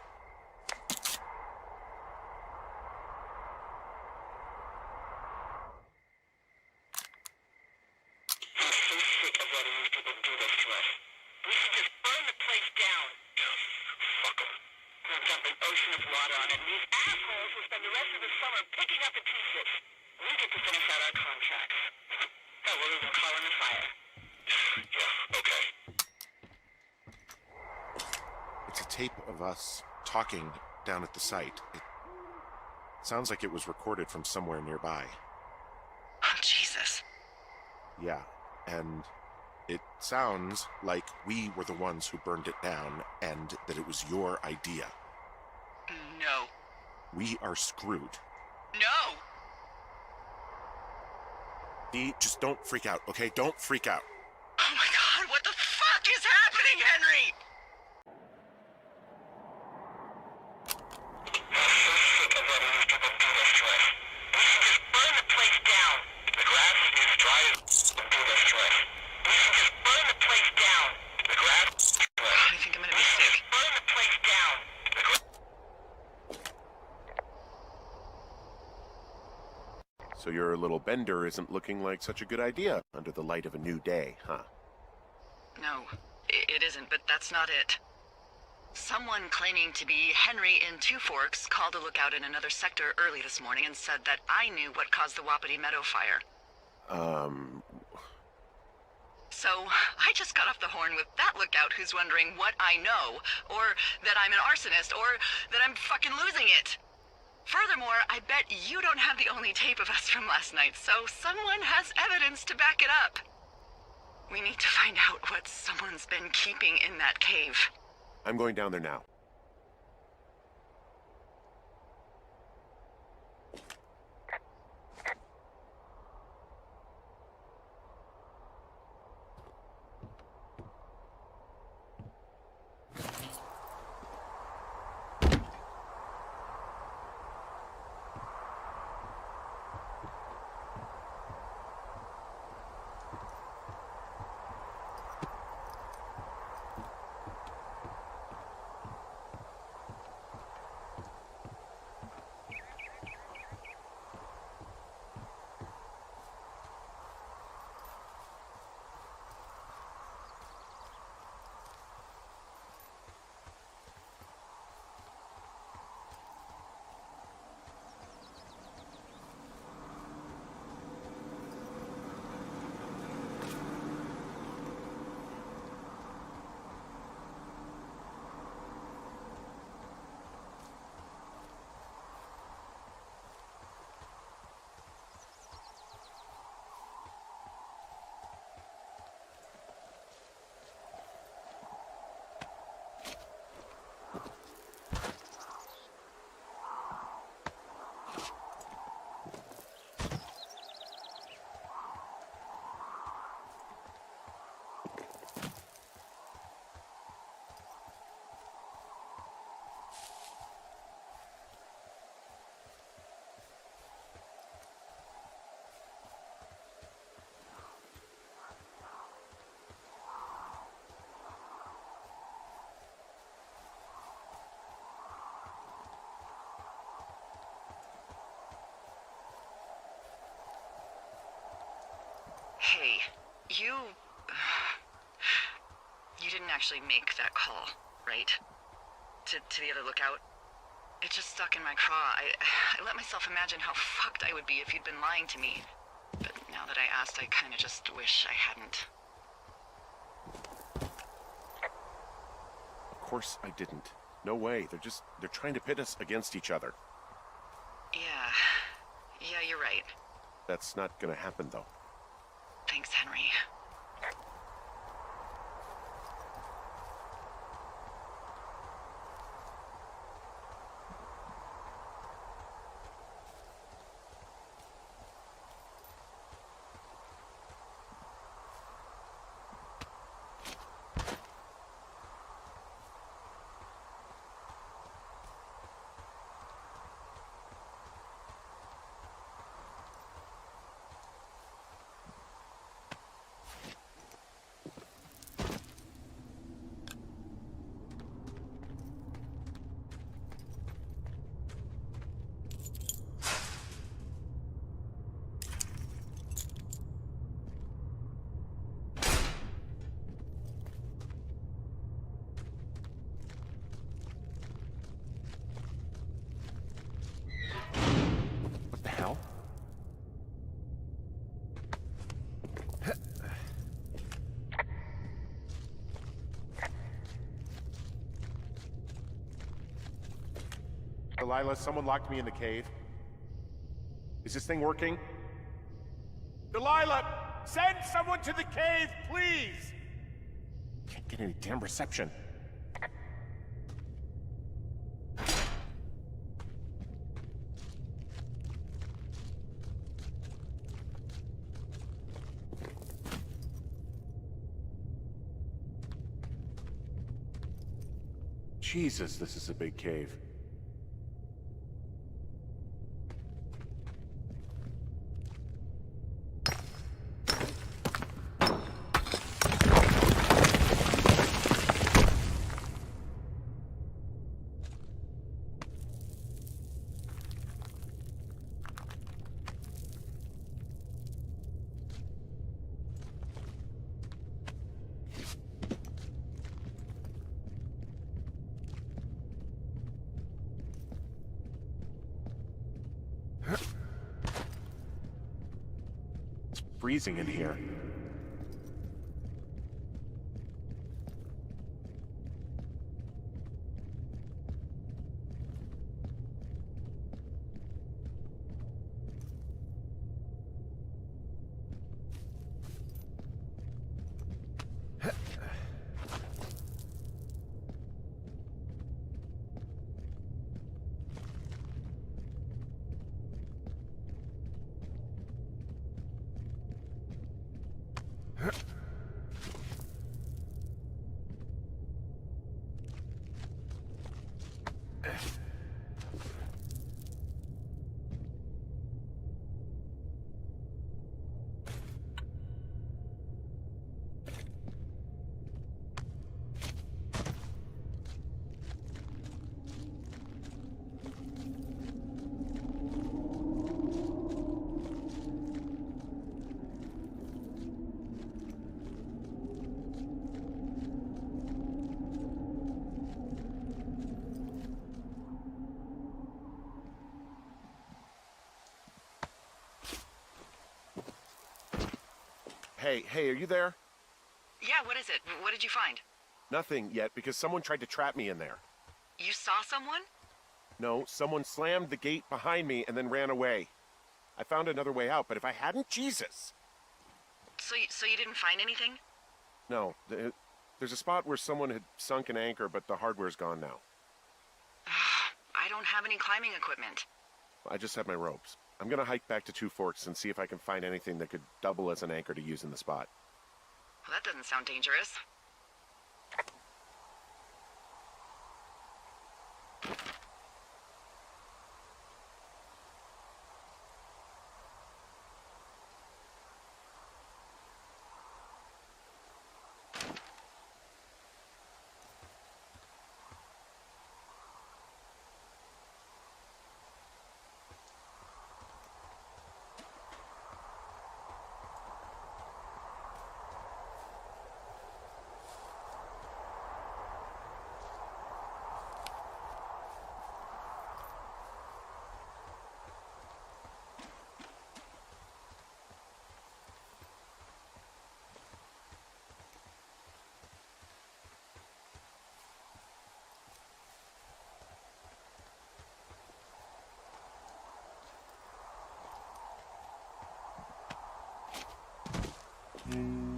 It's a tape of us talking down at the site. It sounds like it was recorded from somewhere nearby. Oh, Jesus. Yeah, and it sounds like we were the ones who burned it down and that it was your idea. No. We are screwed. No! Dee, just don't freak out, okay? Don't freak out. Oh my god, what the fuck is happening, Henry? I think I'm gonna be sick. So your little bender isn't looking like such a good idea under the light of a new day, huh? No, It isn't, but that's not it. Someone claiming to be Henry in Two Forks called a lookout in another sector early this morning and said that I knew what caused the Wapiti Meadow fire. So, I just got off the horn with that lookout who's wondering what I know, or that I'm an arsonist, or that I'm fucking losing it. Furthermore, I bet you don't have the only tape of us from last night, so someone has evidence to back it up. We need to find out what someone's been keeping in that cave. I'm going down there now. Hey, you didn't actually make that call, right? To the other lookout? It just stuck in my craw. I let myself imagine how fucked I would be if you'd been lying to me. But now that I asked, I kinda just wish I hadn't. Of course I didn't. No way. They're trying to pit us against each other. Yeah, you're right. That's not gonna happen, though. Thanks, Henry. What the hell? Delilah, someone locked me in the cave. Is this thing working? Delilah! Send someone to the cave, please! Can't get any damn reception. Jesus, this is a big cave. freezing in here. Hey, are you there? Yeah, what is it? What did you find? Nothing yet, because someone tried to trap me in there. You saw someone? No, someone slammed the gate behind me and then ran away. I found another way out, but if I hadn't, Jesus! So you didn't find anything? No, there's a spot where someone had sunk an anchor, but the hardware's gone now. I don't have any climbing equipment. I just have my ropes. I'm gonna hike back to Two Forks and see if I can find anything that could double as an anchor to use in the spot. Well, that doesn't sound dangerous.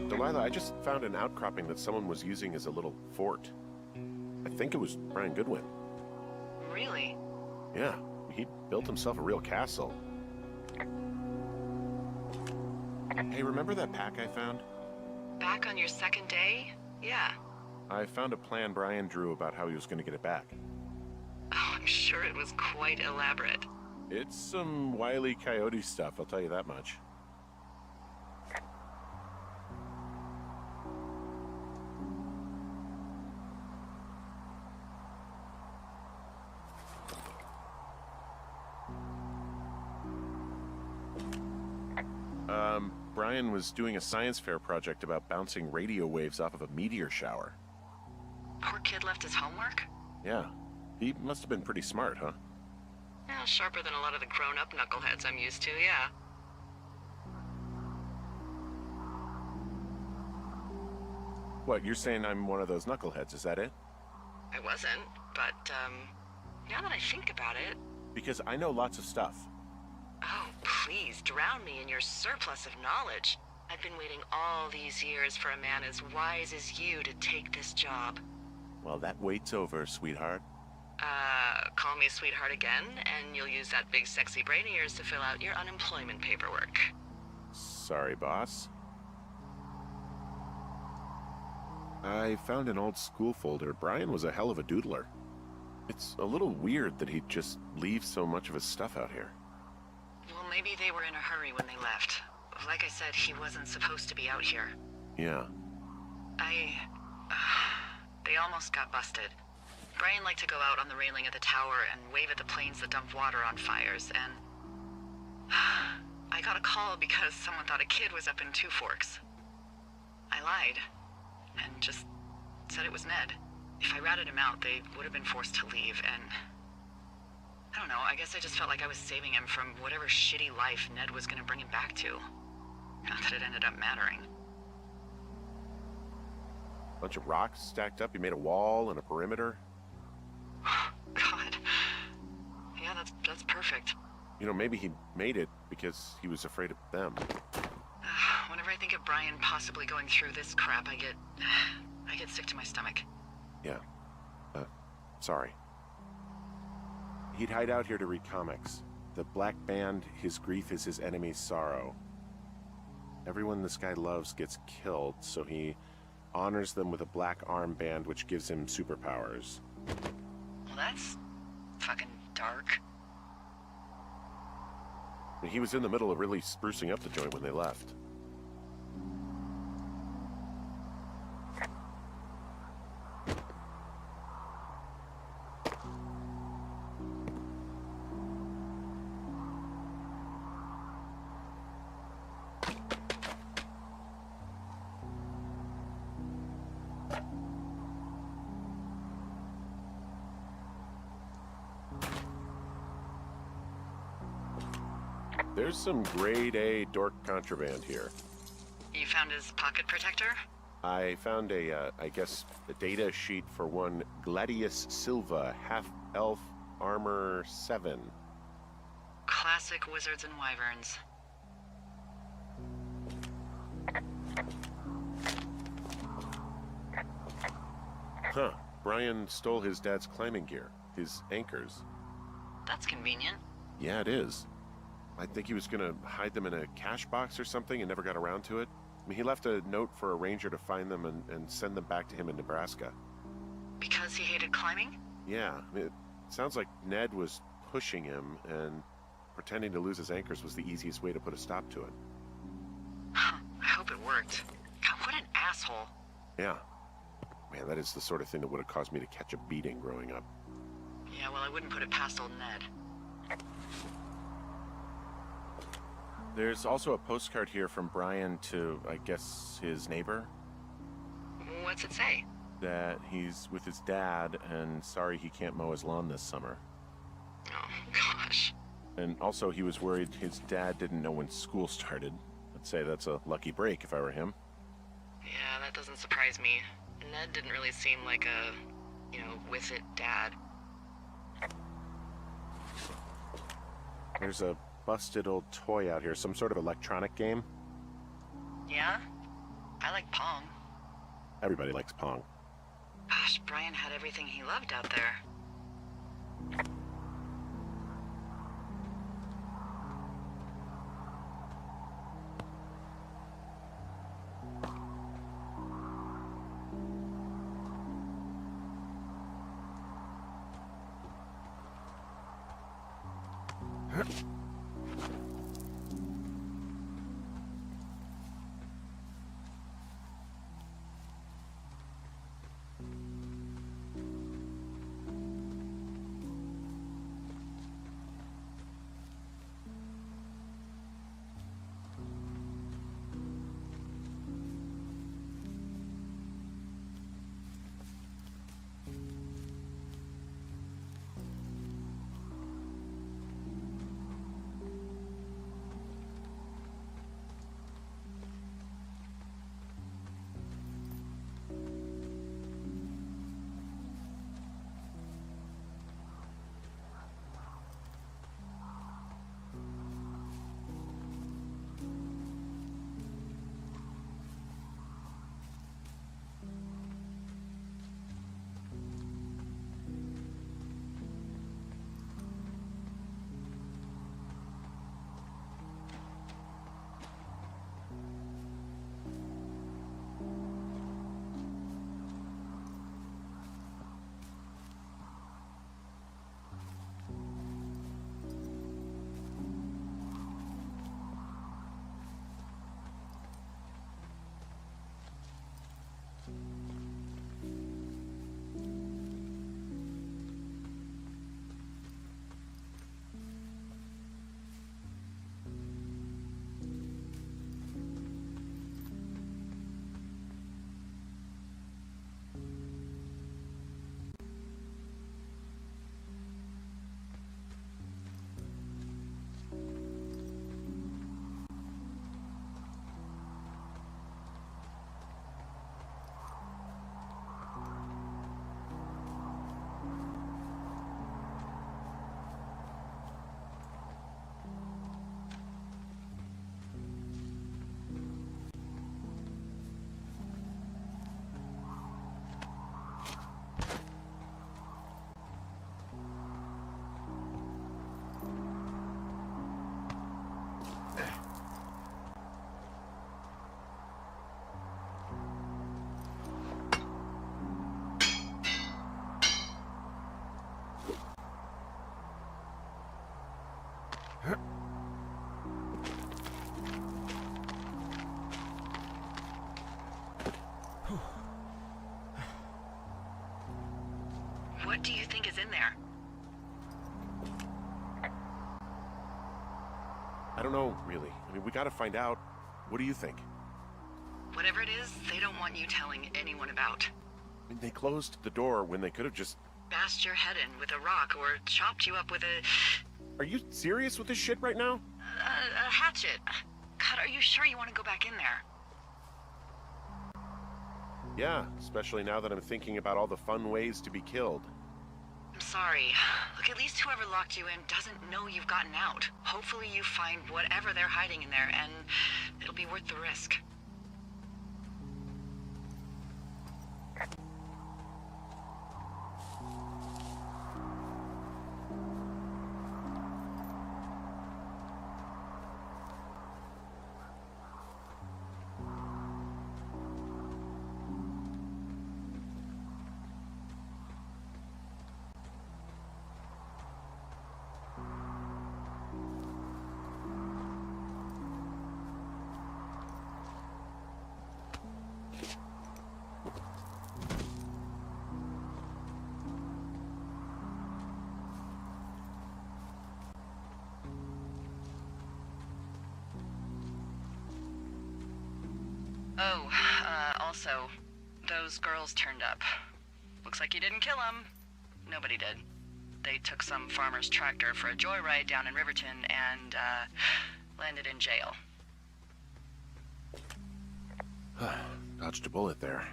Delilah, I just found an outcropping that someone was using as a little fort. I think it was Brian Goodwin. Really? Yeah, he built himself a real castle. Hey, remember that pack I found? Back on your second day? Yeah. I found a plan Brian drew about how he was going to get it back. Oh, I'm sure it was quite elaborate. It's some Wile E. Coyote stuff, I'll tell you that much. Brian was doing a science fair project about bouncing radio waves off of a meteor shower. Poor kid left his homework? Yeah, he must have been pretty smart, huh? Yeah, sharper than a lot of the grown-up knuckleheads I'm used to, yeah. What, you're saying I'm one of those knuckleheads, is that it? I wasn't, but, now that I think about it... Because I know lots of stuff. Oh, please, drown me in your surplus of knowledge. I've been waiting all these years for a man as wise as you to take this job. Well, that wait's over, sweetheart. Call me sweetheart again, and you'll use that big sexy brain of yours to fill out your unemployment paperwork. Sorry, boss. I found an old school folder. Brian was a hell of a doodler. It's a little weird that he'd just leave so much of his stuff out here. Well, maybe they were in a hurry when they left. Like I said, he wasn't supposed to be out here. Yeah. They almost got busted. Brian liked to go out on the railing of the tower and wave at the planes that dumped water on fires, and... I got a call because someone thought a kid was up in Two Forks. I lied, and just said it was Ned. If I ratted him out, they would have been forced to leave, and... I don't know, I guess I just felt like I was saving him from whatever shitty life Ned was gonna bring him back to. Not that it ended up mattering. Bunch of rocks stacked up. He made a wall and a perimeter. God. Yeah, that's perfect. You know, maybe he made it because he was afraid of them. Whenever I think of Brian possibly going through this crap, I get sick to my stomach. Yeah. Sorry. He'd hide out here to read comics. The Black Band, his grief is his enemy's sorrow. Everyone this guy loves gets killed, so he honors them with a black armband which gives him superpowers. Well, that's fucking dark. He was in the middle of really sprucing up the joint when they left. There's some grade A dork contraband here. You found his pocket protector? I found I guess, a data sheet for one Gladius Silva, half-elf armor 7. Classic wizards and wyverns. Huh. Brian stole his dad's climbing gear, his anchors. That's convenient. Yeah, it is. I think he was gonna hide them in a cash box or something and never got around to it. I mean, he left a note for a ranger to find them and send them back to him in Nebraska. Because he hated climbing? Yeah, I mean, it sounds like Ned was pushing him, and pretending to lose his anchors was the easiest way to put a stop to it. I hope it worked. God, what an asshole. Yeah. Man, that is the sort of thing that would have caused me to catch a beating growing up. Yeah, well, I wouldn't put it past old Ned. There's also a postcard here from Brian to, I guess, his neighbor. What's it say? That he's with his dad and sorry he can't mow his lawn this summer. Oh, gosh. And also he was worried his dad didn't know when school started. I'd say that's a lucky break if I were him. Yeah, that doesn't surprise me. Ned didn't really seem like a, with it dad. There's a busted old toy out here, some sort of electronic game. Yeah? I like Pong. Everybody likes Pong. Gosh, Brian had everything he loved out there. What do you think is in there? I don't know, really. I mean, we gotta find out. What do you think? Whatever it is, they don't want you telling anyone about. I mean, they closed the door when they could have just... Bashed your head in with a rock or chopped you up with a... Are you serious with this shit right now? a hatchet. God, are you sure you want to go back in there? Yeah, especially now that I'm thinking about all the fun ways to be killed. I'm sorry. Look, at least whoever locked you in doesn't know you've gotten out. Hopefully you find whatever they're hiding in there, and it'll be worth the risk. Oh, also, those girls turned up. Looks like you didn't kill them. Nobody did. They took some farmer's tractor for a joyride down in Riverton and, landed in jail. Dodged a bullet there.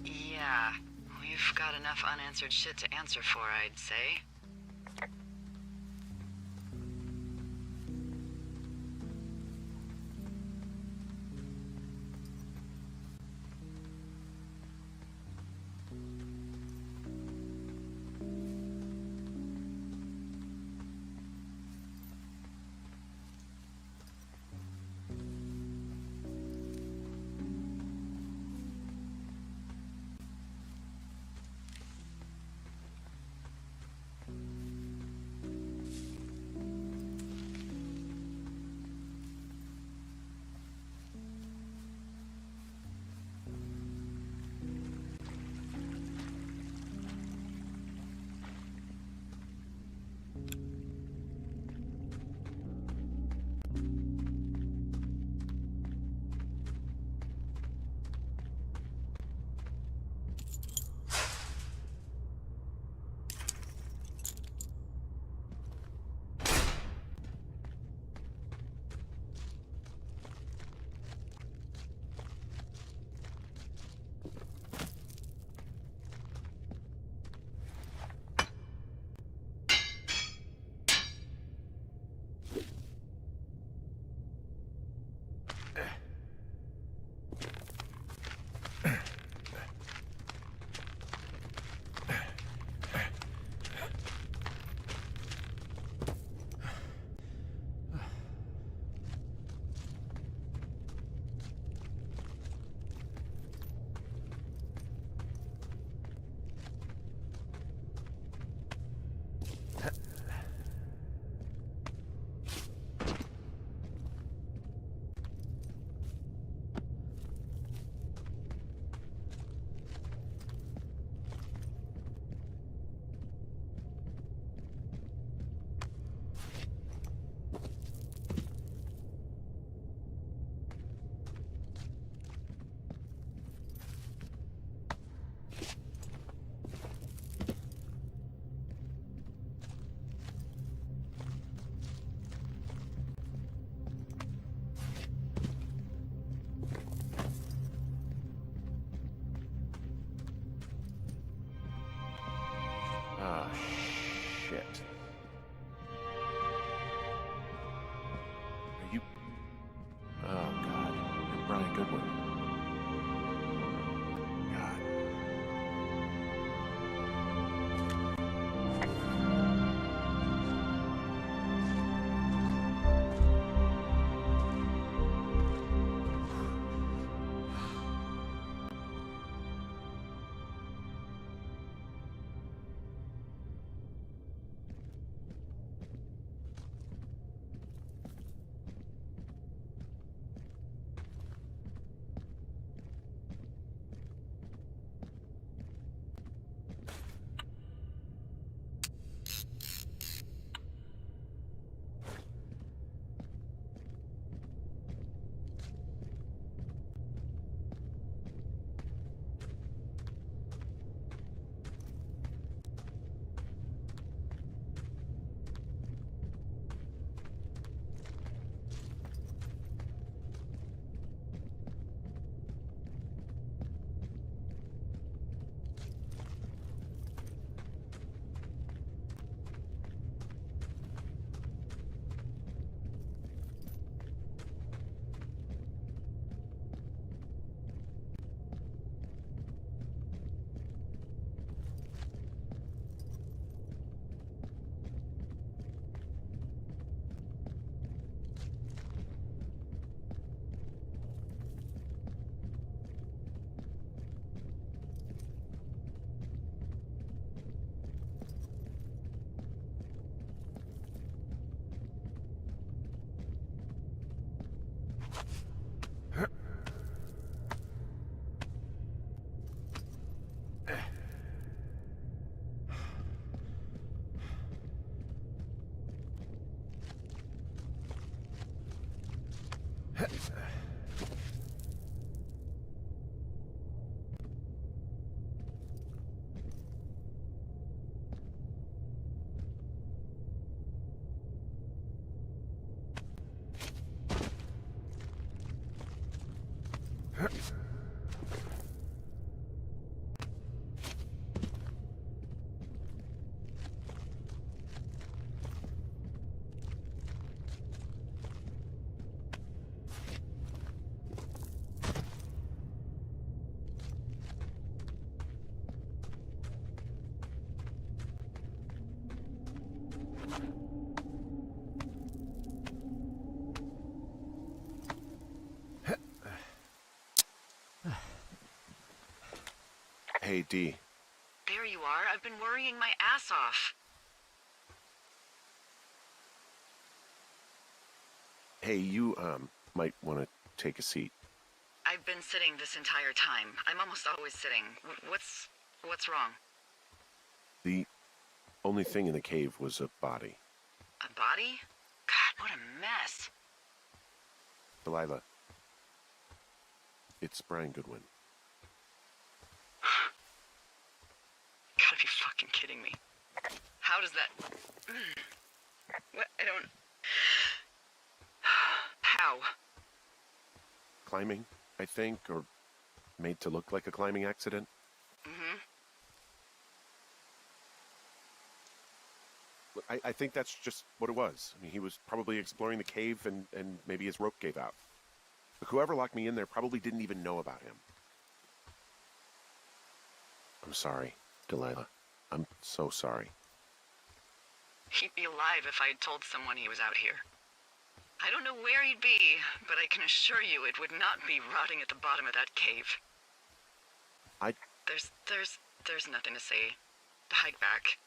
Yeah, we've got enough unanswered shit to answer for, I'd say. Ah, shit. Are you... Oh, God. You're Brian Goodwin. God. Hey, Dee. There you are. I've been worrying my ass off. Hey, you, might want to take a seat. I've been sitting this entire time. I'm almost always sitting. What's wrong? The only thing in the cave was a body. A body? God, what a mess. Delilah. It's Brian Goodwin. Gotta be fucking kidding me. How does that... What? I don't... How? Climbing, I think, or made to look like a climbing accident. Mm-hmm. Look, I think that's just what it was. I mean, he was probably exploring the cave and maybe his rope gave out. But whoever locked me in there probably didn't even know about him. I'm sorry, Delilah. I'm so sorry. He'd be alive if I had told someone he was out here. I don't know where he'd be, but I can assure you it would not be rotting at the bottom of that cave. There's nothing to say. Hike back.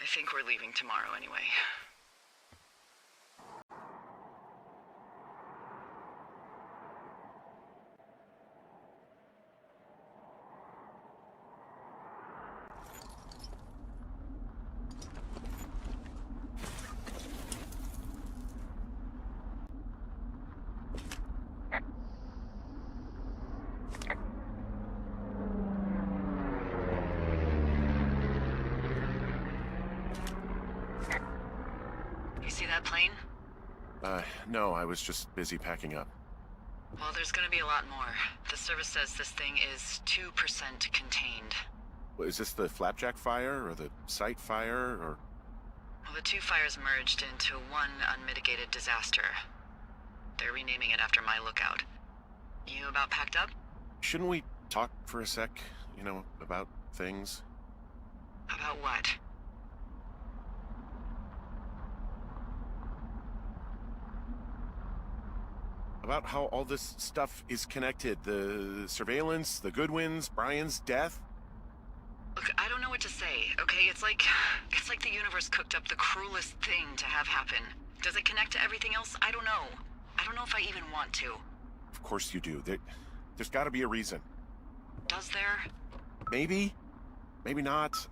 I think we're leaving tomorrow anyway. You see that plane? No, I was just busy packing up. Well, there's gonna be a lot more. The service says this thing is 2% contained. Is this the Flapjack fire, or the site fire, or... Well, the two fires merged into one unmitigated disaster. They're renaming it after my lookout. You about packed up? Shouldn't we talk for a sec, you know, about things? About what? About how all this stuff is connected. The surveillance, the Goodwins, Brian's death. Look, I don't know what to say, okay? It's like the universe cooked up the cruelest thing to have happen. Does it connect to everything else? I don't know. I don't know if I even want to. Of course you do. There's gotta be a reason. Does there? Maybe. Maybe not.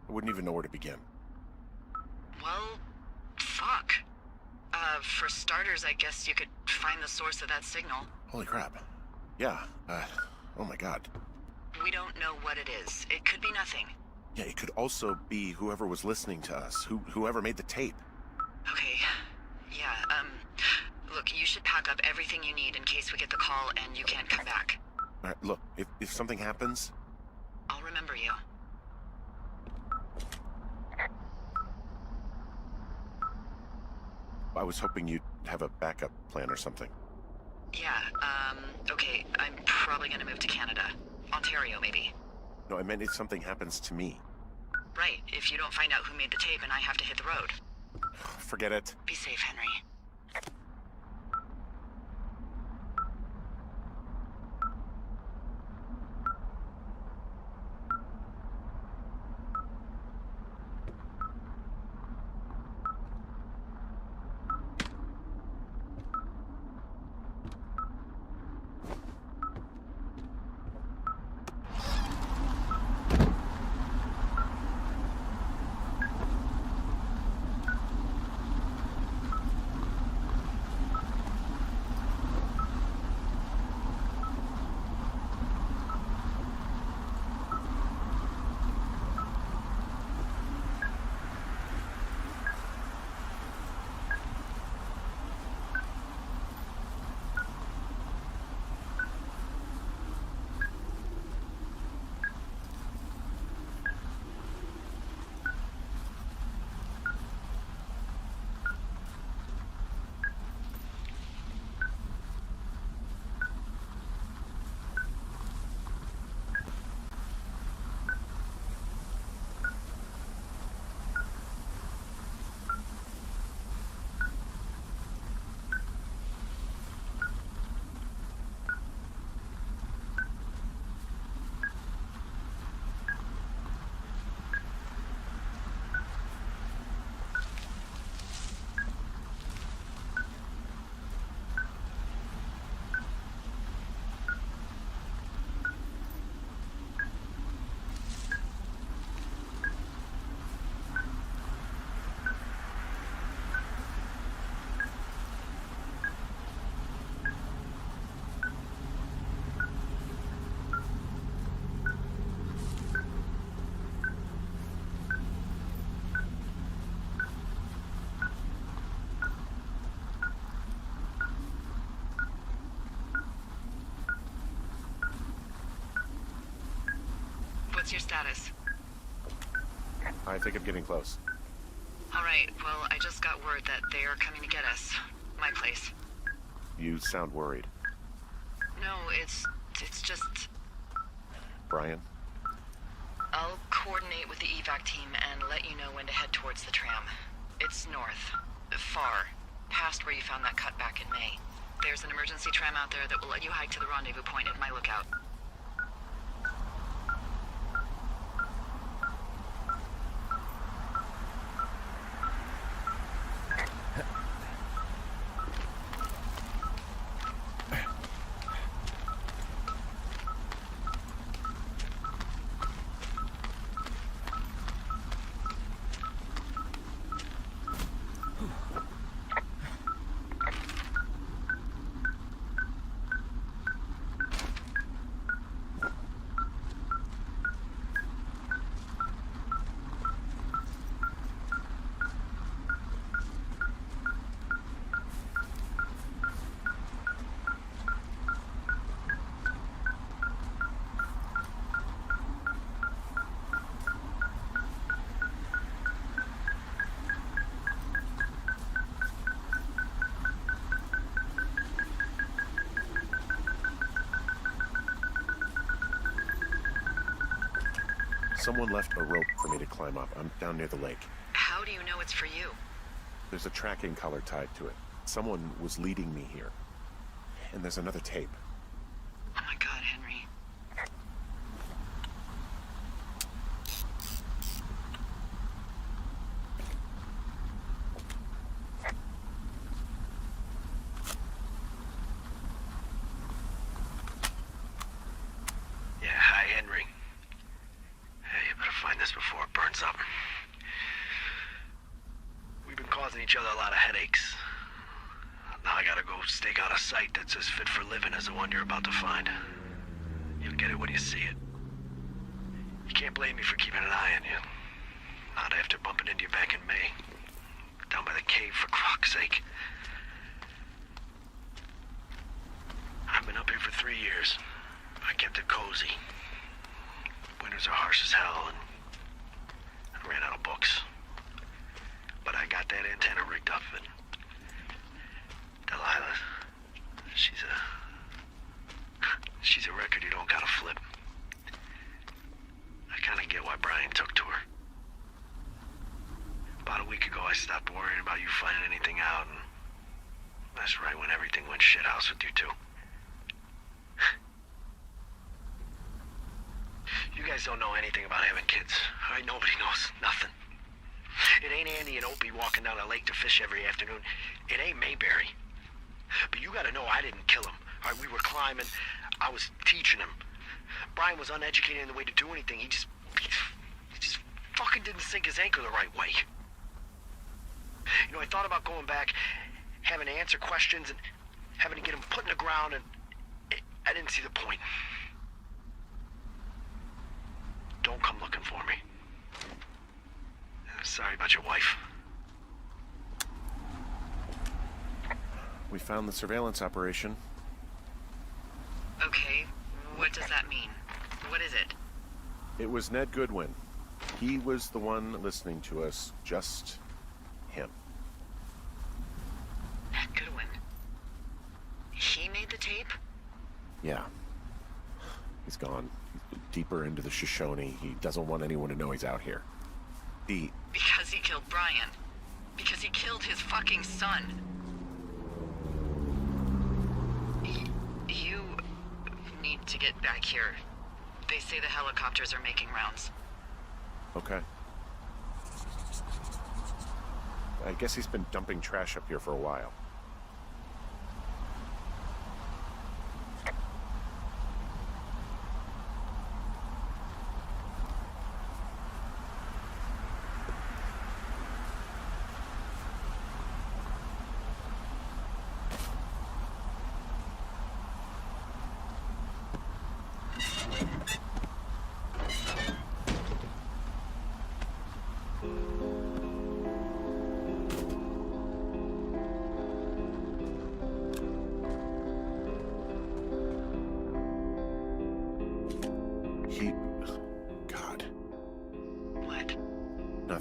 I wouldn't even know where to begin. Well, fuck. For starters, I guess you could find the source of that signal. Holy crap. Yeah, oh my god. We don't know what it is. It could be nothing. Yeah, it could also be whoever was listening to us, whoever made the tape. Okay. Yeah, look, you should pack up everything you need in case we get the call and you can't come back. All right, look, if something happens... I'll remember you. I was hoping you'd have a backup plan or something. Yeah, okay, I'm probably gonna move to Canada. Ontario, maybe. No, I meant if something happens to me. Right, if you don't find out who made the tape and I have to hit the road. Forget it. Be safe, Henry. What's your status? I think I'm getting close. Alright, well, I just got word that they are coming to get us. My place. You sound worried. No, it's just... Brian? I'll coordinate with the evac team and let you know when to head towards the tram. It's north. Far. Past where you found that cut back in May. There's an emergency tram out there that will let you hike to the rendezvous point at my lookout. Someone left a rope for me to climb up. I'm down near the lake. How do you know it's for you? There's a tracking collar tied to it. Someone was leading me here. And there's another tape. Oh my god, Henry. Yeah, hi, Henry. Hey, you better find this before it burns up. We've been causing each other a lot of headaches. Now I gotta go stake out a site that's as fit for living as the one you're about to find. You'll get it when you see it. You can't blame me for keeping an eye on you. Not after bumping into you back in May. Down by the cave, for croc's sake. I've been up here for 3 years. I kept it cozy. Winters are harsh as hell, and I ran out of books. But I got that antenna rigged up, and Delilah, she's a record you don't gotta flip. I kinda get why Brian took to her. About a week ago, I stopped worrying about you finding anything out, and that's right when everything went shithouse with you two. You guys don't know anything about having kids. All right, nobody knows nothing. It ain't Andy and Opie walking down a lake to fish every afternoon. It ain't Mayberry. But you gotta know I didn't kill him. All right, we were climbing. I was teaching him. Brian was uneducated in the way to do anything. He just fucking didn't sink his anchor the right way. You know, I thought about going back, having to answer questions, and having to get him put in the ground, and I didn't see the point. Don't come looking for me. Sorry about your wife. We found the surveillance operation. Okay, what does that mean? What is it? It was Ned Goodwin. He was the one listening to us. Just him. Ned Goodwin. He made the tape? Yeah. He's gone deeper into the Shoshone. He doesn't want anyone to know he's out here. Because he killed Brian. Because he killed his fucking son. You need to get back here. They say the helicopters are making rounds. Okay. I guess he's been dumping trash up here for a while.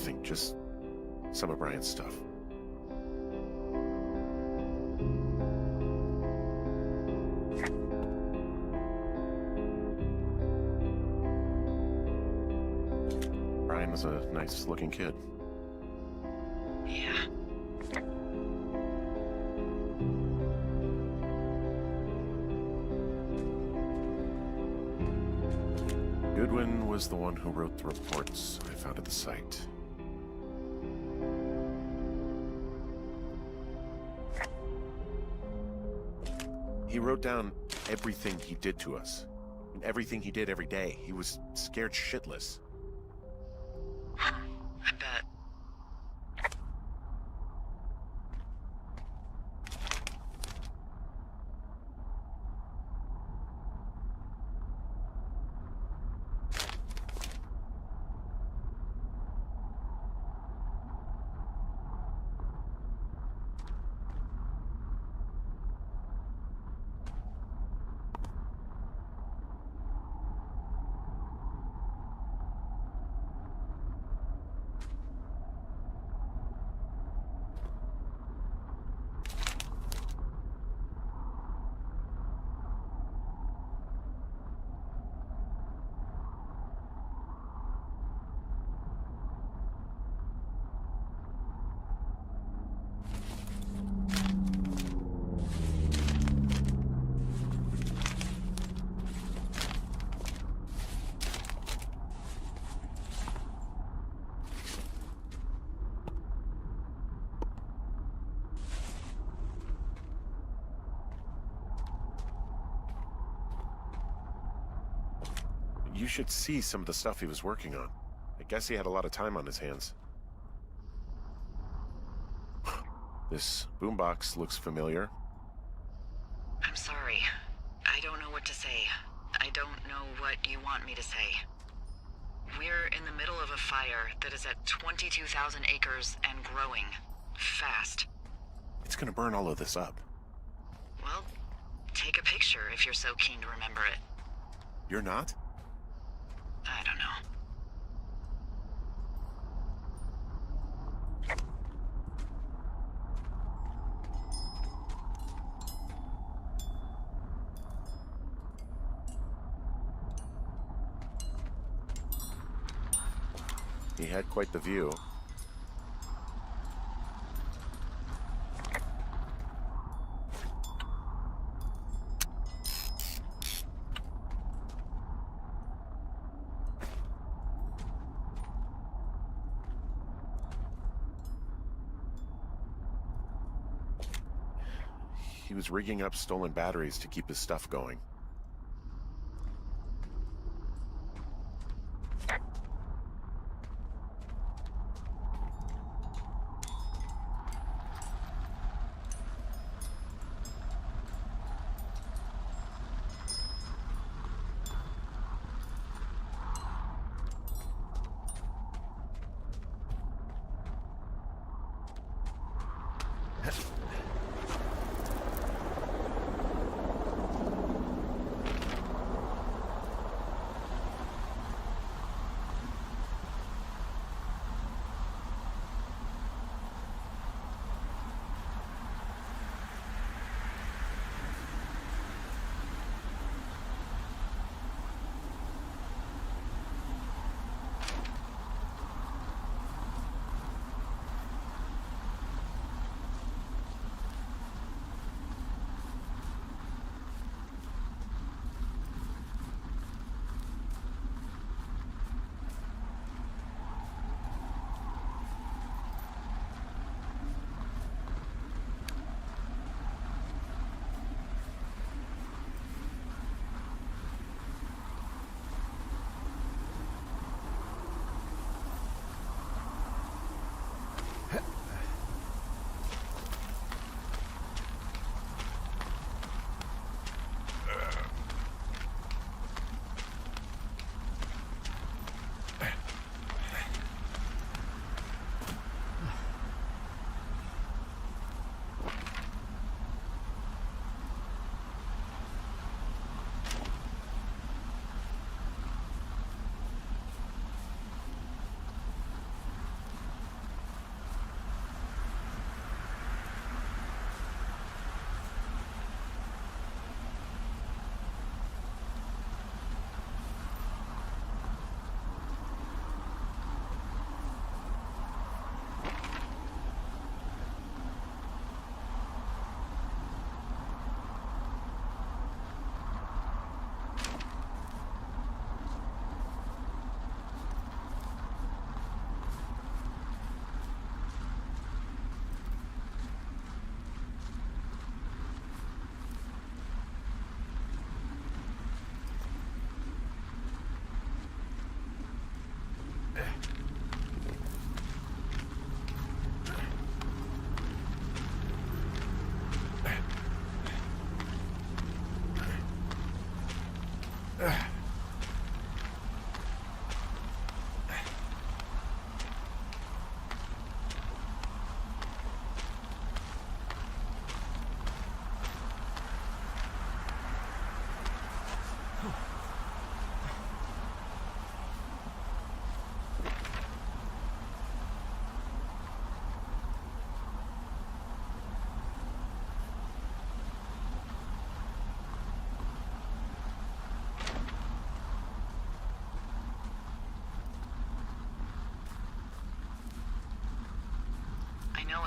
Nothing, just some of Brian's stuff. Brian was a nice-looking kid. Yeah. Goodwin was the one who wrote the reports I found at the site. He wrote down everything he did to us. And everything he did every day. He was scared shitless. I bet. You should see some of the stuff he was working on. I guess he had a lot of time on his hands. This boombox looks familiar. I'm sorry. I don't know what to say. I don't know what you want me to say. We're in the middle of a fire that is at 22,000 acres and growing. Fast. It's gonna burn all of this up. Well, take a picture if you're so keen to remember it. You're not? I don't know. He had quite the view. He was rigging up stolen batteries to keep his stuff going.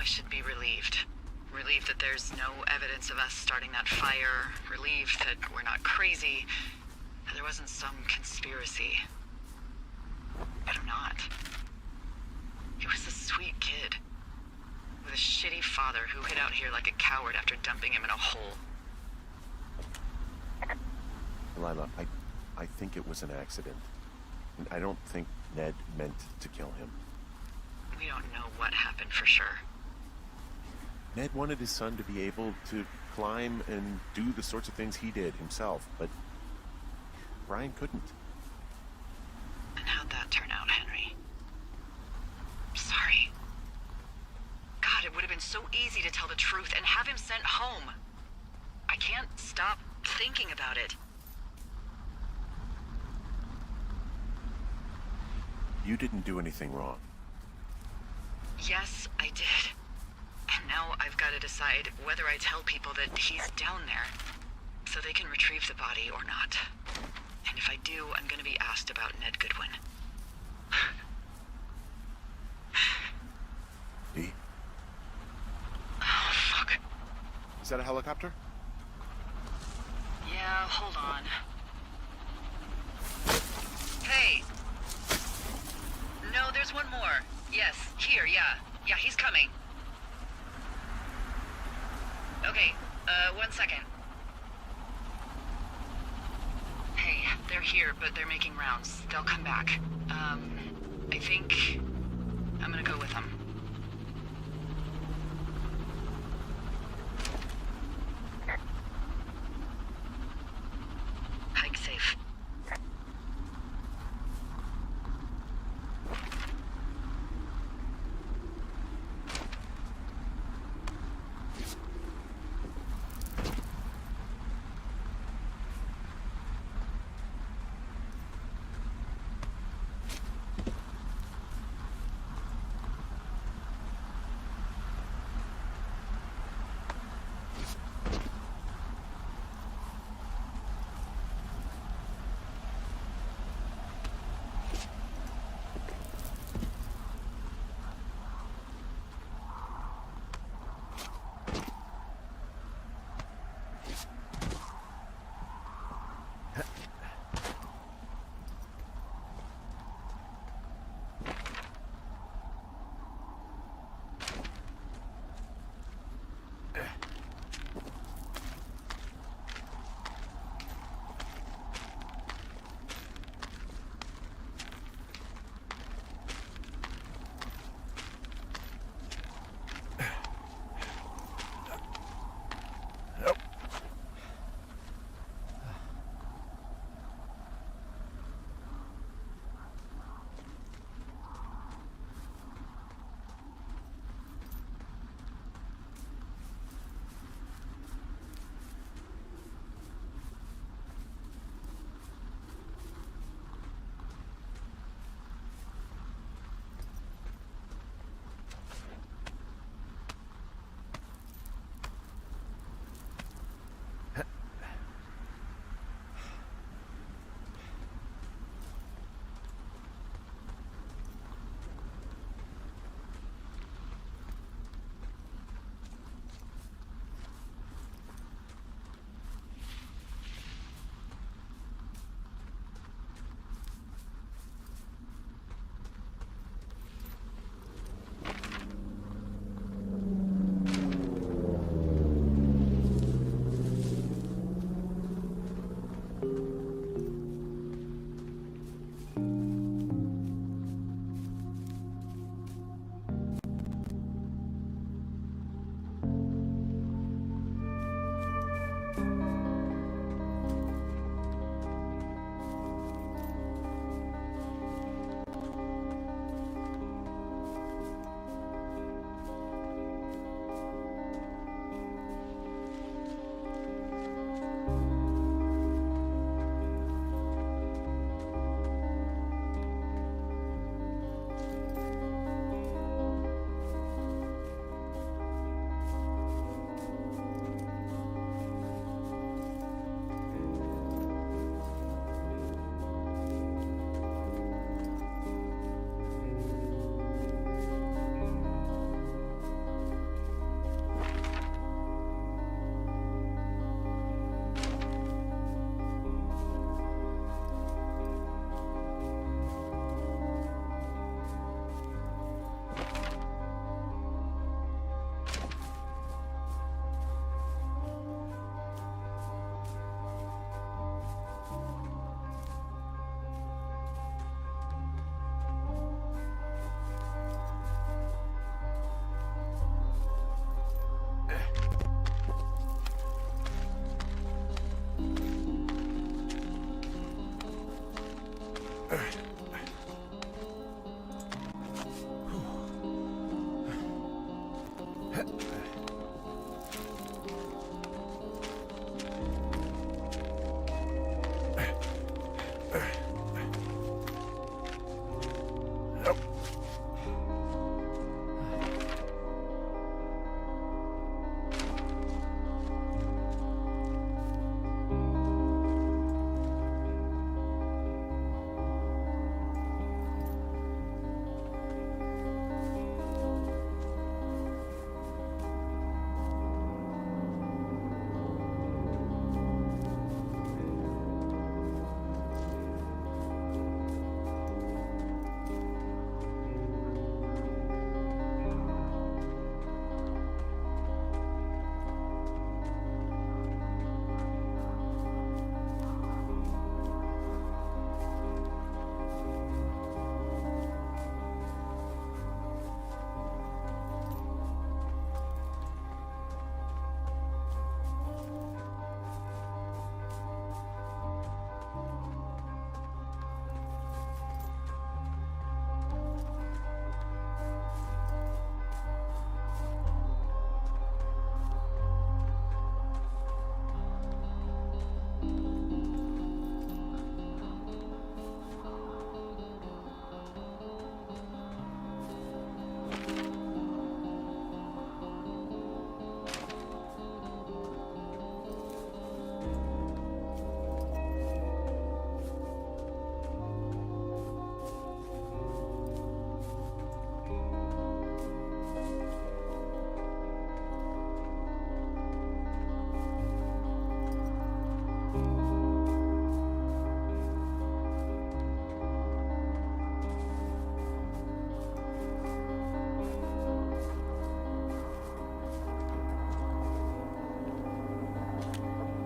I should be relieved. Relieved that there's no evidence of us starting that fire. Relieved that we're not crazy. That there wasn't some conspiracy. But I'm not. He was a sweet kid. With a shitty father who hid out here like a coward after dumping him in a hole. Lila, I think it was an accident. And I don't think Ned meant to kill him. We don't know what happened for sure. Ned wanted his son to be able to climb and do the sorts of things he did himself, but Brian couldn't. And how'd that turn out, Henry? Sorry. God, it would have been so easy to tell the truth and have him sent home. I can't stop thinking about it. You didn't do anything wrong. Yes, I did. And now I've got to decide whether I tell people that he's down there so they can retrieve the body or not. And if I do, I'm going to be asked about Ned Goodwin. Dee? Oh, fuck. Is that a helicopter? Yeah, hold on. Hey! No, there's one more. Yes, here, yeah. Yeah, he's coming. Okay, 1 second. Hey, they're here, but they're making rounds. They'll come back. I think I'm gonna go with them. Hike safe.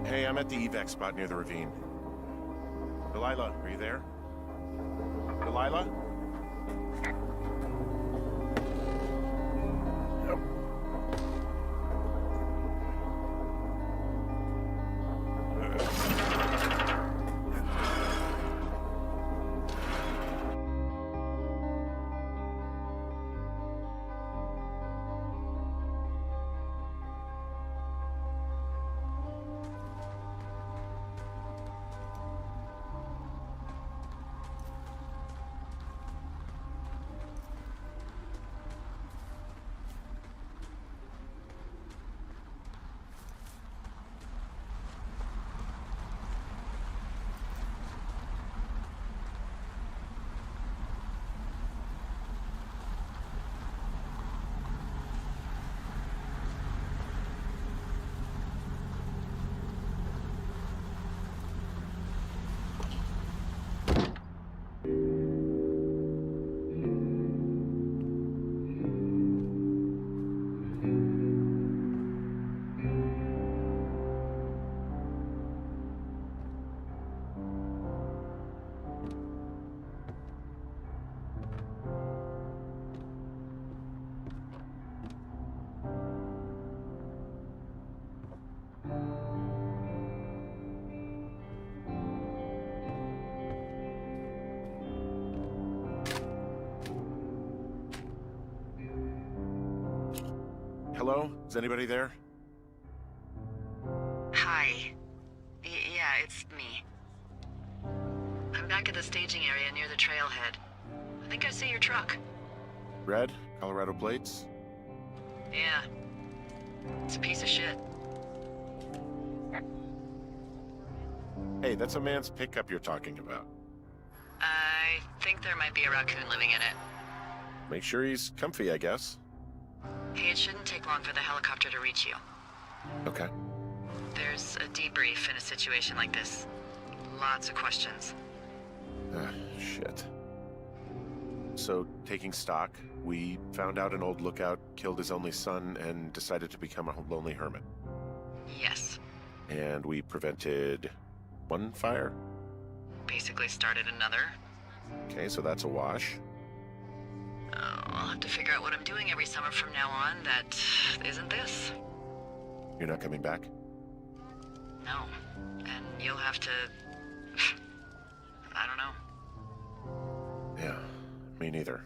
Hey, I'm at the evac spot near the ravine. Delilah, are you there? Delilah? Nope. Hello? Is anybody there? Hi. Yeah, it's me. I'm back at the staging area near the trailhead. I think I see your truck. Red? Colorado plates? Yeah. It's a piece of shit. Hey, that's a man's pickup you're talking about. I think there might be a raccoon living in it. Make sure he's comfy, I guess. Hey, it shouldn't take long for the helicopter to reach you. Okay. There's a debrief in a situation like this. Lots of questions. Shit. So, taking stock, we found out an old lookout killed his only son and decided to become a lonely hermit. Yes. And we prevented one fire? Basically started another. Okay, so that's a wash. I'll have to figure out what I'm doing every summer from now on that isn't this. You're not coming back? No. And you'll have to... I don't know. Me neither.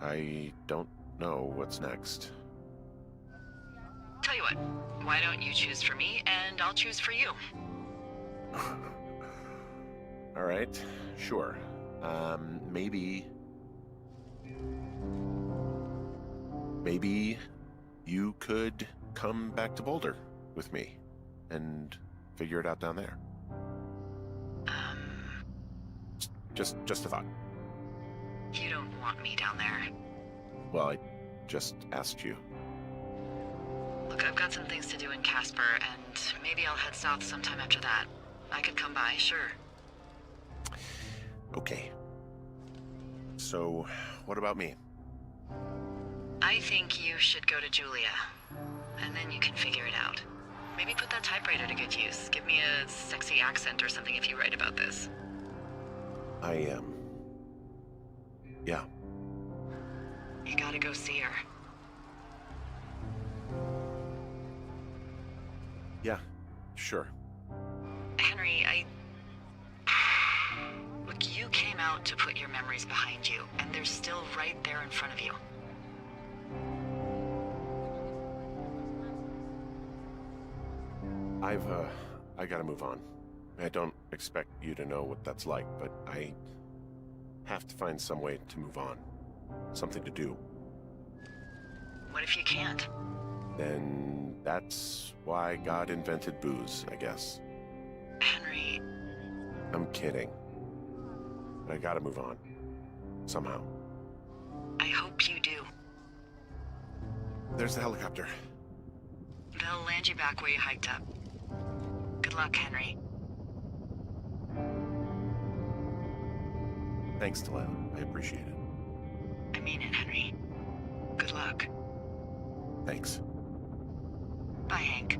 I don't know what's next. Tell you what, why don't you choose for me and I'll choose for you? All right, sure. Maybe you could come back to Boulder with me and figure it out down there. Just a thought. You don't want me down there. Well, I just asked you. Look, I've got some things to do in Casper, and maybe I'll head south sometime after that. I could come by, sure. Okay. So, what about me? I think you should go to Julia, and then you can figure it out. Maybe put that typewriter to good use. Give me a sexy accent or something if you write about this. Yeah. You gotta go see her. Yeah, sure. Henry, Look, you came out to put your memories behind you, and they're still right there in front of you. I gotta move on. I don't expect you to know what that's like, but I have to find some way to move on. Something to do. What if you can't? Then that's why God invented booze, I guess. Henry, I'm kidding. But I gotta move on. Somehow. I hope you do. There's the helicopter. They'll land you back where you hiked up. Good luck, Henry. Thanks, Delilah. I appreciate it. I mean it, Henry. Good luck. Thanks. Bye, Hank.